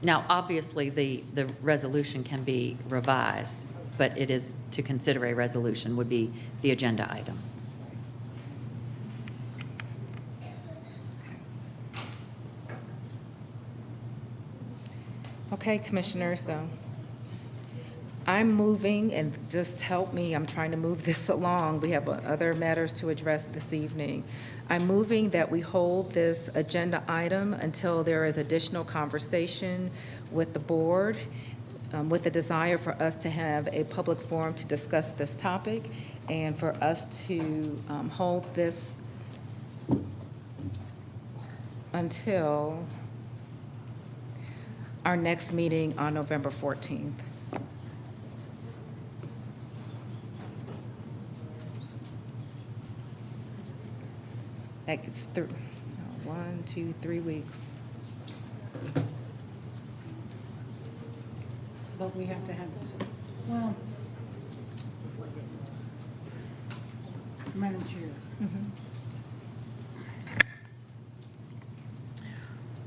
Now, obviously, the resolution can be revised, but it is to consider a resolution would be the agenda item.
Okay, Commissioners, so I'm moving, and just help me, I'm trying to move this along. We have other matters to address this evening. I'm moving that we hold this agenda item until there is additional conversation with the board, with the desire for us to have a public forum to discuss this topic, and for us to hold this until our next meeting on November 14th. It's 1, 2, 3 weeks.
But we have to have this, well, Madam Chair.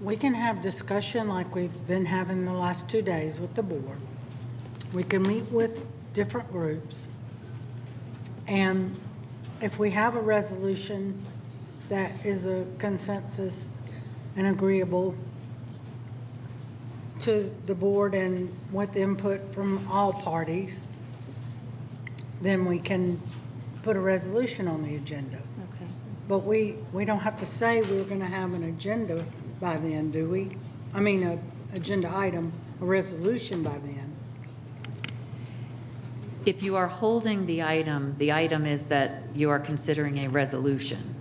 We can have discussion like we've been having the last 2 days with the board. We can meet with different groups. And if we have a resolution that is a consensus and agreeable to the board and with input from all parties, then we can put a resolution on the agenda.
Okay.
But we don't have to say we're going to have an agenda by then, do we? I mean, a agenda item, a resolution by then.
If you are holding the item is that you are considering a resolution.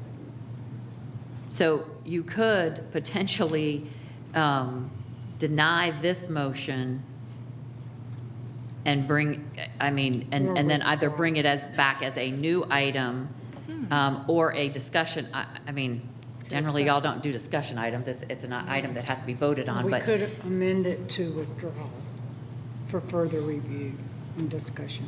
So you could potentially deny this motion and bring, and then either bring it back as a new item or a discussion. Generally, y'all don't do discussion items. It's an item that has to be voted on.
We
But
could amend it to withdraw for further review and discussion.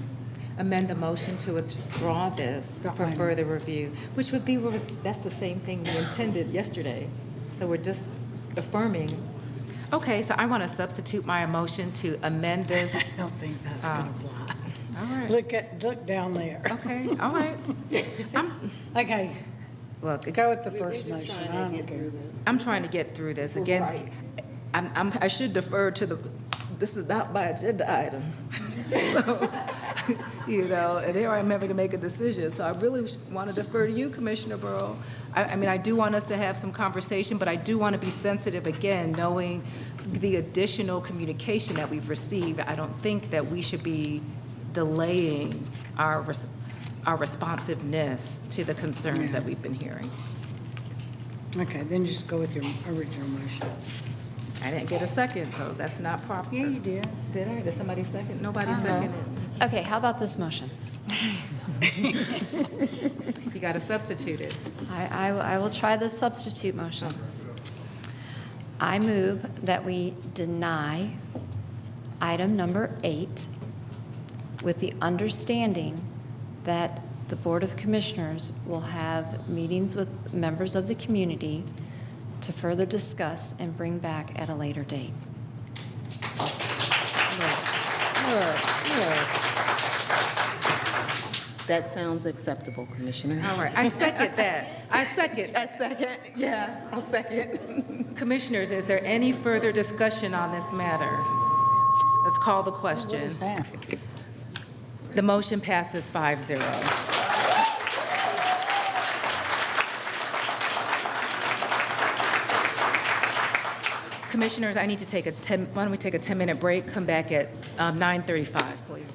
Amend the motion to withdraw this for further review, which would be, that's the same thing we intended yesterday. So we're just affirming. Okay, so I want to substitute my motion to amend this.
I don't think that's going to fly.
All right.
Look down there.
Okay, all right.
Okay.
Look,
go with the first motion.
I'm trying to get through this. Again, I should defer to this is not my agenda item. So, and here I'm having to make a decision. So I really want to defer to you, Commissioner Burrow. I do want us to have some conversation, but I do want to be sensitive, again, knowing the additional communication that we've received. I don't think that we should be delaying our responsiveness to the concerns that we've been hearing.
Okay, then just go with your original motion.
I didn't get a second, so that's not proper.
Yeah, you did.
Did I? Did somebody second? Nobody seconded.
Okay, how about this motion?
You got to substitute it.
I will try the substitute motion. I move that we deny item number 8 with the understanding that the Board of Commissioners will have meetings with members of the community to further discuss and bring back at a later date.
That sounds acceptable, Commissioner.
All right, I second that. I second.
Yeah, I'll second.
Commissioners, is there any further discussion on this matter? Let's call the question.
What is that?
The motion passes 5-0. Commissioners, I need to take why don't we take a 10-minute break, come back at 9:35, please.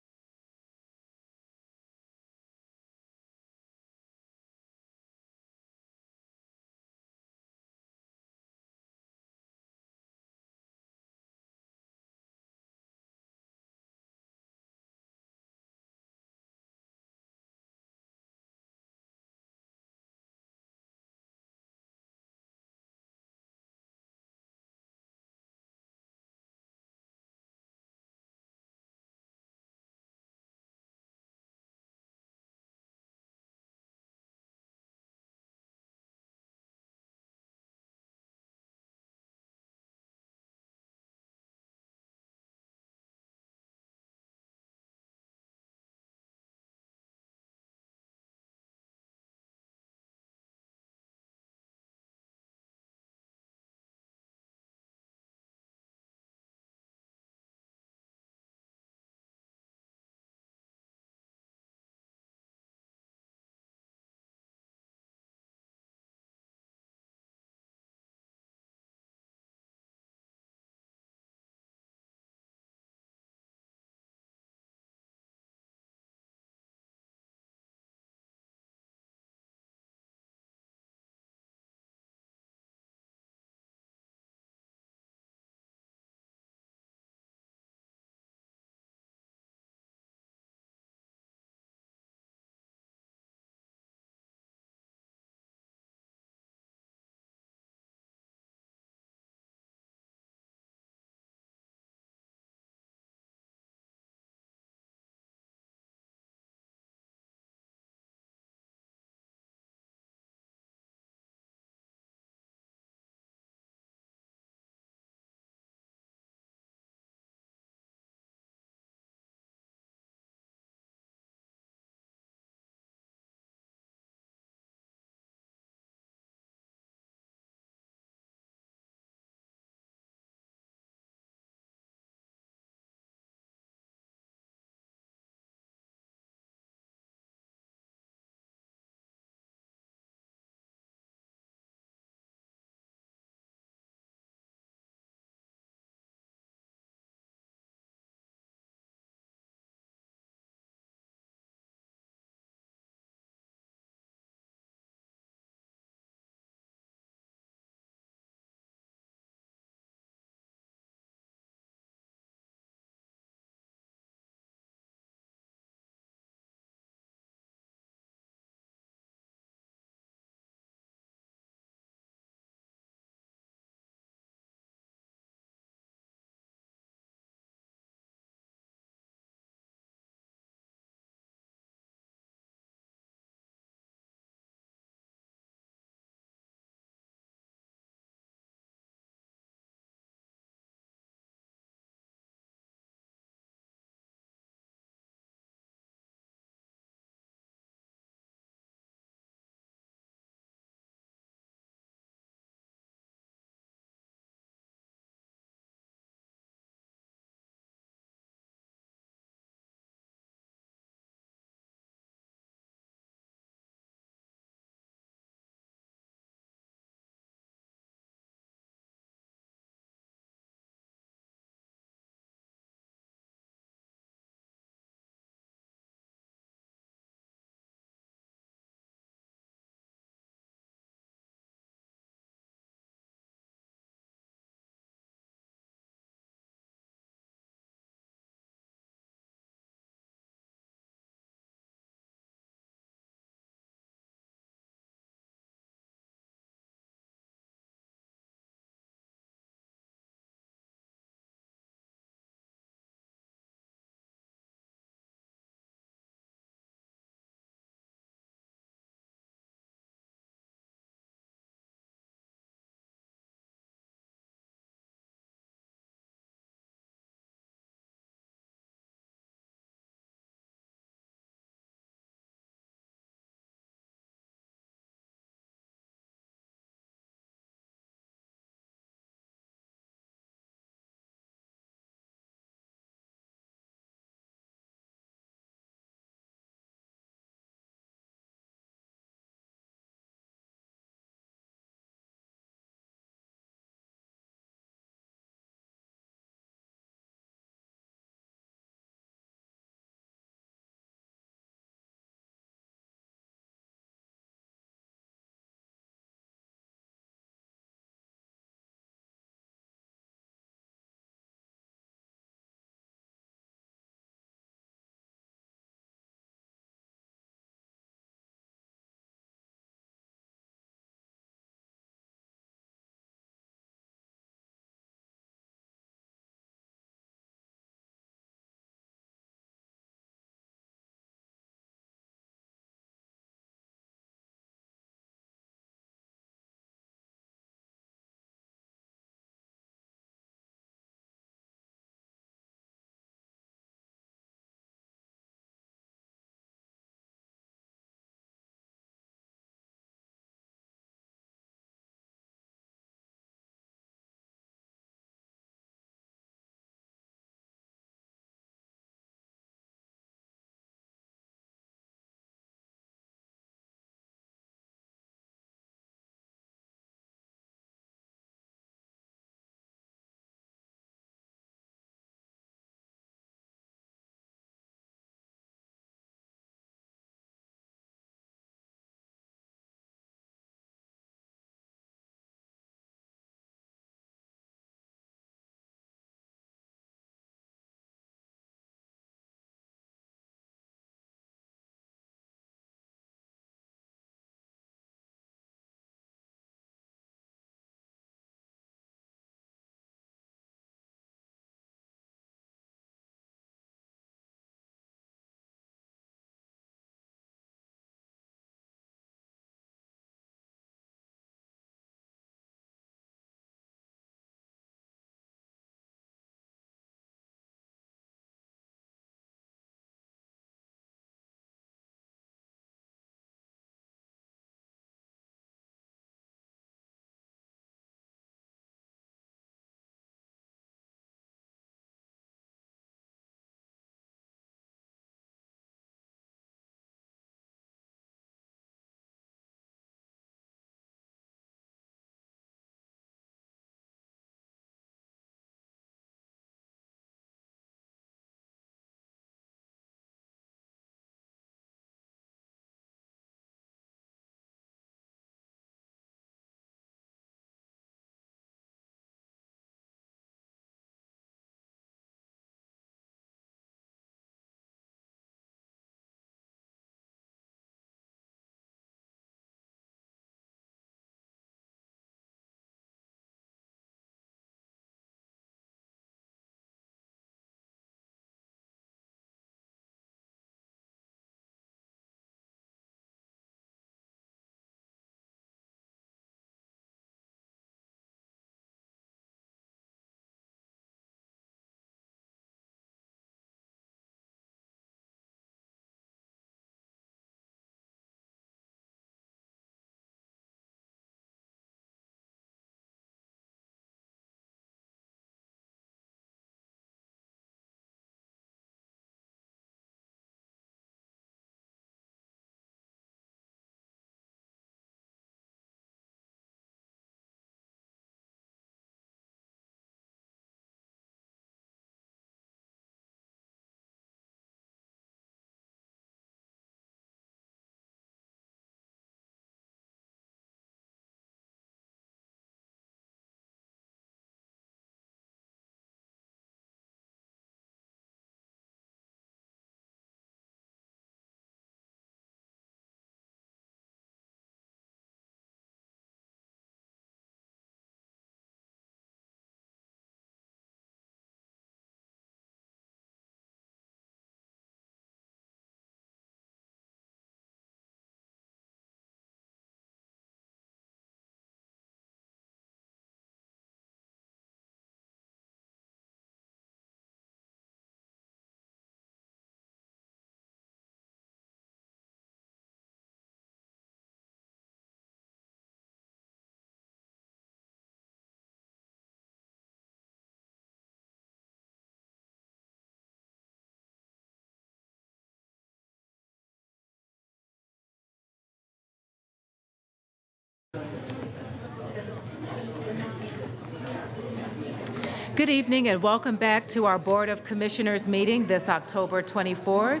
Good evening and welcome back to our Board of Commissioners meeting this October 24th.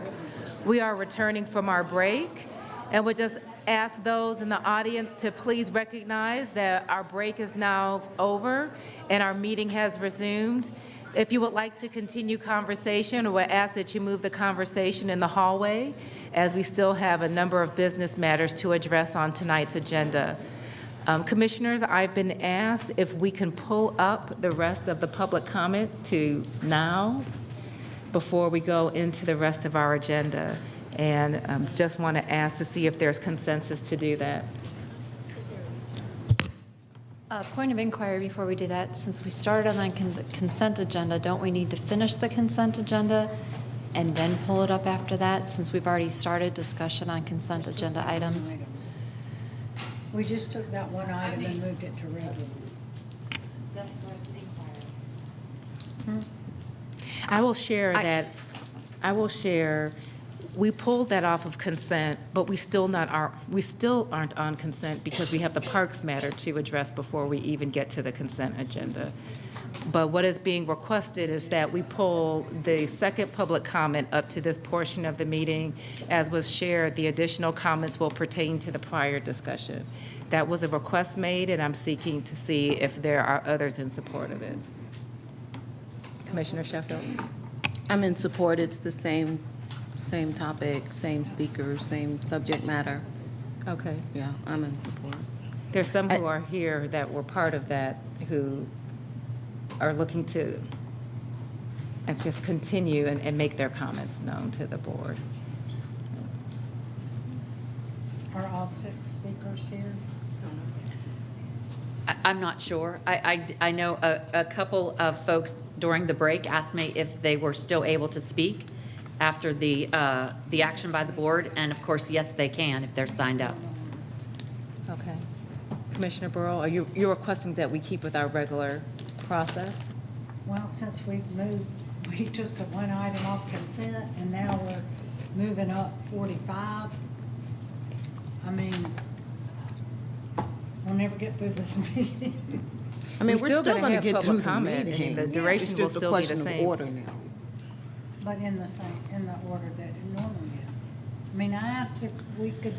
We are returning from our break and would just ask those in the audience to please recognize that our break is now over and our meeting has resumed. If you would like to continue conversation, we would ask that you move the conversation in the hallway as we still have a number of business matters to address on tonight's agenda. Commissioners, I've been asked if we can pull up the rest of the public comment to now before we go into the rest of our agenda. And just want to ask to see if there's consensus to do that.
Point of inquiry before we do that, since we started on the consent agenda, don't we need to finish the consent agenda and then pull it up after that, since we've already started discussion on consent agenda items?
We just took that one item and moved it to regular.
That's the rest of inquiry.
I will share that. I will share. We pulled that off of consent, but we still aren't on consent because we have the parks matter to address before we even get to the consent agenda. But what is being requested is that we pull the second public comment up to this portion of the meeting. As was shared, the additional comments will pertain to the prior discussion. That was a request made, and I'm seeking to see if there are others in support of it. Commissioner Sheffield?
I'm in support. It's the same topic, same speaker, same subject matter.
Okay.
Yeah, I'm in support.
There's some who are here that were part of that who are looking to just continue and make their comments known to the board.
Are all 6 speakers here?
I'm not sure. I know a couple of folks during the break asked me if they were still able to speak after the action by the board, and of course, yes, they can if they're signed up.
Okay. Commissioner Burrow, are you're requesting that we keep with our regular process?
Well, since we've moved, we took the one item off consent and now we're moving up 45. I mean, we'll never get through this meeting.
I mean, we're still going to get through the
comment.
meeting.
The duration will still be the
It's just a question
same.
of order now.
But in the order that it normally is. I mean, I asked if we could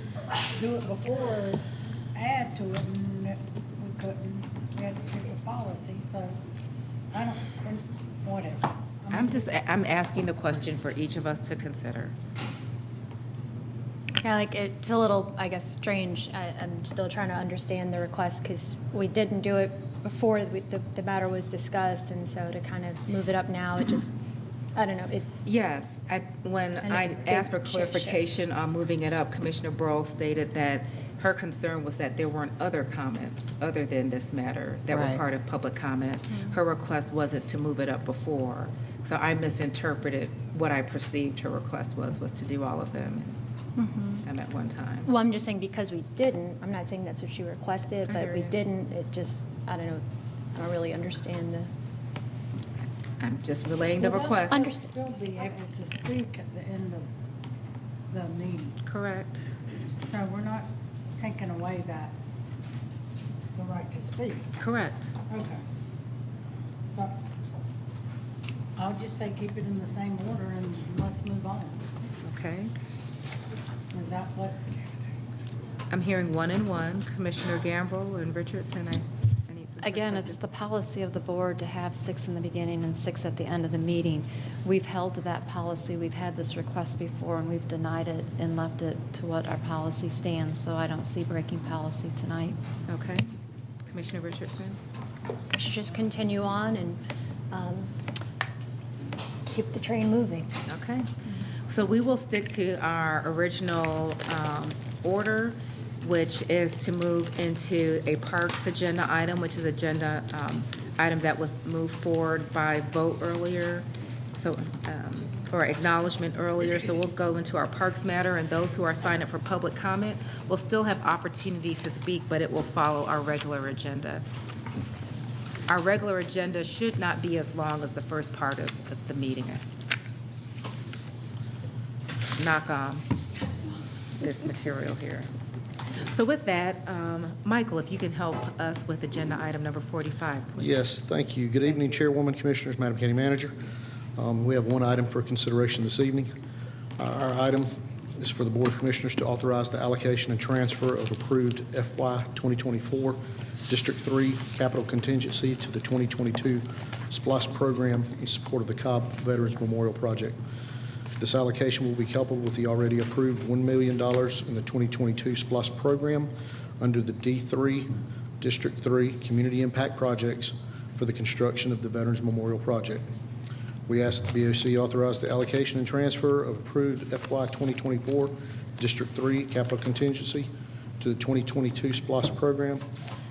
do it before or add to it, and we couldn't. We had to stick with policy, so I don't, whatever.
I'm asking the question for each of us to consider.
Yeah, like it's a little, I guess, strange. I'm still trying to understand the request because we didn't do it before the matter was discussed, and so to kind of move it up now, it just, I don't know.
Yes, when I asked for clarification on moving it up, Commissioner Burrow stated that her concern was that there weren't other comments other than this matter that were part of public comment. Her request wasn't to move it up before. So I misinterpreted what I perceived her request was to do all of them at one time.
Well, I'm just saying because we didn't, I'm not saying that's what she requested,
I
but
hear
we
you.
didn't, it just, I don't know, I don't really understand the.
I'm just relaying the request.
We'll still be able to speak at the end of the meeting.
Correct.
So we're not taking away the right to speak.
Correct.
Okay. So I'll just say keep it in the same order and let's move on.
Okay.
Is that what?
I'm hearing 1 and 1. Commissioner Gamble and Richardson, I need some
Again, it's the policy of the board to have 6 in the beginning and 6 at the end of the meeting. We've held to that policy. We've had this request before, and we've denied it and left it to what our policy stands, so I don't see breaking policy tonight.
Okay. Commissioner Richardson?
We should just continue on and keep the train moving.
Okay. So we will stick to our original order, which is to move into a parks agenda item, which is agenda item that was moved forward by vote earlier, so or acknowledgement earlier. So we'll go into our parks matter, and those who are signed up for public comment will still have opportunity to speak, but it will follow our regular agenda. Our regular agenda should not be as long as the first part of the meeting. Knock on this material here. So with that, Michael, if you can help us with agenda item number 45, please.
Yes, thank you. Good evening, Chairwoman, Commissioners, Madam County Manager. We have one item for consideration this evening. Our item is for the Board of Commissioners to authorize the allocation and transfer of approved FY 2024 District 3 capital contingency to the 2022 SPLOST program in support of the Cobb Veterans Memorial Project. This allocation will be coupled with the already approved $1 million in the 2022 SPLOST program under the D3 District 3 Community Impact Projects for the construction of the Veterans Memorial Project. We ask the BOC authorize the allocation and transfer of approved FY 2024 District 3 capital contingency to the 2022 SPLOST program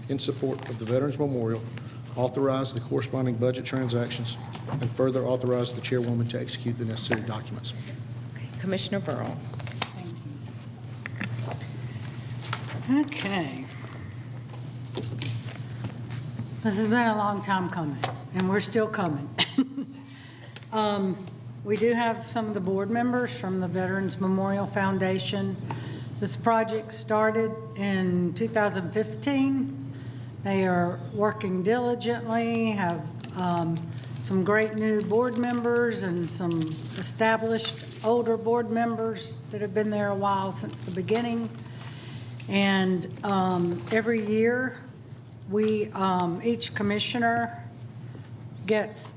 in support of the Veterans Memorial, authorize the corresponding budget transactions, and further authorize the chairwoman to execute the necessary documents.
Commissioner Burrow.
Okay. This has been a long time coming, and we're still coming. We do have some of the board members from the Veterans Memorial Foundation. This project started in 2015. They are working diligently, have some great new board members and some established older board members that have been there a while since the beginning. And every year, we each commissioner gets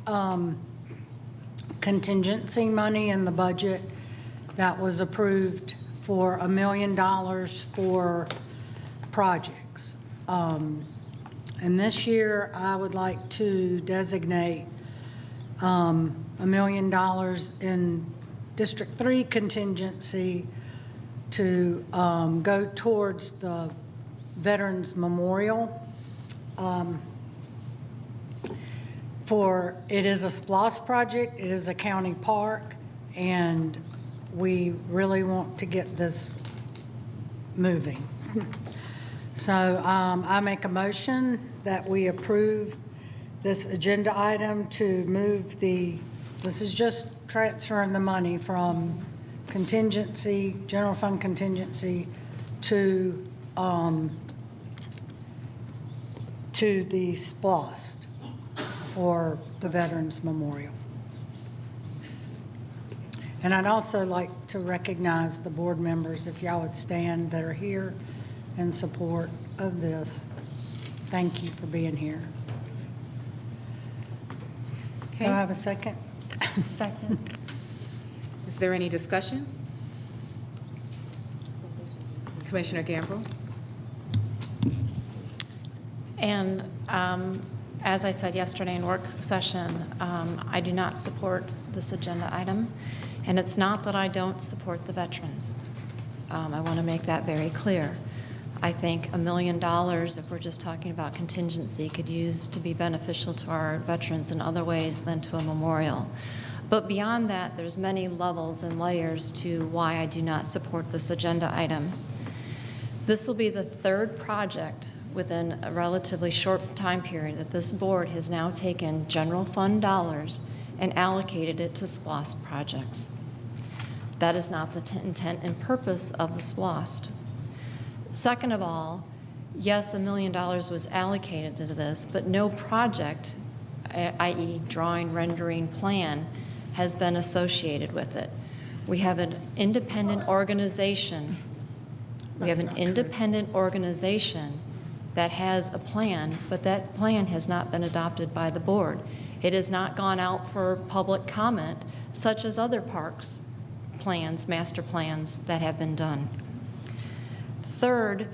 contingency money in the budget that was approved for $1 million for projects. And this year, I would like to designate $1 million in District 3 contingency to go towards the Veterans Memorial. It is a SPLOST project, it is a county park, and we really want to get this moving. So I make a motion that we approve this agenda item to move this is just transferring the money from contingency, general fund contingency to the SPLOST for the Veterans Memorial. And I'd also like to recognize the board members, if y'all would stand, that are here in support of this. Thank you for being here.
Okay.
Do I have a second?
Second.
Is there any discussion? Commissioner Gamble?
And as I said yesterday in work session, I do not support this agenda item. And it's not that I don't support the veterans. I want to make that very clear. I think $1 million, if we're just talking about contingency, could use to be beneficial to our veterans in other ways than to a memorial. But beyond that, there's many levels and layers to why I do not support this agenda item. This will be the third project within a relatively short time period that this board has now taken general fund dollars and allocated it to SPLOST projects. That is not the intent and purpose of the SPLOST. Second of all, yes, $1 million was allocated to this, but no project, i.e. drawing, rendering, plan, has been associated with it. We have an independent organization. We have an independent organization that has a plan, but that plan has not been adopted by the board. It has not gone out for public comment, such as other parks plans, master plans that have been done. Third,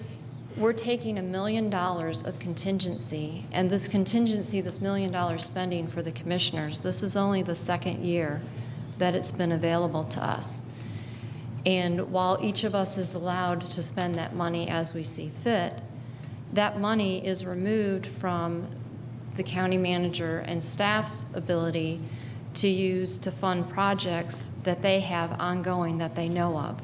we're taking $1 million of contingency, and this contingency, this $1 million spending for the commissioners, this is only the second year that it's been available to us. And while each of us is allowed to spend that money as we see fit, that money is removed from the county manager and staff's ability to use to fund projects that they have ongoing that they know of.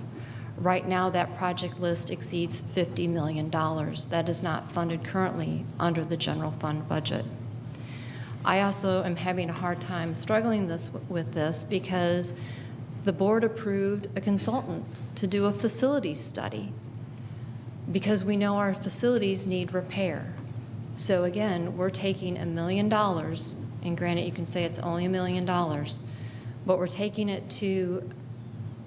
Right now, that project list exceeds $50 million. That is not funded currently under the general fund budget. I also am having a hard time struggling with this because the board approved a consultant to do a facilities study. because we know our facilities need repair. So again, we're taking $1 million, and granted, you can say it's only $1 million, but we're taking it to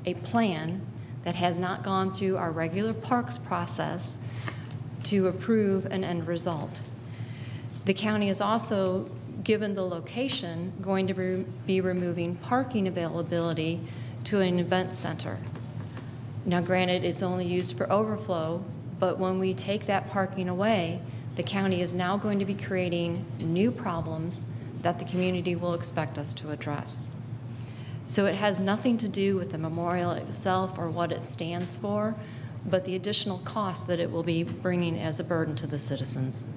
a plan that has not gone through our regular parks process to approve an end result. The county is also, given the location, going to be removing parking availability to an event center. Now granted, it's only used for overflow, but when we take that parking away, the county is now going to be creating new problems that the community will expect us to address. So it has nothing to do with the memorial itself or what it stands for, but the additional cost that it will be bringing as a burden to the citizens.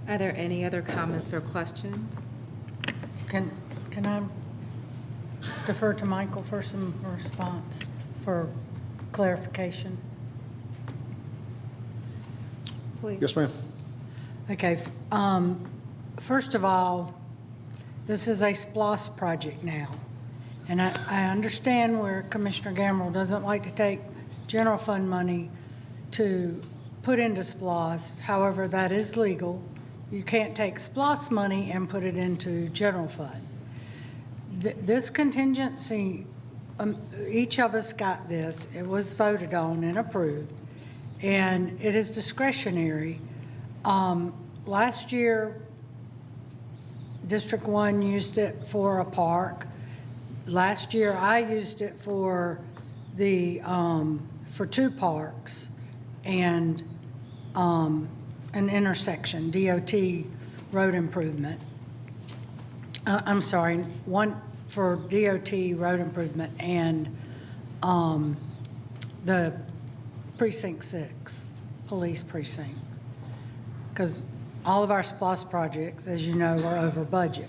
Are there any other comments or questions?
Can I defer to Michael for some response, for clarification?
Please.
Yes, ma'am.
Okay, first of all, this is a SPLOST project now. And I understand where Commissioner Gamble doesn't like to take general fund money to put into SPLOST. However, that is legal. You can't take SPLOST money and put it into general fund. This contingency, each of us got this. It was voted on and approved, and it is discretionary. Last year, District 1 used it for a park. Last year, I used it for the, for 2 parks and an intersection, DOT road improvement. I'm sorry, one for DOT road improvement and the Precinct 6, police precinct. Because all of our SPLOST projects, as you know, are over budget.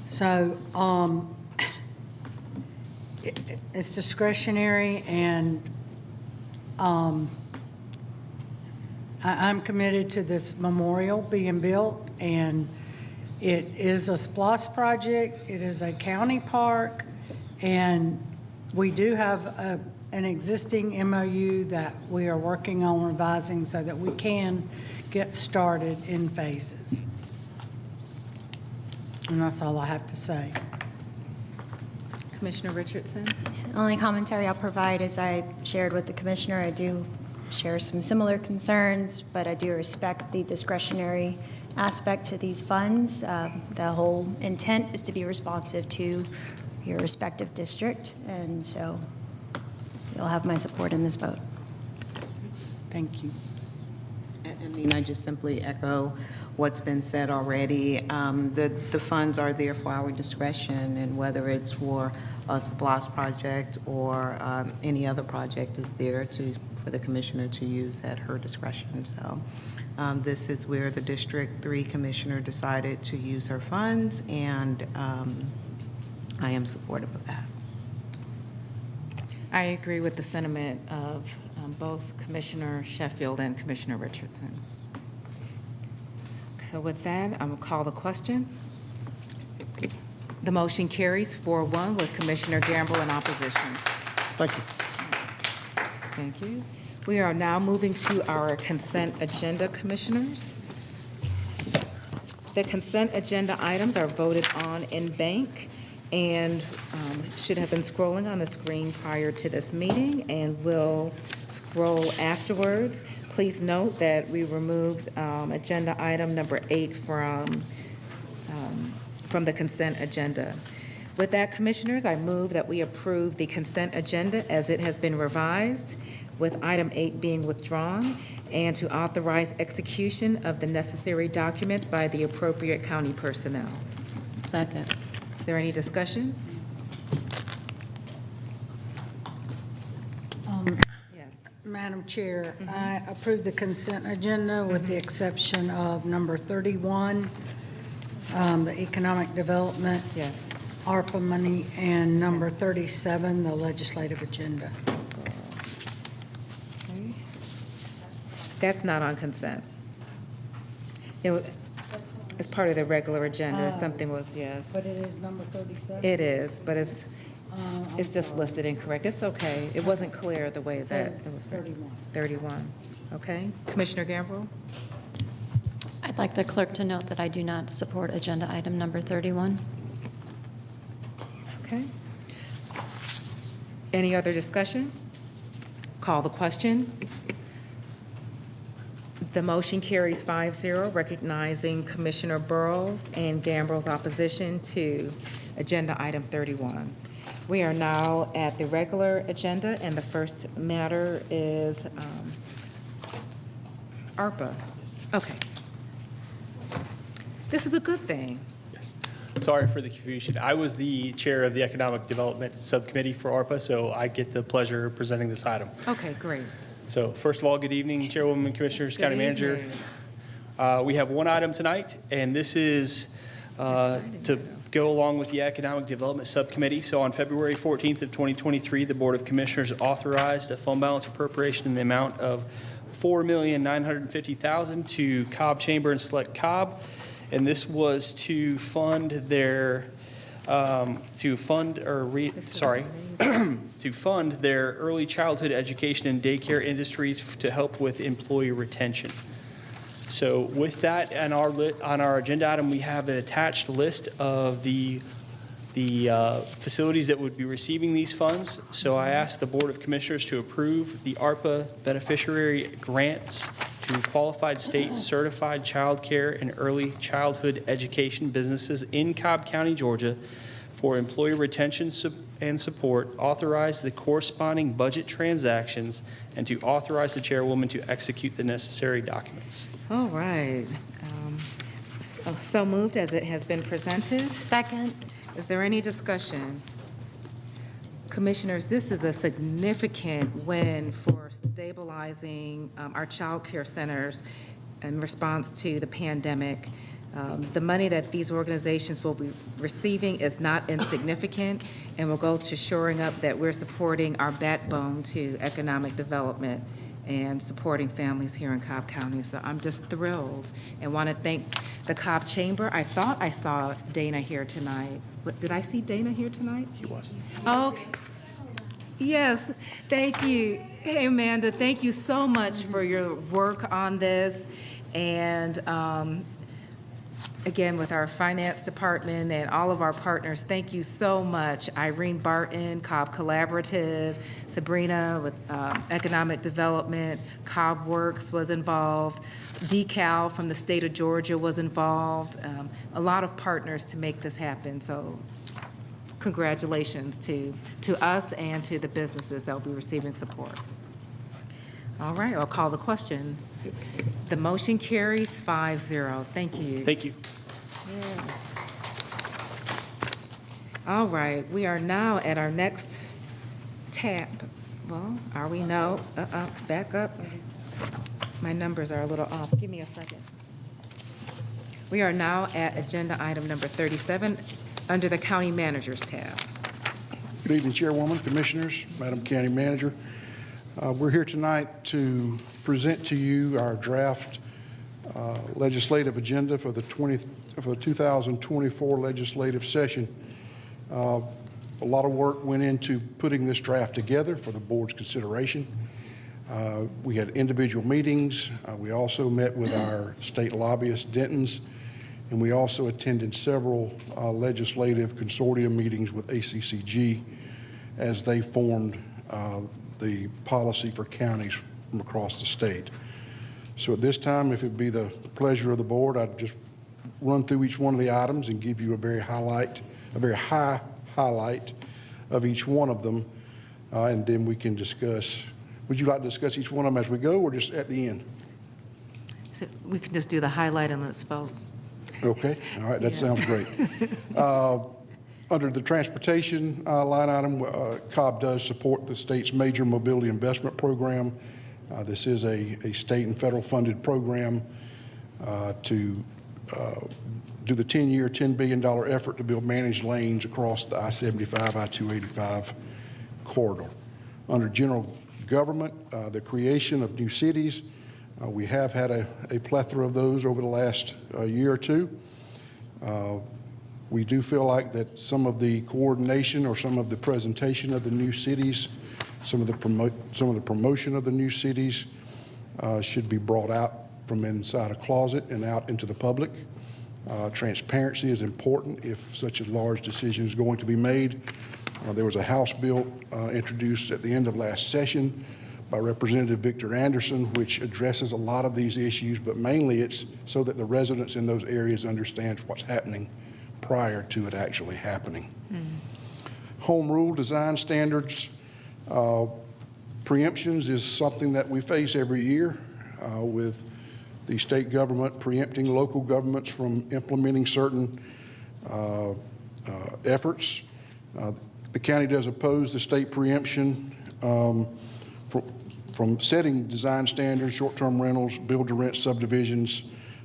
So it's discretionary, and I'm committed to this memorial being built, and it is a SPLOST project. It is a county park, and we do have an existing MOU that we are working on revising so that we can get started in phases. And that's all I have to say.
Commissioner Richardson?
The only commentary I'll provide is I shared with the commissioner, I do share some similar concerns, but I do respect the discretionary aspect to these funds. The whole intent is to be responsive to your respective district, and so you'll have my support in this vote.
Thank you.
I mean, I just simply echo what's been said already. The funds are there for our discretion, and whether it's for a SPLOST project or any other project is there for the commissioner to use at her discretion. So this is where the District 3 commissioner decided to use her funds, and I am supportive of that.
I agree with the sentiment of both Commissioner Sheffield and Commissioner Richardson. So with that, I'm going to call the question. The motion carries 4-1 with Commissioner Gamble in opposition.
Thank you.
Thank you. We are now moving to our consent agenda, Commissioners. The consent agenda items are voted on in bank and should have been scrolling on the screen prior to this meeting and will scroll afterwards. Please note that we removed agenda item number 8 from the consent agenda. With that, Commissioners, I move that we approve the consent agenda as it has been revised, with item 8 being withdrawn, and to authorize execution of the necessary documents by the appropriate county personnel.
Second.
Is there any discussion? Yes.
Madam Chair, I approve the consent agenda with the exception of number 31, the economic development.
Yes.
ARPA money, and number 37, the legislative agenda.
Okay. That's not on consent. It's part of the regular agenda. Something was, yes.
But it is number 37?
It is, but it's just listed incorrect. It's okay. It wasn't clear the way that it was.
31.
31. Okay. Commissioner Gambrill?
I'd like the clerk to note that I do not support agenda item number 31.
Okay. Any other discussion? Call the question. The motion carries 5-0, recognizing Commissioner Burrows and Gambrill's opposition to agenda item 31. We are now at the regular agenda, and the first matter is ARPA. Okay. This is a good thing.
Sorry for the confusion. I was the chair of the Economic Development Subcommittee for ARPA, so I get the pleasure of presenting this item.
Okay, great.
So first of all, good evening, Chairwoman, Commissioners, County Manager. We have one item tonight, and this is to go along with the Economic Development Subcommittee. So on February 14th of 2023, the Board of Commissioners authorized a fund balance appropriation in the amount of $4,950,000 to Cobb Chamber and Select Cobb. And this was to fund their to fund their early childhood education and daycare industries to help with employee retention. So with that, on our agenda item, we have an attached list of the facilities that would be receiving these funds. So I ask the Board of Commissioners to approve the ARPA beneficiary grants to qualified state certified child care and early childhood education businesses in Cobb County, Georgia for employee retention and support, authorize the corresponding budget transactions, and to authorize the chairwoman to execute the necessary documents.
All right. So moved as it has been presented.
Second.
Is there any discussion? Commissioners, this is a significant win for stabilizing our child care centers in response to the pandemic. The money that these organizations will be receiving is not insignificant and will go to shoring up that we're supporting our backbone to economic development and supporting families here in Cobb County. So I'm just thrilled and want to thank the Cobb Chamber. I thought I saw Dana here tonight. But did I see Dana here tonight?
He was.
Okay. Yes, thank you. Hey, Amanda, thank you so much for your work on this. And again, with our finance department and all of our partners, thank you so much. Irene Barton, Cobb Collaborative, Sabrina with Economic Development, Cobb Works was involved, Decal from the state of Georgia was involved, a lot of partners to make this happen. So congratulations to us and to the businesses that will be receiving support. All right, I'll call the question. The motion carries 5-0. Thank you.
Thank you.
Yes. All right, we are now at our next tab. Well, are we? No. Back up. My numbers are a little off. Give me a second. We are now at agenda item number 37 under the County Managers tab.
Good evening, Chairwoman, Commissioners, Madam County Manager. We're here tonight to present to you our draft legislative agenda for the 2024 legislative session. A lot of work went into putting this draft together for the board's consideration. We had individual meetings. We also met with our state lobbyist, Denton's, and we also attended several legislative consortium meetings with ACCG as they formed the policy for counties from across the state. So at this time, if it'd be the pleasure of the board, I'd just run through each one of the items and give you a very high highlight of each one of them, and then we can discuss. Would you like to discuss each one of them as we go, or just at the end?
So we can just do the highlight and let's vote.
Okay, all right, that sounds great. Under the transportation line item, Cobb does support the state's major mobility investment program. This is a state and federal funded program to do the 10-year, $10 billion effort to build managed lanes across the I-75, I-285 corridor. Under general government, the creation of new cities. We have had a plethora of those over the last year or two. We do feel like that some of the coordination or some of the presentation of the new cities, some of the promotion of the new cities should be brought out from inside a closet and out into the public. Transparency is important if such a large decision is going to be made. There was a House bill introduced at the end of last session by Representative Victor Anderson, which addresses a lot of these issues, but mainly it's so that the residents in those areas understand what's happening prior to it actually happening. Home rule design standards. Preemptions is something that we face every year with the state government preempting local governments from implementing certain efforts. The county does oppose the state preemption from setting design standards, short-term rentals, build-to-rent subdivisions.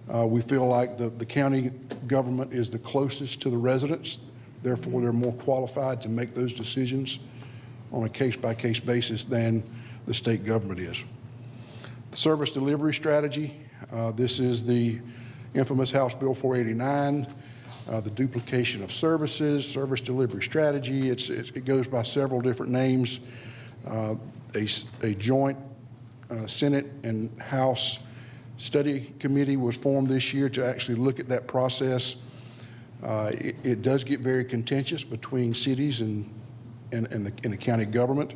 We feel like the county government is the closest to the residents, therefore they're more qualified to make those decisions on a case-by-case basis than the state government is. The service delivery strategy, this is the infamous House Bill 489, the duplication of services, service delivery strategy. It goes by several different names. A joint Senate and House study committee was formed this year to actually look at that process. It does get very contentious between cities and the county government.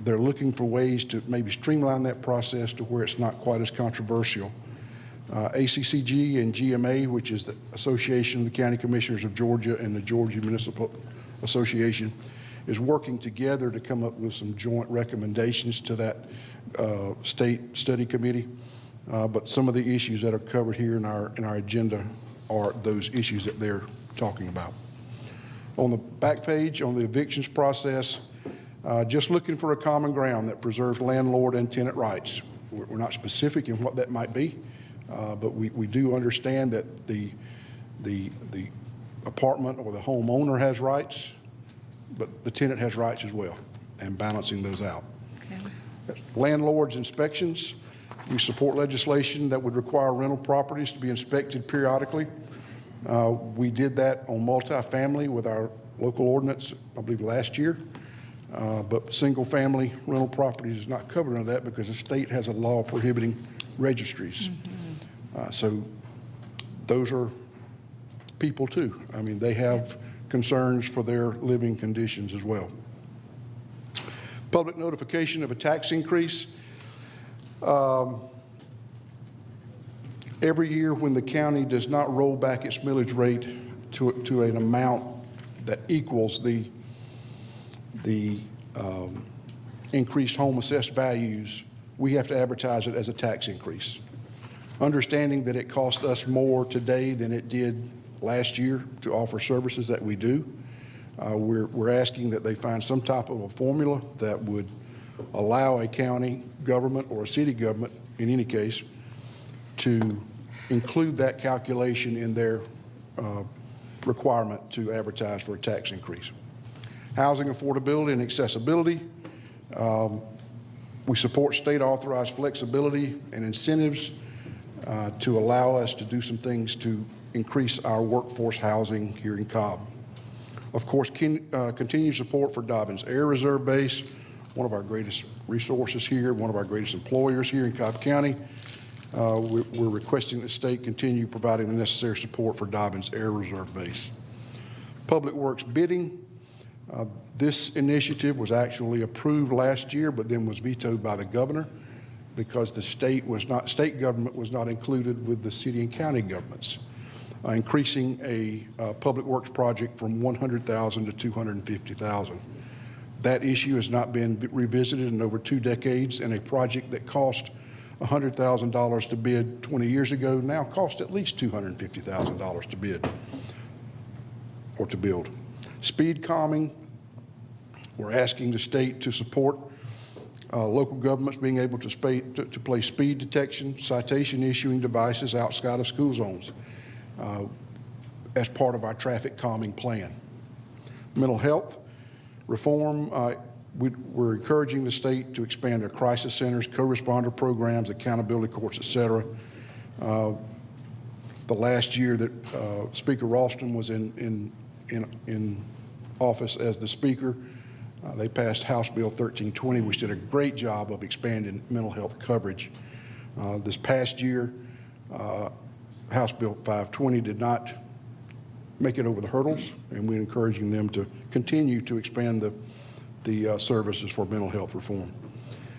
They're looking for ways to maybe streamline that process to where it's not quite as controversial. ACCG and GMA, which is the Association of the County Commissioners of Georgia and the Georgia Municipal Association, is working together to come up with some joint recommendations to that state study committee. But some of the issues that are covered here in our agenda are those issues that they're talking about. On the back page, on the evictions process, just looking for a common ground that preserves landlord and tenant rights. We're not specific in what that might be, but we do understand that the apartment or the homeowner has rights, but the tenant has rights as well, and balancing those out. Okay. Landlords inspections. We support legislation that would require rental properties to be inspected periodically. We did that on multifamily with our local ordinance, I believe, last year. But single-family rental properties is not covered under that because the state has a law prohibiting registries. So those are people too. I mean, they have concerns for their living conditions as well. Public notification of a tax increase. Every year when the county does not roll back its millage rate to an amount that equals the increased home assessed values, we have to advertise it as a tax increase. Understanding that it costs us more today than it did last year to offer services that we do, we're asking that they find some type of a formula that would allow a county government or a city government, in any case, to include that calculation in their requirement to advertise for a tax increase. Housing affordability and accessibility. We support state authorized flexibility and incentives to allow us to do some things to increase our workforce housing here in Cobb. Of course, continued support for Dobbins Air Reserve Base, one of our greatest resources here, one of our greatest employers here in Cobb County. We're requesting the state continue providing the necessary support for Dobbins Air Reserve Base. Public Works bidding. This initiative was actually approved last year, but then was vetoed by the governor because the state government was not included with the city and county governments, increasing a public works project from $100,000 to $250,000. That issue has not been revisited in over 2 decades, and a project that cost $100,000 to bid 20 years ago now costs at least $250,000 to bid or to build. Speed calming, we're asking the state to support local governments being able to place speed detection, citation issuing devices outside of school zones as part of our traffic calming plan. Mental health reform, we're encouraging the state to expand their crisis centers, co-responder programs, accountability courts, et cetera. the last year that Speaker Ralston was in office as the Speaker. They passed House Bill 1320, which did a great job of expanding mental health coverage. This past year, House Bill 520 did not make it over the hurdles, and we're encouraging them to continue to expand the services for mental health reform.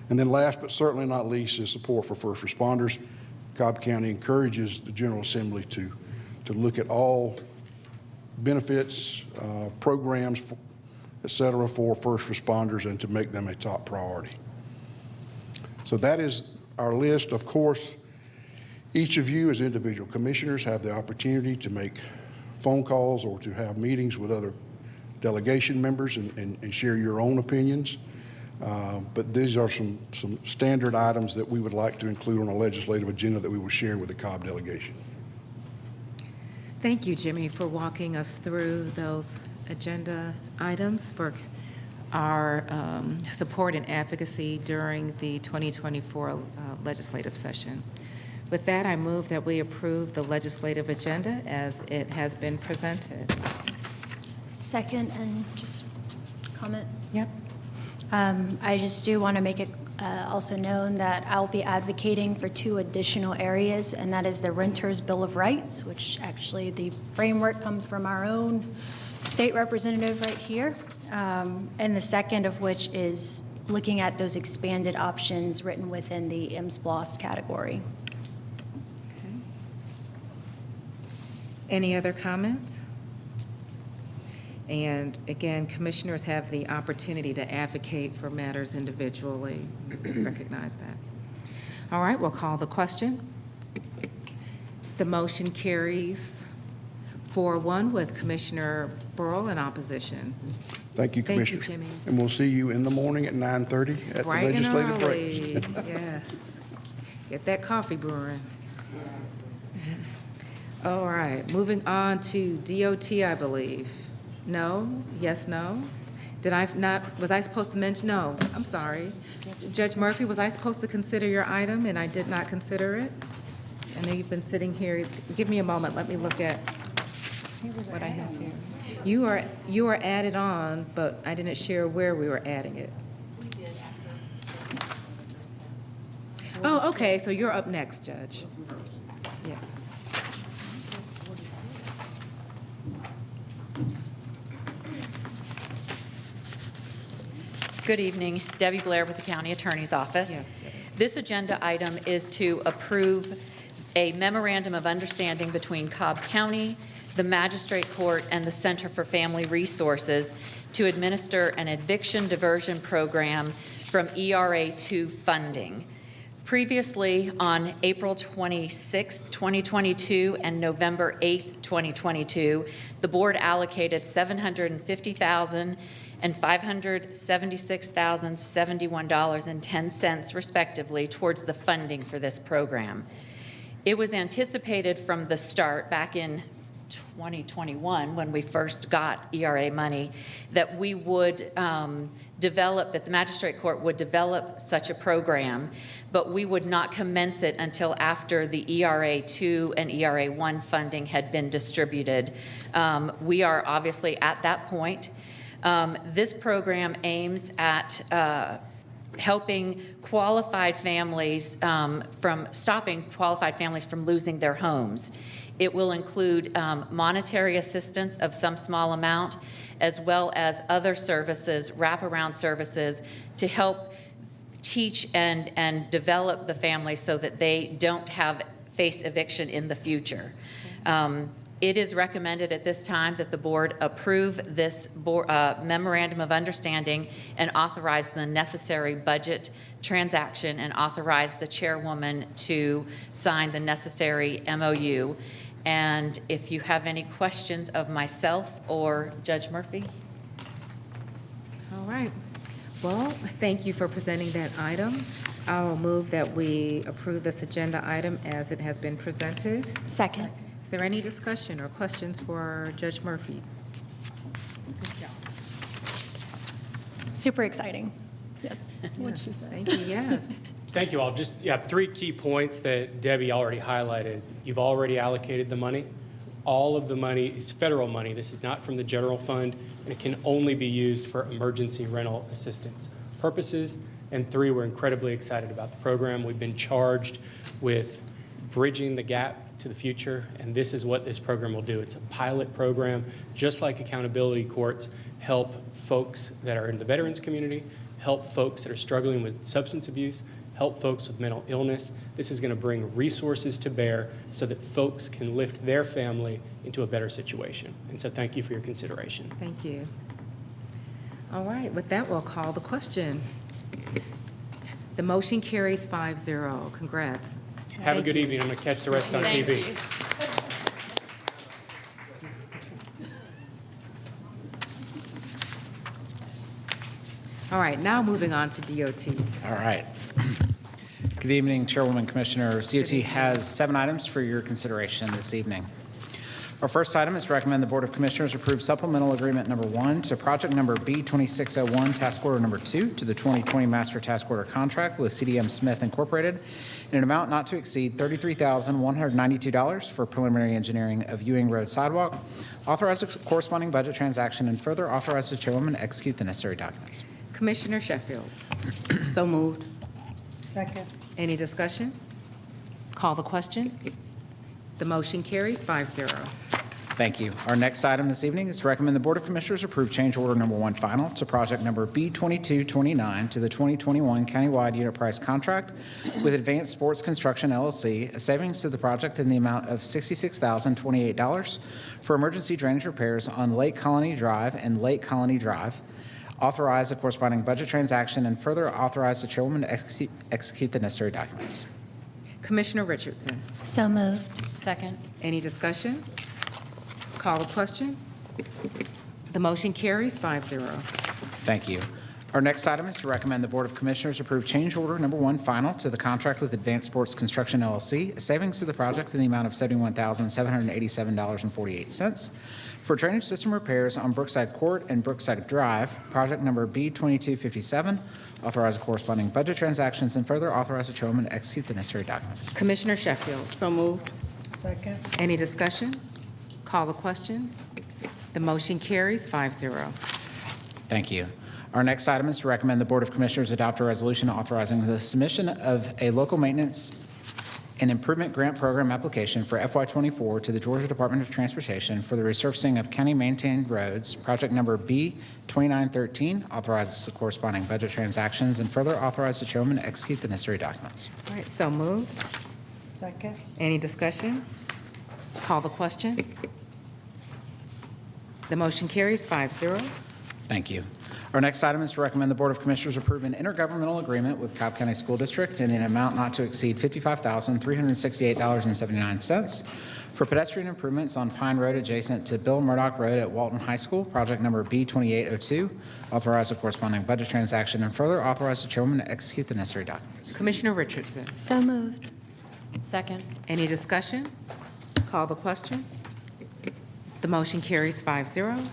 And then last but certainly not least is support for first responders. Cobb County encourages the General Assembly to look at all benefits, programs, et cetera, for first responders and to make them a top priority. So that is our list. Of course, each of you as individual commissioners have the opportunity to make phone calls or to have meetings with other delegation members and share your own opinions. But these are some standard items that we would like to include on a legislative agenda that we will share with the Cobb delegation.
Thank you, Jimmy, for walking us through those agenda items for our support and advocacy during the 2024 legislative session. With that, I move that we approve the legislative agenda as it has been presented.
Second, and just comment.
Yep.
I just do want to make it also known that I'll be advocating for 2 additional areas, and that is the Renters' Bill of Rights, which actually the framework comes from our own state representative right here, and the second of which is looking at those expanded options written within the MSPLOST category.
Any other comments? And again, commissioners have the opportunity to advocate for matters individually. Recognize that. All right, we'll call the question. The motion carries 4-1 with Commissioner Burrow in opposition.
Thank you, Commissioner.
Thank you, Jimmy.
And we'll see you in the morning at 9:30 at the
Bright and
legislative
early.
breakfast.
Yes. Get that coffee brewing. All right, moving on to DOT, I believe. No? Yes, no? Did I not, was I supposed to mention? No, I'm sorry. Judge Murphy, was I supposed to consider your item and I did not consider it? I know you've been sitting here. Give me a moment. Let me look at what I have here. You are added on, but I didn't share where we were adding it.
We did after.
Oh, okay, so you're up next, Judge. Yeah.
Good evening. Debbie Blair with the County Attorney's Office.
Yes.
This agenda item is to approve a memorandum of understanding between Cobb County, the Magistrate Court, and the Center for Family Resources to administer an eviction diversion program from ERA2 funding. Previously, on April 26, 2022 and November 8, 2022, the board allocated $750,000 and $576,071.10 respectively towards the funding for this program. It was anticipated from the start back in 2021 when we first got ERA money that we would develop, that the Magistrate Court would develop such a program, but we would not commence it until after the ERA2 and ERA1 funding had been distributed. We are obviously at that point. This program aims at helping qualified families from stopping qualified families from losing their homes. It will include monetary assistance of some small amount, as well as other services, wraparound services, to help teach and develop the families so that they don't face eviction in the future. It is recommended at this time that the board approve this memorandum of understanding and authorize the necessary budget transaction and authorize the chairwoman to sign the necessary MOU. And if you have any questions of myself or Judge Murphy.
All right. Well, thank you for presenting that item. I will move that we approve this agenda item as it has been presented.
Second.
Is there any discussion or questions for Judge Murphy?
Super exciting. Yes. What'd
Yes,
she say?
thank you, yes.
Thank you all. Just, yeah, 3 key points that Debbie already highlighted. You've already allocated the money. All of the money is federal money. This is not from the general fund, and it can only be used for emergency rental assistance purposes. And 3, we're incredibly excited about the program. We've been charged with bridging the gap to the future, and this is what this program will do. It's a pilot program, just like accountability courts help folks that are in the veterans community, help folks that are struggling with substance abuse, help folks with mental illness. This is going to bring resources to bear so that folks can lift their family into a better situation. And so thank you for your consideration.
Thank you. All right, with that, we'll call the question. The motion carries 5-0. Congrats.
Have a good evening. I'm going to catch the rest on TV.
All right, now moving on to DOT.
All right. Good evening, Chairwoman, Commissioners. DOT has 7 items for your consideration this evening. Our first item is to recommend the Board of Commissioners approve supplemental agreement number 1 to project number B2601, task order number 2 to the 2020 master task order contract with CDM Smith Incorporated in an amount not to exceed $33,192 for preliminary engineering of Ewing Road sidewalk. Authorize a corresponding budget transaction and further authorize the chairwoman to execute the necessary documents.
Commissioner Sheffield.
So moved.
Second. Any discussion? Call the question. The motion carries 5-0.
Thank you. Our next item this evening is to recommend the Board of Commissioners approve change order number 1 final to project number B2229 to the 2021 countywide unit price contract with Advanced Sports Construction LLC, a savings to the project in the amount of $66,028 for emergency drainage repairs on Lake Colony Drive and Lake Colony Drive. Authorize a corresponding budget transaction and further authorize the chairwoman to execute the necessary documents.
Commissioner Richardson.
So moved. Second.
Any discussion? Call the question. The motion carries 5-0.
Thank you. Our next item is to recommend the Board of Commissioners approve change order number 1 final to the contract with Advanced Sports Construction LLC, a savings to the project in the amount of $71,787.48 for drainage system repairs on Brookside Court and Brookside Drive, project number B2257. Authorize corresponding budget transactions and further authorize the chairwoman to execute the necessary documents.
Commissioner Sheffield.
So moved.
Second. Any discussion? Call the question. The motion carries 5-0.
Thank you. Our next item is to recommend the Board of Commissioners adopt a resolution authorizing the submission of a local maintenance and improvement grant program application for FY24 to the Georgia Department of Transportation for the resurfacing of county-maintained roads, project number B2913. Authorize the corresponding budget transactions and further authorize the chairwoman to execute the necessary documents.
All right, so moved. Second. Any discussion? Call the question. The motion carries 5-0.
Thank you. Our next item is to recommend the Board of Commissioners approve an intergovernmental agreement with Cobb County School District in an amount not to exceed $55,368.79 for pedestrian improvements on Pine Road adjacent to Bill Murdoch Road at Walton High School, project number B2802. Authorize a corresponding budget transaction and further authorize the chairwoman to execute the necessary documents.
Commissioner Richardson.
So moved. Second.
Any discussion? Call the question. The motion carries 5-0.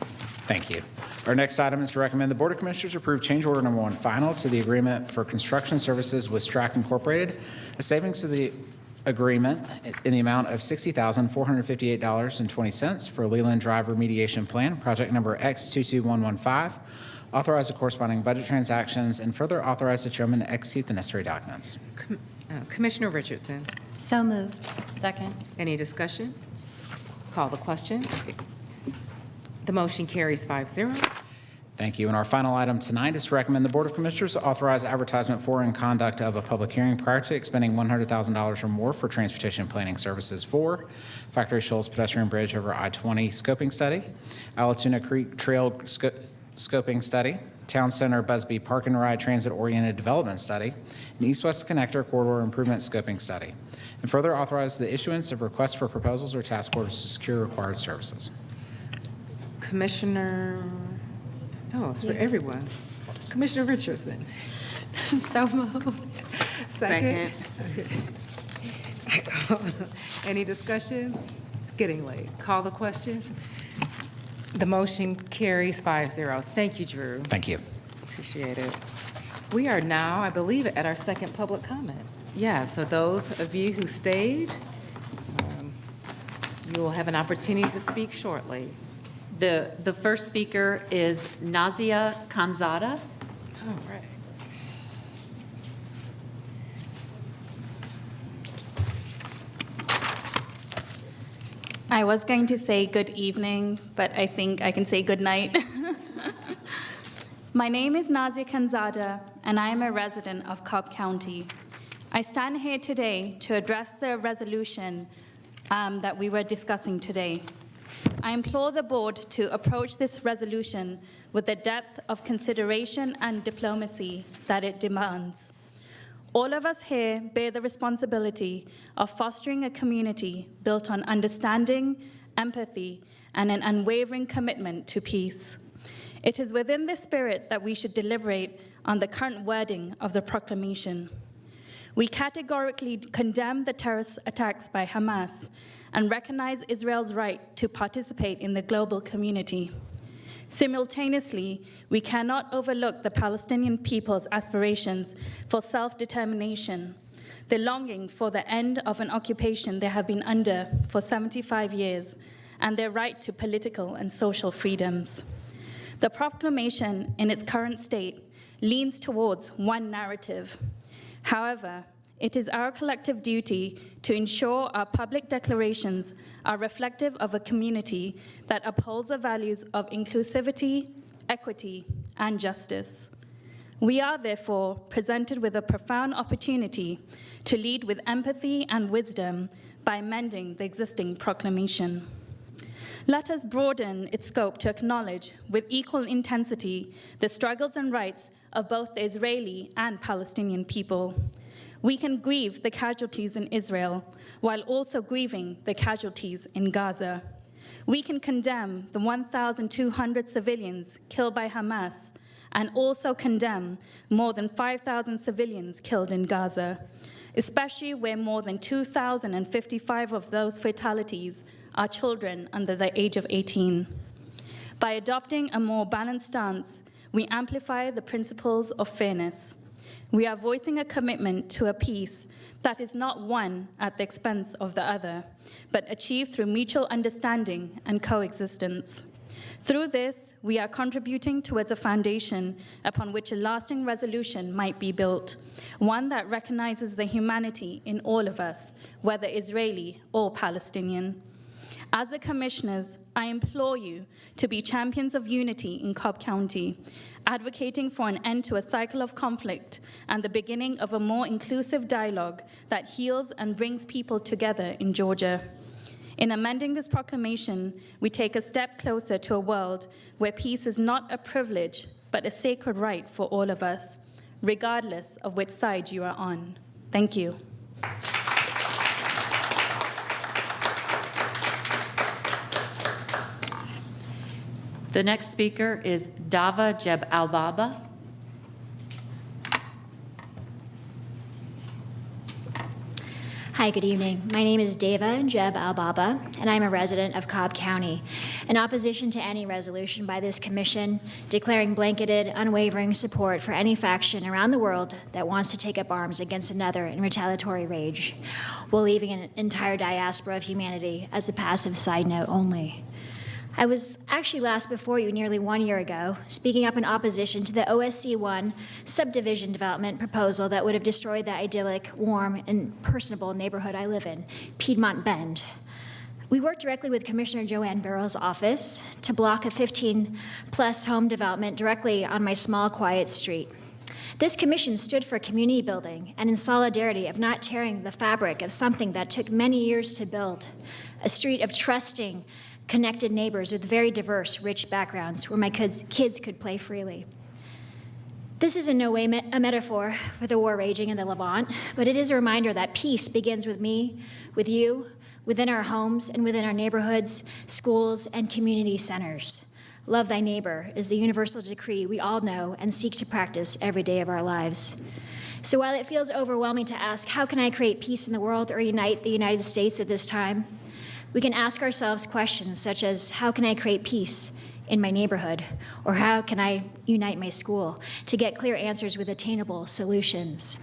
Thank you. Our next item is to recommend the Board of Commissioners approve change order number 1 final to the agreement for construction services with Strack Incorporated, a savings to the agreement in the amount of $60,458.20 for Leland Drive remediation plan, project number X22115. Authorize the corresponding budget transactions and further authorize the chairman to execute the necessary documents.
Commissioner Richardson.
So moved. Second.
Any discussion? Call the question. The motion carries 5-0.
Thank you. And our final item tonight is to recommend the Board of Commissioners authorize advertisement for and conduct of a public hearing prior to expending $100,000 or more for transportation planning services for Factory Shoals pedestrian bridge over I-20 scoping study, Allatoona Creek Trail scoping study, Town Center Busby Park and Ride transit-oriented development study, and East-West Connector corridor improvement scoping study, and further authorize the issuance of requests for proposals or task orders to secure required services.
Commissioner, it's for everyone. Commissioner Richardson.
So moved.
Second. Any discussion? It's getting late. Call the question. The motion carries 5-0. Thank you, Drew.
Thank you.
Appreciate it. We are now, I believe, at our second public comments. Yeah, so those of you who stayed, you will have an opportunity to speak shortly.
The first speaker is Nazia Khanzada.
All right.
I was going to say good evening, but I think I can say good night. My name is Nazia Khanzada, and I am a resident of Cobb County. I stand here today to address the resolution that we were discussing today. I implore the board to approach this resolution with the depth of consideration and diplomacy that it demands. All of us here bear the responsibility of fostering a community built on understanding, empathy, and an unwavering commitment to peace. It is within this spirit that we should deliberate on the current wording of the proclamation. We categorically condemn the terrorist attacks by Hamas and recognize Israel's right to participate in the global community. Simultaneously, we cannot overlook the Palestinian people's aspirations for self-determination, the longing for the end of an occupation they have been under for 75 years, and their right to political and social freedoms. The proclamation, in its current state, leans towards one narrative. However, it is our collective duty to ensure our public declarations are reflective of a community that upholds the values of inclusivity, equity, and justice. We are therefore presented with a profound opportunity to lead with empathy and wisdom by amending the existing proclamation. Let us broaden its scope to acknowledge with equal intensity the struggles and rights of both the Israeli and Palestinian people. We can grieve the casualties in Israel while also grieving the casualties in Gaza. We can condemn the 1,200 civilians killed by Hamas and also condemn more than 5,000 civilians killed in Gaza, especially where more than 2,055 of those fatalities are children under the age of 18. By adopting a more balanced stance, we amplify the principles of fairness. We are voicing a commitment to a peace that is not won at the expense of the other, but achieved through mutual understanding and coexistence. Through this, we are contributing towards a foundation upon which a lasting resolution might be built, one that recognizes the humanity in all of us, whether Israeli or Palestinian. As the commissioners, I implore you to be champions of unity in Cobb County, advocating for an end to a cycle of conflict and the beginning of a more inclusive dialogue that heals and brings people together in Georgia. In amending this proclamation, we take a step closer to a world where peace is not a privilege, but a sacred right for all of us, regardless of which side you are on. Thank you.
The next speaker is Dava Jeb Al-Baba.
Hi, good evening. My name is Dava Jeb Al-Baba, and I'm a resident of Cobb County. In opposition to any resolution by this commission declaring blanketed, unwavering support for any faction around the world that wants to take up arms against another in retaliatory rage, while leaving an entire diaspora of humanity as a passive side note only. I was actually last before you nearly 1 year ago, speaking up in opposition to the OSC-1 subdivision development proposal that would have destroyed the idyllic, warm, and personable neighborhood I live in, Piedmont Bend. We worked directly with Commissioner Joanne Barrow's office to block a 15-plus home development directly on my small, quiet street. This commission stood for community building and in solidarity of not tearing the fabric of something that took many years to build, a street of trusting, connected neighbors with very diverse, rich backgrounds where my kids could play freely. This is in no way a metaphor for the war raging in the Levant, but it is a reminder that peace begins with me, with you, within our homes and within our neighborhoods, schools, and community centers. Love thy neighbor is the universal decree we all know and seek to practice every day of our lives. So while it feels overwhelming to ask, how can I create peace in the world or unite the United States at this time? We can ask ourselves questions such as, how can I create peace in my neighborhood? Or how can I unite my school to get clear answers with attainable solutions?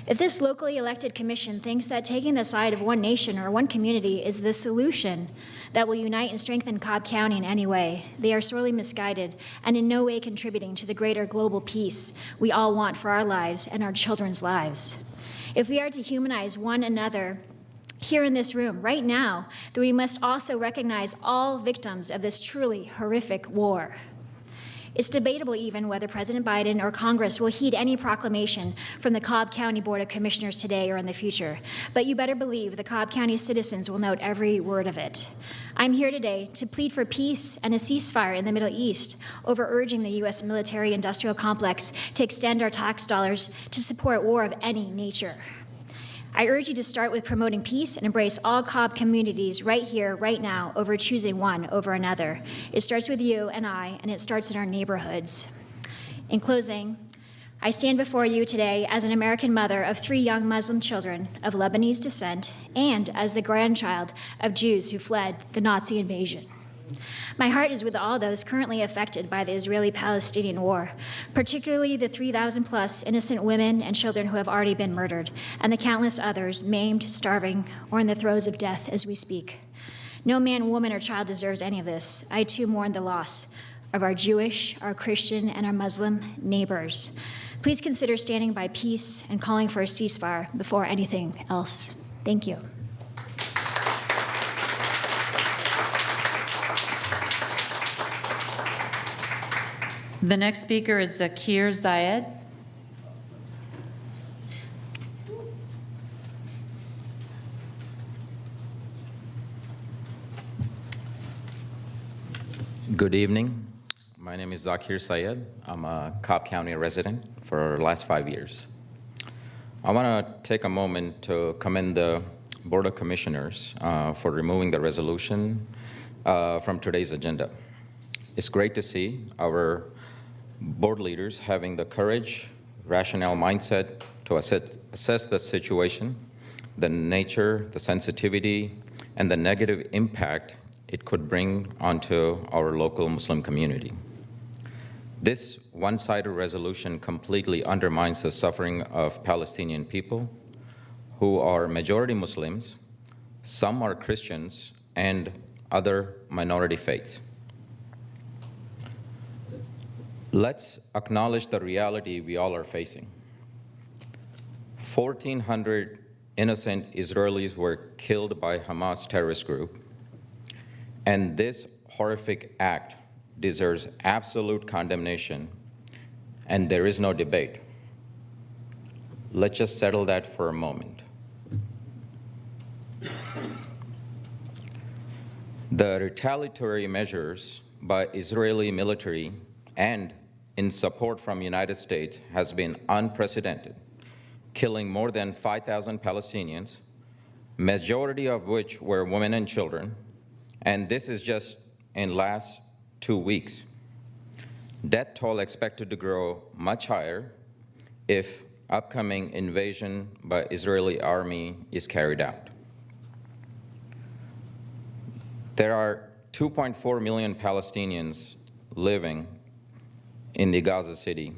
If this locally elected commission thinks that taking the side of one nation or one community is the solution that will unite and strengthen Cobb County in any way, they are sorely misguided and in no way contributing to the greater global peace we all want for our lives and our children's lives. If we are to humanize one another here in this room right now, then we must also recognize all victims of this truly horrific war. It's debatable even whether President Biden or Congress will heed any proclamation from the Cobb County Board of Commissioners today or in the future, but you better believe the Cobb County citizens will note every word of it. I'm here today to plead for peace and a ceasefire in the Middle East over urging the U.S. military-industrial complex to extend our tax dollars to support war of any nature. I urge you to start with promoting peace and embrace all Cobb communities right here, right now, over choosing one over another. It starts with you and I, and it starts in our neighborhoods. In closing, I stand before you today as an American mother of 3 young Muslim children of Lebanese descent and as the grandchild of Jews who fled the Nazi invasion. My heart is with all those currently affected by the Israeli-Palestinian war, particularly the 3,000+ innocent women and children who have already been murdered, and the countless others maimed, starving, or in the throes of death as we speak. No man, woman, or child deserves any of this. I too mourn the loss of our Jewish, our Christian, and our Muslim neighbors. Please consider standing by peace and calling for a ceasefire before anything else. Thank you.
The next speaker is Zakir Zayed.
Good evening. My name is Zakir Zayed. I'm a Cobb County resident for the last 5 years. I want to take a moment to commend the Board of Commissioners for removing the resolution from today's agenda. It's great to see our board leaders having the courage, rational mindset to assess the situation, the nature, the sensitivity, and the negative impact it could bring onto our local Muslim community. This one-sided resolution completely undermines the suffering of Palestinian people who are majority Muslims, some are Christians, and other minority faiths. Let's acknowledge the reality we all are facing. 1,400 innocent Israelis were killed by Hamas terrorist group, and this horrific act deserves absolute condemnation, and there is no debate. Let's just settle that for a moment. The retaliatory measures by Israeli military and in support from United States has been unprecedented, killing more than 5,000 Palestinians, majority of which were women and children, and this is just in last 2 weeks. Death toll expected to grow much higher if upcoming invasion by Israeli army is carried out. There are 2.4 million Palestinians living in the Gaza City.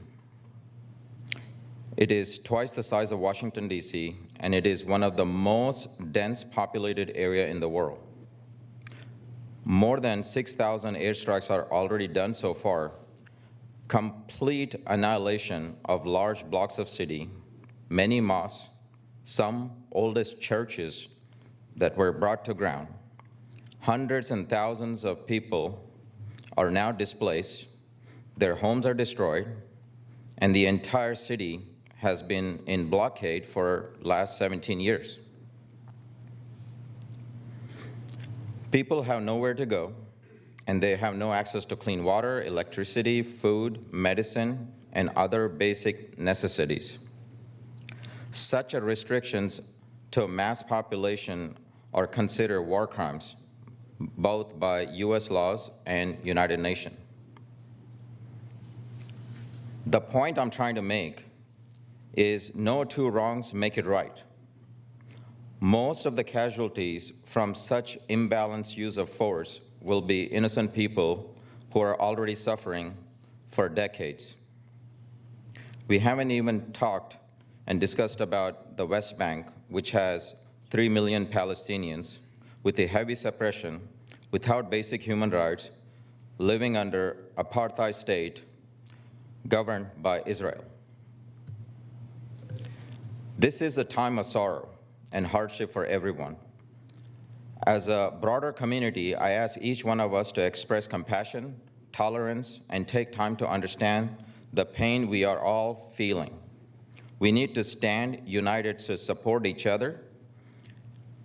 It is twice the size of Washington, D.C., and it is one of the most dense populated area in the world. More than 6,000 airstrikes are already done so far. Complete annihilation of large blocks of city, many mosques, some oldest churches that were brought to ground. Hundreds and thousands of people are now displaced. Their homes are destroyed, and the entire city has been in blockade for last 17 years. People have nowhere to go, and they have no access to clean water, electricity, food, medicine, and other basic necessities. Such restrictions to a mass population are considered war crimes, both by U.S. laws and United Nations. The point I'm trying to make is no two wrongs make it right. Most of the casualties from such imbalanced use of force will be innocent people who are already suffering for decades. We haven't even talked and discussed about the West Bank, which has 3 million Palestinians with a heavy suppression, without basic human rights, living under apartheid state governed by Israel. This is a time of sorrow and hardship for everyone. As a broader community, I ask each one of us to express compassion, tolerance, and take time to understand the pain we are all feeling. We need to stand united to support each other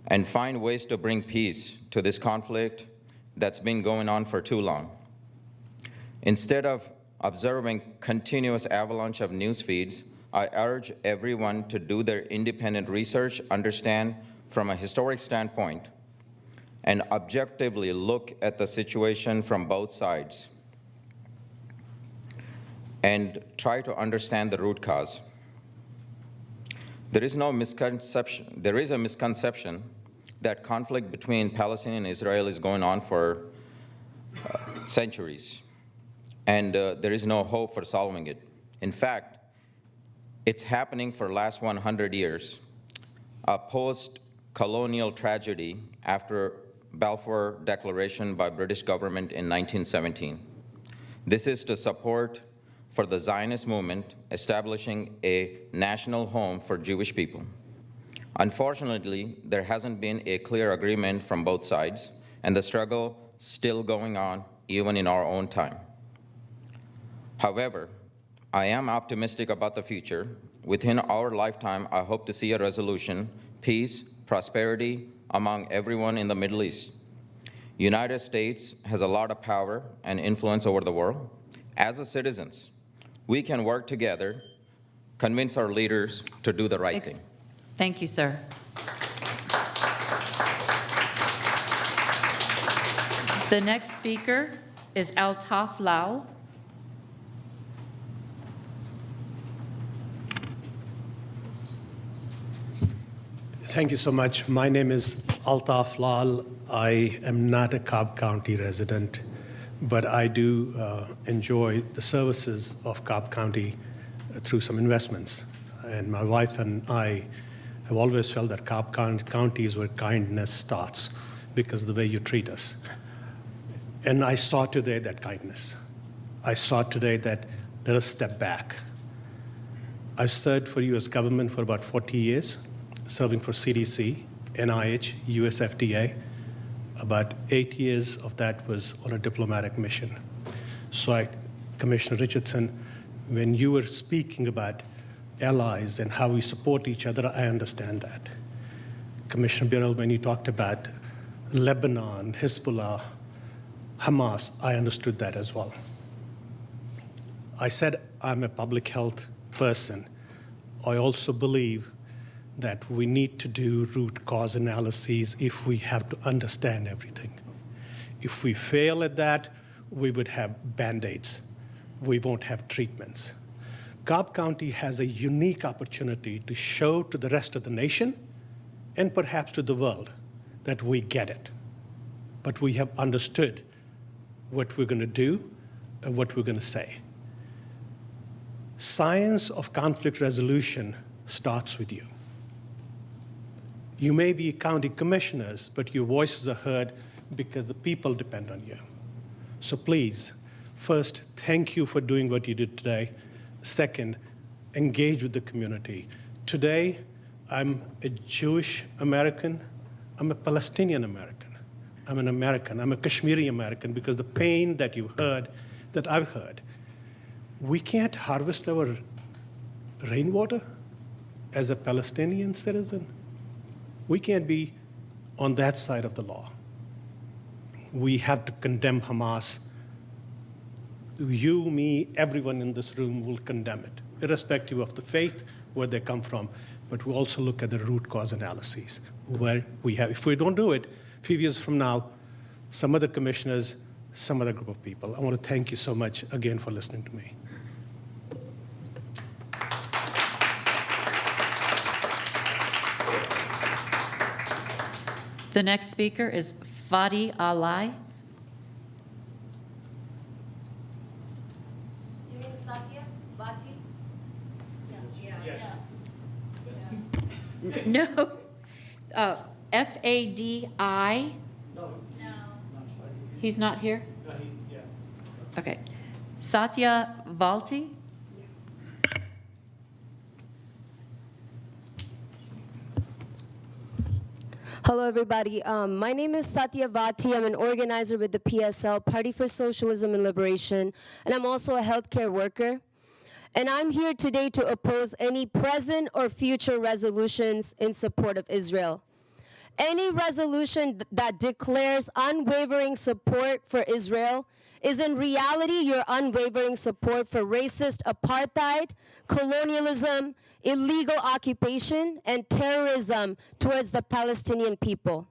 and find ways to bring peace to this conflict that's been going on for too long. Instead of observing continuous avalanche of news feeds, I urge everyone to do their independent research, understand from a historic standpoint, and objectively look at the situation from both sides and try to understand the root cause. There is a misconception that conflict between Palestine and Israel is going on for centuries, and there is no hope for solving it. In fact, it's happening for the last 100 years, a post-colonial tragedy after Balfour Declaration by British government in 1917. This is to support for the Zionist movement establishing a national home for Jewish people. Unfortunately, there hasn't been a clear agreement from both sides, and the struggle still going on even in our own time. However, I am optimistic about the future. Within our lifetime, I hope to see a resolution, peace, prosperity among everyone in the Middle East. United States has a lot of power and influence over the world. As a citizens, we can work together, convince our leaders to do the right thing.
Thank you, sir. The next speaker is Altaf Lal.
Thank you so much. My name is Altaf Lal. I am not a Cobb County resident, but I do enjoy the services of Cobb County through some investments. And my wife and I have always felt that Cobb County is where kindness starts because of the way you treat us. And I saw today that kindness. I saw today that let us step back. I've served for U.S. government for about 40 years, serving for CDC, NIH, US FDA. About 8 years of that was on a diplomatic mission. So Commissioner Richardson, when you were speaking about allies and how we support each other, I understand that. Commissioner Birrell, when you talked about Lebanon, Hezbollah, Hamas, I understood that as well. I said I'm a public health person. I also believe that we need to do root cause analyses if we have to understand everything. If we fail at that, we would have Band-Aids. We won't have treatments. Cobb County has a unique opportunity to show to the rest of the nation and perhaps to the world that we get it. But we have understood what we're going to do and what we're going to say. Science of conflict resolution starts with you. You may be county commissioners, but your voices are heard because the people depend on you. So please, first, thank you for doing what you did today. Second, engage with the community. Today, I'm a Jewish American. I'm a Palestinian American. I'm an American. I'm a Kashmiri American because the pain that you heard, that I've heard, we can't harvest our rainwater as a Palestinian citizen. We can't be on that side of the law. We have to condemn Hamas. You, me, everyone in this room will condemn it, irrespective of the faith, where they come from. But we also look at the root cause analyses, where we have, if we don't do it, a few years from now, some other commissioners, some other group of people. I want to thank you so much again for listening to me.
The next speaker is Fadi Alai. No. F-A-D-I? No. He's not here? No, yeah. Okay. Satya Valti?
Hello, everybody. My name is Satya Vati. I'm an organizer with the PSL, Party for Socialism and Liberation, and I'm also a healthcare worker. And I'm here today to oppose any present or future resolutions in support of Israel. Any resolution that declares unwavering support for Israel is in reality your unwavering support for racist apartheid, colonialism, illegal occupation, and terrorism towards the Palestinian people.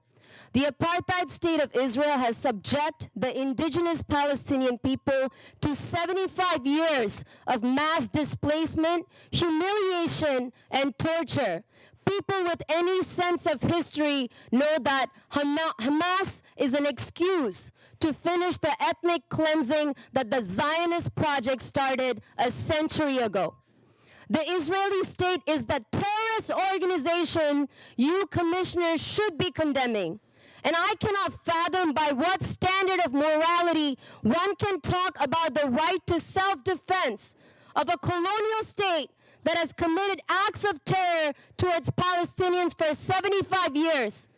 The apartheid state of Israel has subjected the indigenous Palestinian people to 75 years of mass displacement, humiliation, and torture. People with any sense of history know that Hamas is an excuse to finish the ethnic cleansing that the Zionist project started a century ago. The Israeli state is the terrorist organization you commissioners should be condemning. And I cannot fathom by what standard of morality one can talk about the right to self-defense of a colonial state that has committed acts of terror towards Palestinians for 75 years.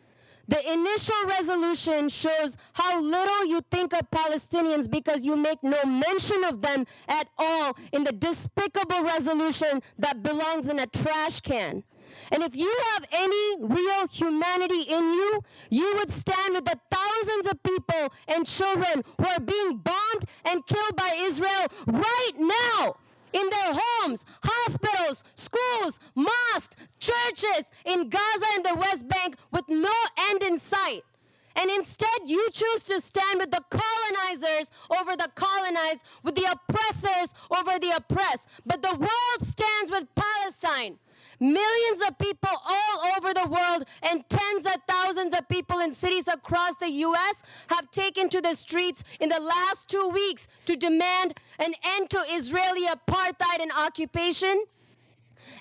The initial resolution shows how little you think of Palestinians because you make no mention of them at all in the despicable resolution that belongs in a trash can. And if you have any real humanity in you, you would stand with the thousands of people and children who are being bombed and killed by Israel right now in their homes, hospitals, schools, mosques, churches in Gaza and the West Bank with no end in sight. And instead, you choose to stand with the colonizers over the colonized, with the oppressors over the oppressed. But the world stands with Palestine. Millions of people all over the world and tens of thousands of people in cities across the U.S. have taken to the streets in the last 2 weeks to demand an end to Israeli apartheid and occupation,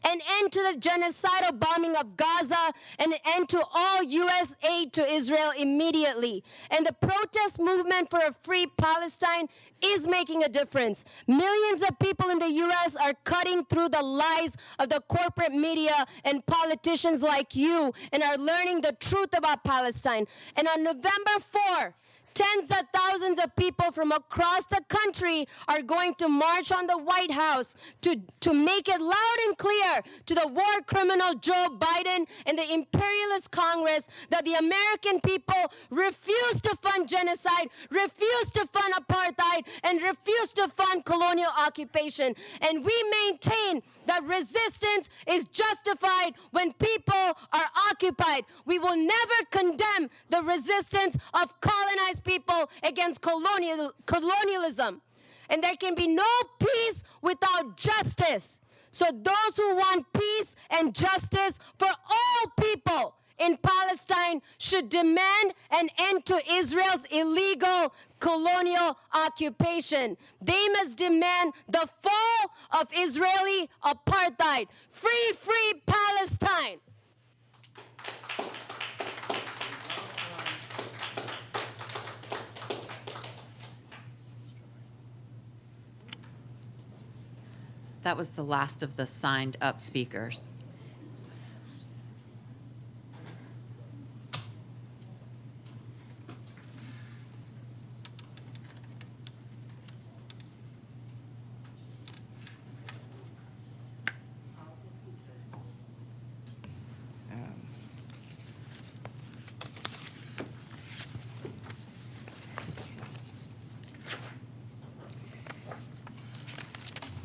an end to the genocidal bombing of Gaza, and an end to all U.S. aid to Israel immediately. And the protest movement for a free Palestine is making a difference. Millions of people in the U.S. are cutting through the lies of the corporate media and politicians like you and are learning the truth about Palestine. And on November 4, tens of thousands of people from across the country are going to march on the White House to make it loud and clear to the war criminal Joe Biden and the imperialist Congress that the American people refuse to fund genocide, refuse to fund apartheid, and refuse to fund colonial occupation. And we maintain that resistance is justified when people are occupied. We will never condemn the resistance of colonized people against colonialism. And there can be no peace without justice. So those who want peace and justice for all people in Palestine should demand an end to Israel's illegal colonial occupation. They must demand the fall of Israeli apartheid. Free, free Palestine.
That was the last of the signed up speakers.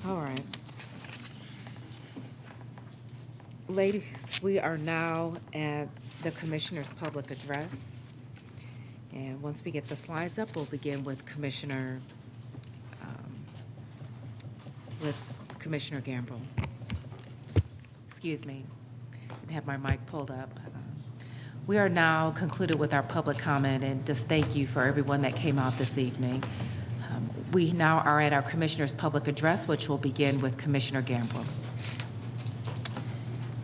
All right. Ladies, we are now at the Commissioner's public address. And once we get the slides up, we'll begin with Commissioner Gamble. Excuse me, I have my mic pulled up. We are now concluded with our public comment, and just thank you for everyone that came out this evening. We now are at our Commissioner's public address, which will begin with Commissioner Gamble.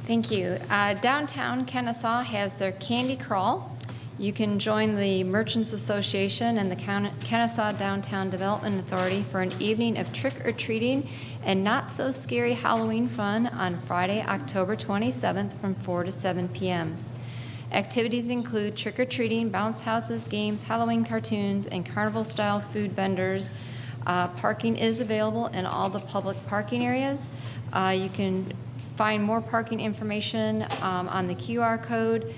Thank you. Downtown Kennesaw has their candy crawl. You can join the Merchants Association and the Kennesaw Downtown Development Authority for an evening of trick-or-treating and not-so-scary Halloween fun on Friday, October 27th from 4 to 7 p.m. Activities include trick-or-treating, bounce houses, games, Halloween cartoons, and carnival-style food vendors. Parking is available in all the public parking areas. You can find more parking information on the QR code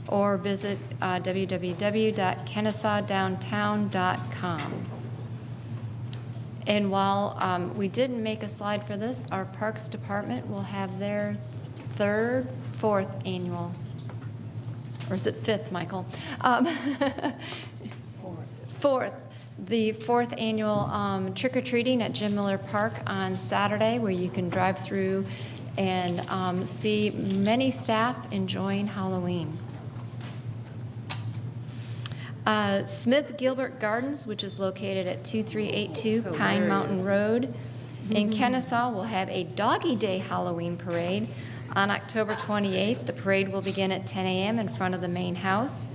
or visit www.kennesawdowntown.com. And while we didn't make a slide for this, our Parks Department will have their fourth annual, or is it fifth, Michael? The fourth annual trick-or-treating at Jim Miller Park on Saturday, where you can drive through and see many staff enjoying Halloween. Smith Gilbert Gardens, which is located at 2382 Pine Mountain Road in Kennesaw, will have a Doggy Day Halloween parade on October 28th. The parade will begin at 10 a.m. in front of the main house.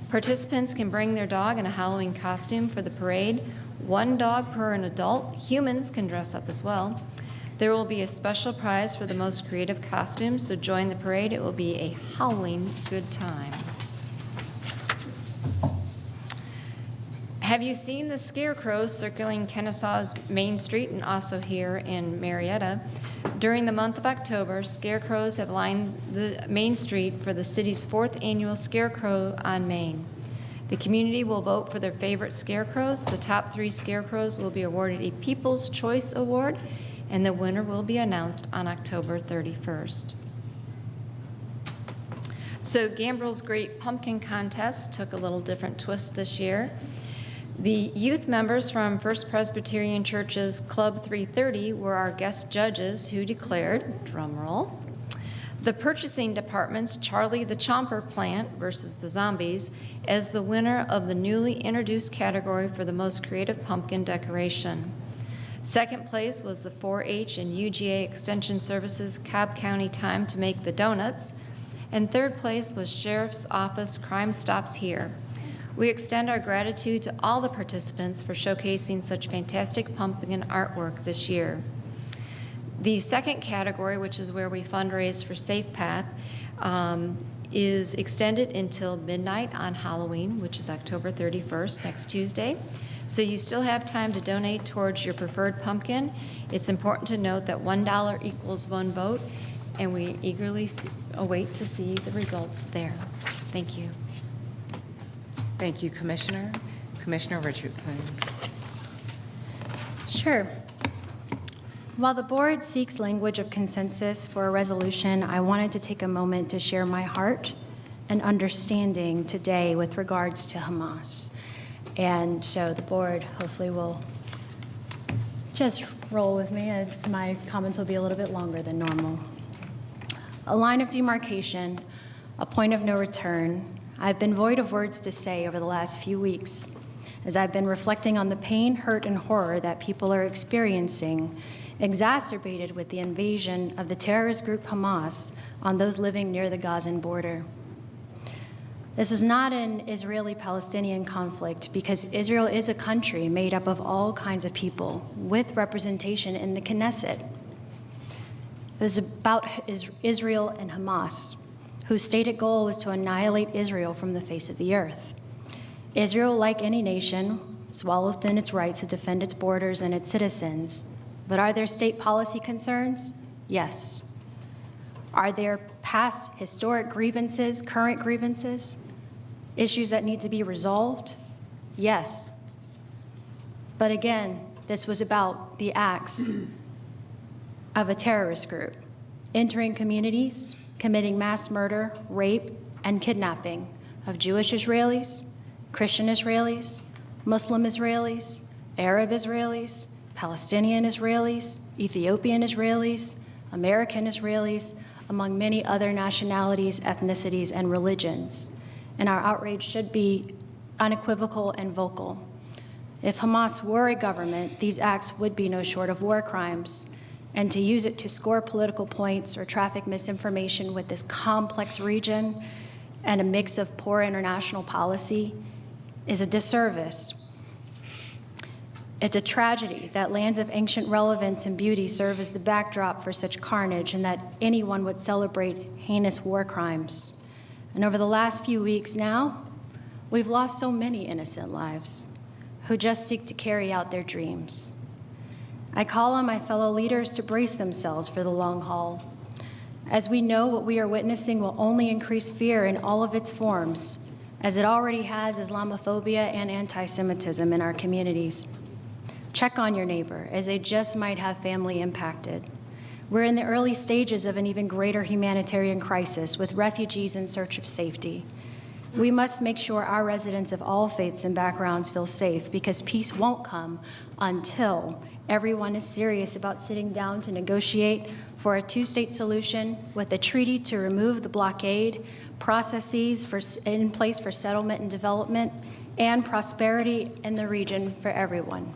Participants can bring their dog in a Halloween costume for the parade. One dog per an adult. Humans can dress up as well. There will be a special prize for the most creative costumes, so join the parade. It will be a howling good time. Have you seen the scarecrows circling Kennesaw's Main Street and also here in Marietta? During the month of October, scarecrows have lined the Main Street for the city's 4th annual Scarecrow on Main. The community will vote for their favorite scarecrows. The top 3 scarecrows will be awarded a People's Choice Award, and the winner will be announced on October 31st. So Gambril's Great Pumpkin Contest took a little different twist this year. The youth members from First Presbyterian Church's Club 330 were our guest judges who declared, drum roll, the purchasing department's Charlie the Chomper Plant versus the Zombies as the winner of the newly introduced category for the most creative pumpkin decoration. Second place was the 4-H and UGA Extension Services Cobb County Time to Make the Donuts, and third place was Sheriff's Office Crime Stops Here. We extend our gratitude to all the participants for showcasing such fantastic pumpkin artwork this year. The second category, which is where we fundraise for Safe Path, is extended until midnight on Halloween, which is October 31st, next Tuesday. So you still have time to donate towards your preferred pumpkin. It's important to note that $1 equals 1 vote, and we eagerly await to see the results there. Thank you.
Thank you, Commissioner. Commissioner Richardson.
Sure. While the board seeks language of consensus for a resolution, I wanted to take a moment to share my heart and understanding today with regards to Hamas. And so the board hopefully will just roll with me, and my comments will be a little bit longer than normal. A line of demarcation, a point of no return. I've been void of words to say over the last few weeks as I've been reflecting on the pain, hurt, and horror that people are experiencing, exacerbated with the invasion of the terrorist group Hamas on those living near the Gazan border. This is not an Israeli-Palestinian conflict because Israel is a country made up of all kinds of people with representation in the Knesset. It was about Israel and Hamas, whose stated goal was to annihilate Israel from the face of the earth. Israel, like any nation, is well within its rights to defend its borders and its citizens. But are there state policy concerns? Yes. Are there past historic grievances, current grievances, issues that need to be resolved? Yes. But again, this was about the acts of a terrorist group entering communities, committing mass murder, rape, and kidnapping of Jewish Israelis, Christian Israelis, Muslim Israelis, Arab Israelis, Palestinian Israelis, Ethiopian Israelis, American Israelis, among many other nationalities, ethnicities, and religions. And our outrage should be unequivocal and vocal. If Hamas were a government, these acts would be no short of war crimes, and to use it to score political points or traffic misinformation with this complex region and a mix of poor international policy is a disservice. It's a tragedy that lands of ancient relevance and beauty serve as the backdrop for such carnage, and that anyone would celebrate heinous war crimes. And over the last few weeks now, we've lost so many innocent lives who just seek to carry out their dreams. I call on my fellow leaders to brace themselves for the long haul, as we know what we are witnessing will only increase fear in all of its forms, as it already has Islamophobia and anti-Semitism in our communities. Check on your neighbor, as they just might have family impacted. We're in the early stages of an even greater humanitarian crisis with refugees in search of safety. We must make sure our residents of all faiths and backgrounds feel safe, because peace won't come until everyone is serious about sitting down to negotiate for a two-state solution with a treaty to remove the blockade, processes in place for settlement and development, and prosperity in the region for everyone.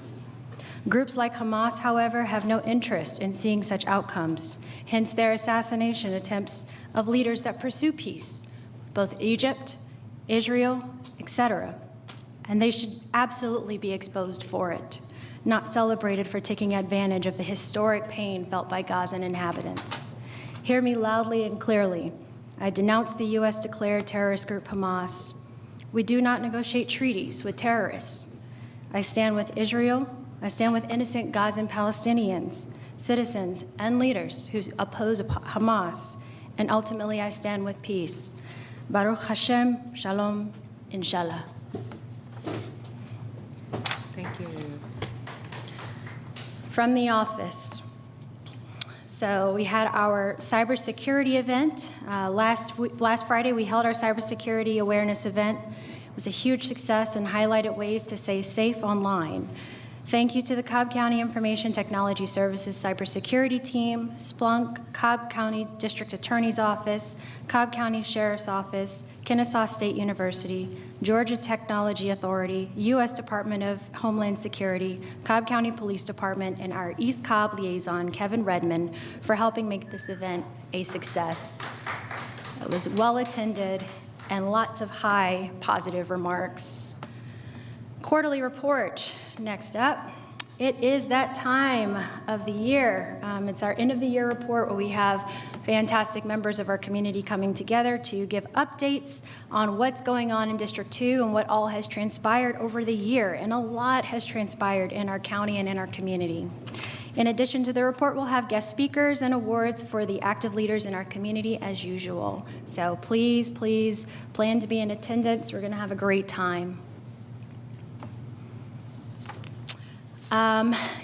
Groups like Hamas, however, have no interest in seeing such outcomes, hence their assassination attempts of leaders that pursue peace, both Egypt, Israel, etc. And they should absolutely be exposed for it, not celebrated for taking advantage of the historic pain felt by Gazan inhabitants. Hear me loudly and clearly. I denounce the U.S. declared terrorist group Hamas. We do not negotiate treaties with terrorists. I stand with Israel. I stand with innocent Gazan Palestinians, citizens, and leaders who oppose Hamas. And ultimately, I stand with peace. Baruch Hashem, Shalom, Inshallah.
Thank you.
From the office. So we had our cybersecurity event. Last Friday, we held our cybersecurity awareness event. It was a huge success and highlighted ways to stay safe online. Thank you to the Cobb County Information Technology Services Cybersecurity Team, Splunk, Cobb County District Attorney's Office, Cobb County Sheriff's Office, Kennesaw State University, Georgia Technology Authority, U.S. Department of Homeland Security, Cobb County Police Department, and our East Cobb liaison, Kevin Redmond, for helping make this event a success. It was well attended and lots of high positive remarks. Quarterly report, next up. It is that time of the year. It's our end of the year report where we have fantastic members of our community coming together to give updates on what's going on in District 2 and what all has transpired over the year. And a lot has transpired in our county and in our community. In addition to the report, we'll have guest speakers and awards for the active leaders in our community as usual. So please, please plan to be in attendance. We're going to have a great time.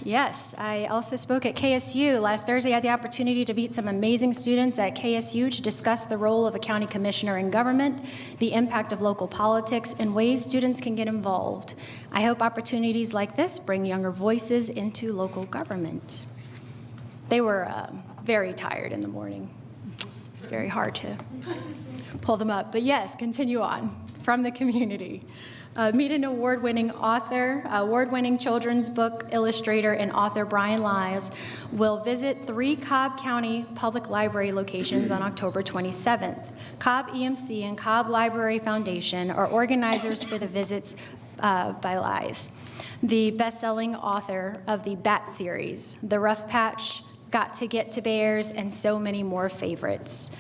Yes, I also spoke at KSU. Last Thursday, I had the opportunity to meet some amazing students at KSU to discuss the role of a county commissioner in government, the impact of local politics, and ways students can get involved. I hope opportunities like this bring younger voices into local government. They were very tired in the morning. It's very hard to pull them up. But yes, continue on from the community. Meet an award-winning author, award-winning children's book illustrator and author Brian Lies will visit 3 Cobb County Public Library locations on October 27th. Cobb EMC and Cobb Library Foundation are organizers for the visits by Lies, the best-selling author of the Bat series, The Rough Patch, Got to Get to Bears, and so many more favorites.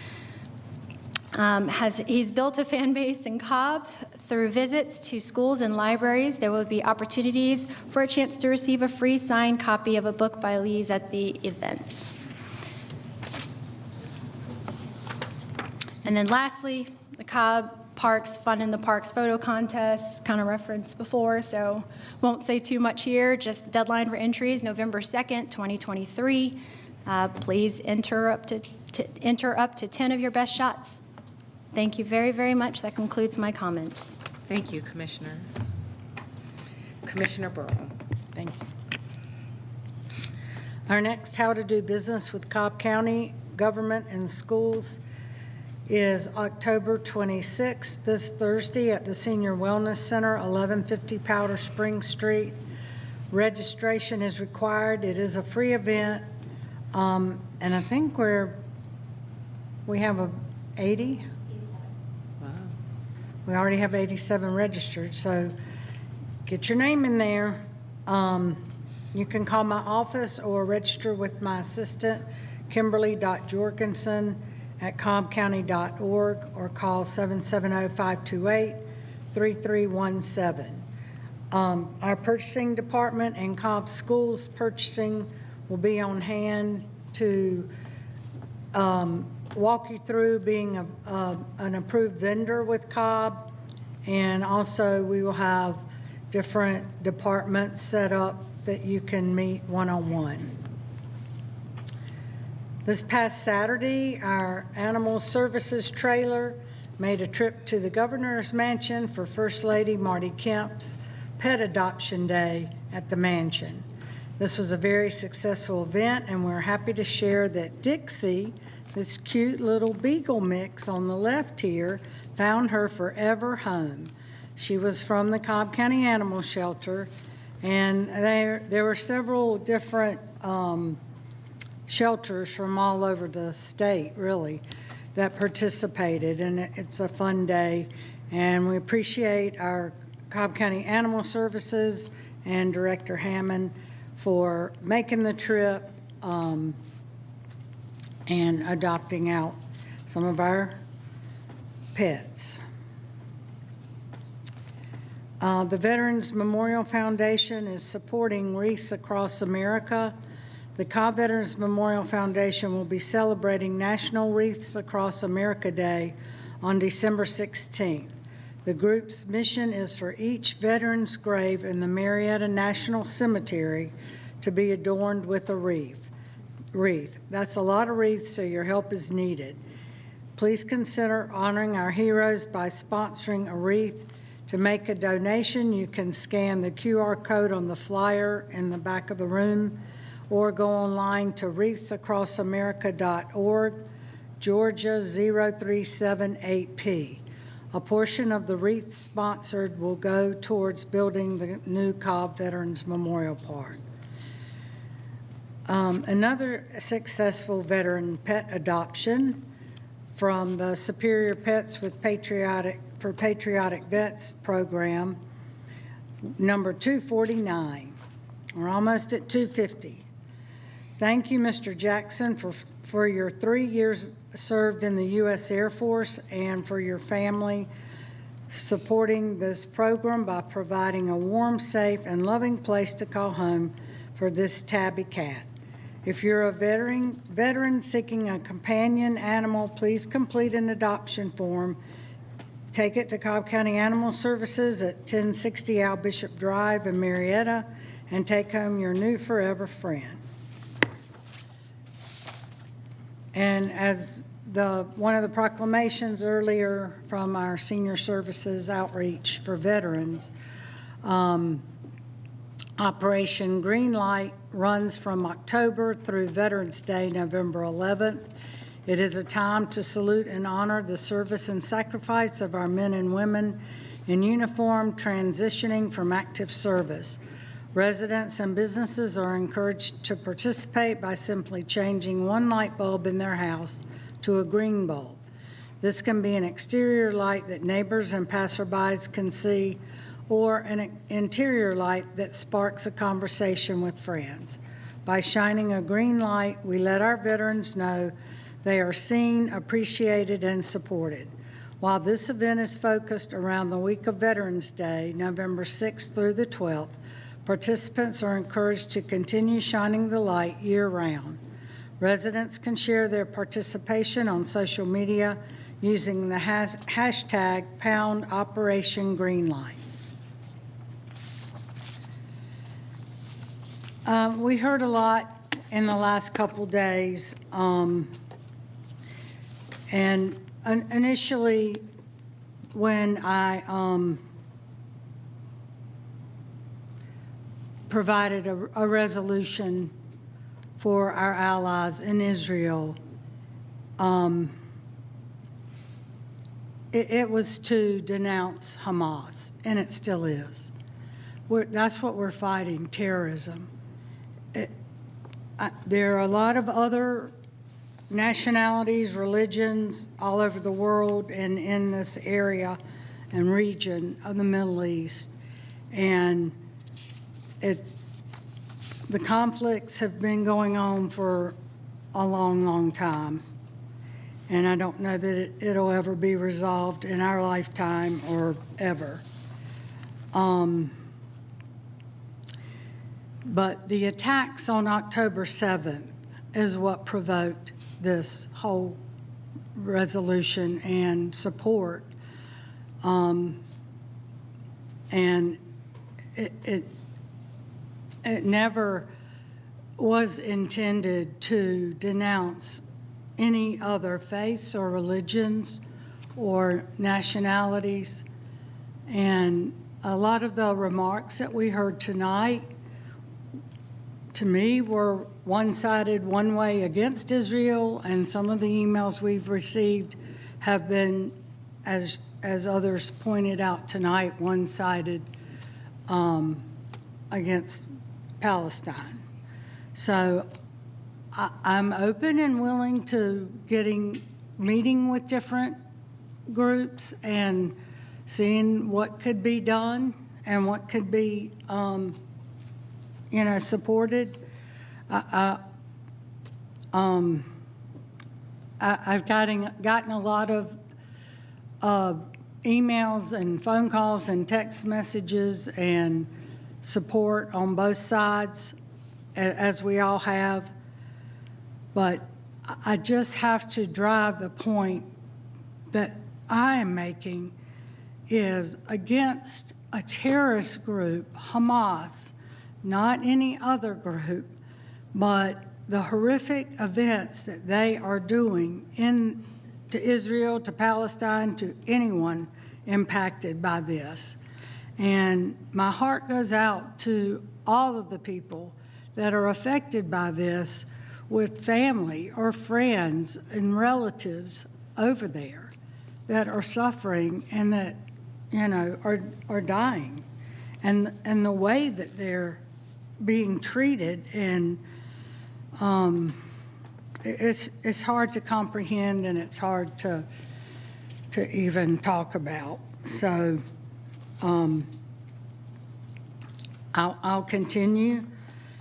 He's built a fan base in Cobb. Through visits to schools and libraries, there will be opportunities for a chance to receive a free signed copy of a book by Lees at the events. And then lastly, the Cobb Parks Fun in the Parks photo contest, kind of referenced before, so won't say too much here. Just the deadline for entries, November 2nd, 2023. Please enter up to 10 of your best shots. Thank you very, very much. That concludes my comments.
Thank you, Commissioner. Commissioner Burrow.
Thank you. Our next How to Do Business with Cobb County Government and Schools is October 26th, this Thursday at the Senior Wellness Center, 1150 Powder Springs Street. Registration is required. It is a free event. And I think we have 80.
Wow.
We already have 87 registered, so get your name in there. You can call my office or register with my assistant, Kimberly.Jorgensen@cobbcounty.org, or call 770-528-3317. Our purchasing department and Cobb Schools purchasing will be on hand to walk you through being an approved vendor with Cobb. And also, we will have different departments set up that you can meet one-on-one. This past Saturday, our Animal Services trailer made a trip to the Governor's Mansion for First Lady Marty Kemp's Pet Adoption Day at the mansion. This was a very successful event, and we're happy to share that Dixie, this cute little beagle mix on the left here, found her forever home. She was from the Cobb County Animal Shelter, and there were several different shelters from all over the state, really, that participated, and it's a fun day. And we appreciate our Cobb County Animal Services and Director Hammond for making the trip and adopting out some of our pets. The Veterans Memorial Foundation is supporting Wreaths Across America. The Cobb Veterans Memorial Foundation will be celebrating National Wreaths Across America Day on December 16th. The group's mission is for each veteran's grave in the Marietta National Cemetery to be adorned with a wreath. That's a lot of wreaths, so your help is needed. Please consider honoring our heroes by sponsoring a wreath. To make a donation, you can scan the QR code on the flyer in the back of the room, or go online to wreathsacrossamerica.org, Georgia 0378P. A portion of the wreath sponsored will go towards building the new Cobb Veterans Memorial Park. Another successful veteran pet adoption from the Superior Pets for Patriotic Vets program, number 249. We're almost at 250. Thank you, Mr. Jackson, for your 3 years served in the U.S. Air Force and for your family supporting this program by providing a warm, safe, and loving place to call home for this tabby cat. If you're a veteran seeking a companion animal, please complete an adoption form. Take it to Cobb County Animal Services at 1060 Al Bishop Drive in Marietta and take home your new forever friend. And as one of the proclamations earlier from our Senior Services Outreach for Veterans, Operation Greenlight runs from October through Veterans Day, November 11th. It is a time to salute and honor the service and sacrifice of our men and women in uniform transitioning from active service. Residents and businesses are encouraged to participate by simply changing one light bulb in their house to a green bulb. This can be an exterior light that neighbors and passerbys can see, or an interior light that sparks a conversation with friends. By shining a green light, we let our veterans know they are seen, appreciated, and supported. While this event is focused around the week of Veterans Day, November 6th through the 12th, participants are encouraged to continue shining the light year-round. Residents can share their participation on social media using the hashtag #OperationGreenlight. We heard a lot in the last couple days, and initially when I provided a resolution for our allies in Israel, it was to denounce Hamas, and it still is. That's what we're fighting, terrorism. there are a lot of other nationalities, religions all over the world and in this area and region of the Middle East. And the conflicts have been going on for a long, long time. And I don't know that it'll ever be resolved in our lifetime or ever. But the attacks on October 7th is what provoked this whole resolution and support. And it never was intended to denounce any other faiths or religions or nationalities. And a lot of the remarks that we heard tonight, to me, were one-sided, one way against Israel, and some of the emails we've received have been, as others pointed out tonight, one-sided against Palestine. So I'm open and willing to meeting with different groups and seeing what could be done and what could be, supported. I've gotten a lot of emails and phone calls and text messages and support on both sides, as we all have. But I just have to drive the point that I am making is against a terrorist group, Hamas, not any other group, but the horrific events that they are doing to Israel, to Palestine, to anyone impacted by this. And my heart goes out to all of the people that are affected by this with family or friends and relatives over there that are suffering and that, are dying. And the way that they're being treated, and it's hard to comprehend and it's hard to even talk about. So I'll continue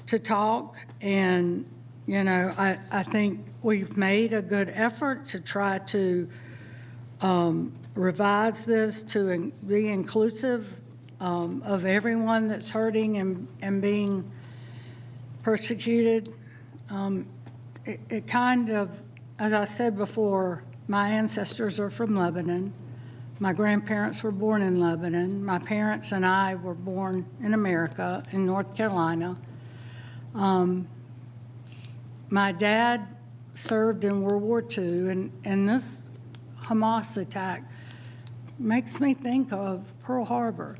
to talk, and I think we've made a good effort to try to revise this to be inclusive of everyone that's hurting and being persecuted. It kind of, as I said before, my ancestors are from Lebanon. My grandparents were born in Lebanon. My parents and I were born in America, in North Carolina. My dad served in World War II, and this Hamas attack makes me think of Pearl Harbor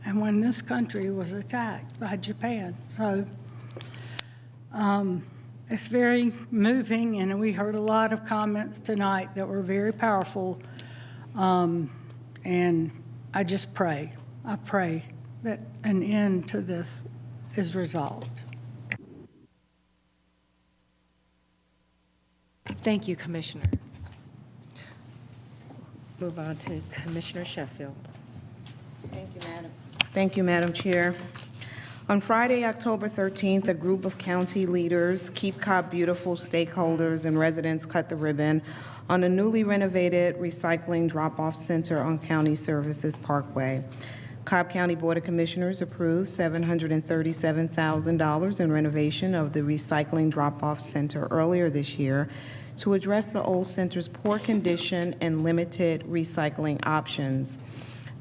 and when this country was attacked by Japan. So it's very moving, and we heard a lot of comments tonight that were very powerful. And I just pray that an end to this is resolved.
Thank you, Commissioner. Move on to Commissioner Sheffield.
Thank you, Madam.
Thank you, Madam Chair. On Friday, October 13th, a group of county leaders, Keep Cobb Beautiful stakeholders, and residents cut the ribbon on a newly renovated recycling drop-off center on County Services Parkway. Cobb County Board of Commissioners approved $737,000 in renovation of the recycling drop-off center earlier this year to address the old center's poor condition and limited recycling options.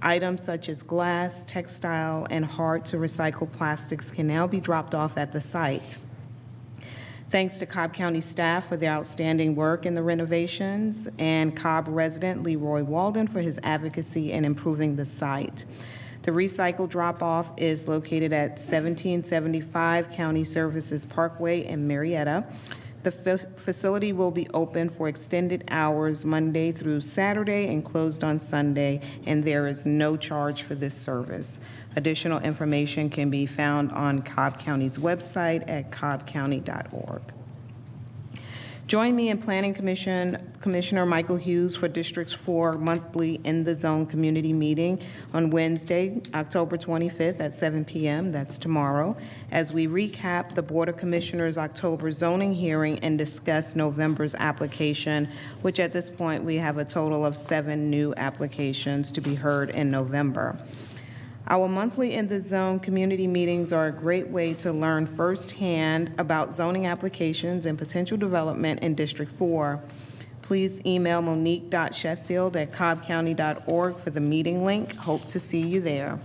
Items such as glass, textile, and hard-to-recycle plastics can now be dropped off at the site. Thanks to Cobb County staff for their outstanding work in the renovations, and Cobb resident Leroy Walden for his advocacy in improving the site. The recycle drop-off is located at 1775 County Services Parkway in Marietta. The facility will be open for extended hours Monday through Saturday and closed on Sunday, and there is no charge for this service. Additional information can be found on Cobb County's website at cobbcounty.org. Join me in Planning Commission Commissioner Michael Hughes for District 4 monthly In the Zone community meeting on Wednesday, October 25th at 7 p.m. That's tomorrow, as we recap the Board of Commissioners' October zoning hearing and discuss November's application, which at this point we have a total of 7 new applications to be heard in November. Our monthly In the Zone community meetings are a great way to learn firsthand about zoning applications and potential development in District 4. Please email monique.sheffield@cobbcounty.org for the meeting link. Hope to see you there.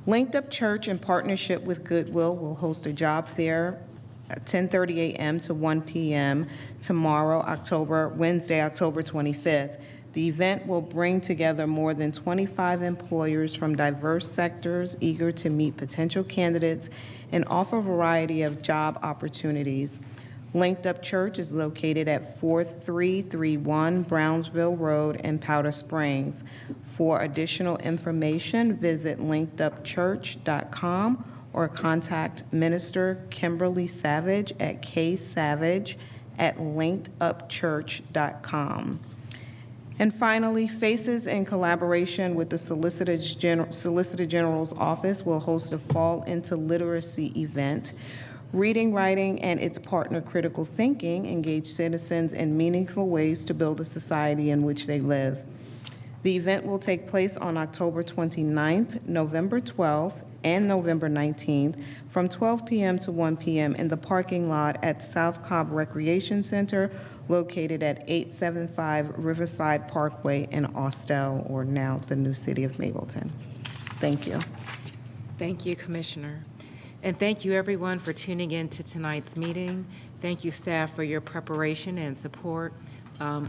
Linked Up Church, in partnership with Goodwill, will host a job fair at 10:30 a.m. to 1 p.m. tomorrow, Wednesday, October 25th. The event will bring together more than 25 employers from diverse sectors eager to meet potential candidates and offer a variety of job opportunities. Linked Up Church is located at 4331 Brownsville Road in Powder Springs. For additional information, visit linkedupchurch.com or contact Minister Kimberly Savage at ksavage@linkedupchurch.com. And finally, Faces, in collaboration with the Solicitor General's Office, will host a Fall into Literacy event. Reading, writing, and its partner, critical thinking, engage citizens in meaningful ways to build a society in which they live. The event will take place on October 29th, November 12th, and November 19th from 12 p.m. to 1 p.m. in the parking lot at South Cobb Recreation Center, located at 875 Riverside Parkway in Austell, or now the new city of Mableton. Thank you.
Thank you, Commissioner. And thank you, everyone, for tuning in to tonight's meeting. Thank you, staff, for your preparation and support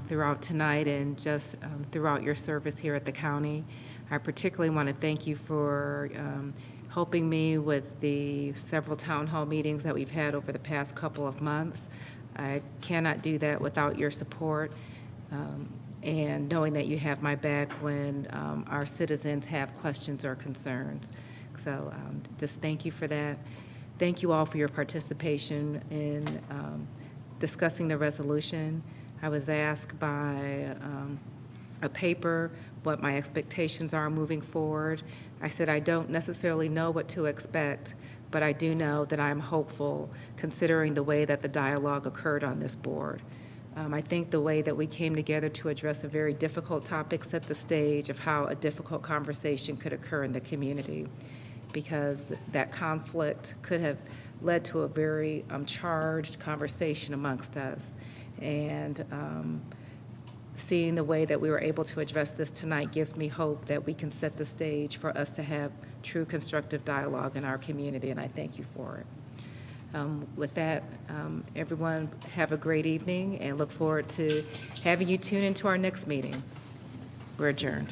throughout tonight and just throughout your service here at the county. I particularly want to thank you for helping me with the several town hall meetings that we've had over the past couple of months. I cannot do that without your support and knowing that you have my back when our citizens have questions or concerns. So just thank you for that. Thank you all for your participation in discussing the resolution. I was asked by a paper what my expectations are moving forward. I said I don't necessarily know what to expect, but I do know that I'm hopeful considering the way that the dialogue occurred on this board. I think the way that we came together to address a very difficult topic set the stage of how a difficult conversation could occur in the community, because that conflict could have led to a very charged conversation amongst us. And seeing the way that we were able to address this tonight gives me hope that we can set the stage for us to have true constructive dialogue in our community, and I thank you for it. With that, everyone have a great evening and look forward to having you tune into our next meeting. We're adjourned.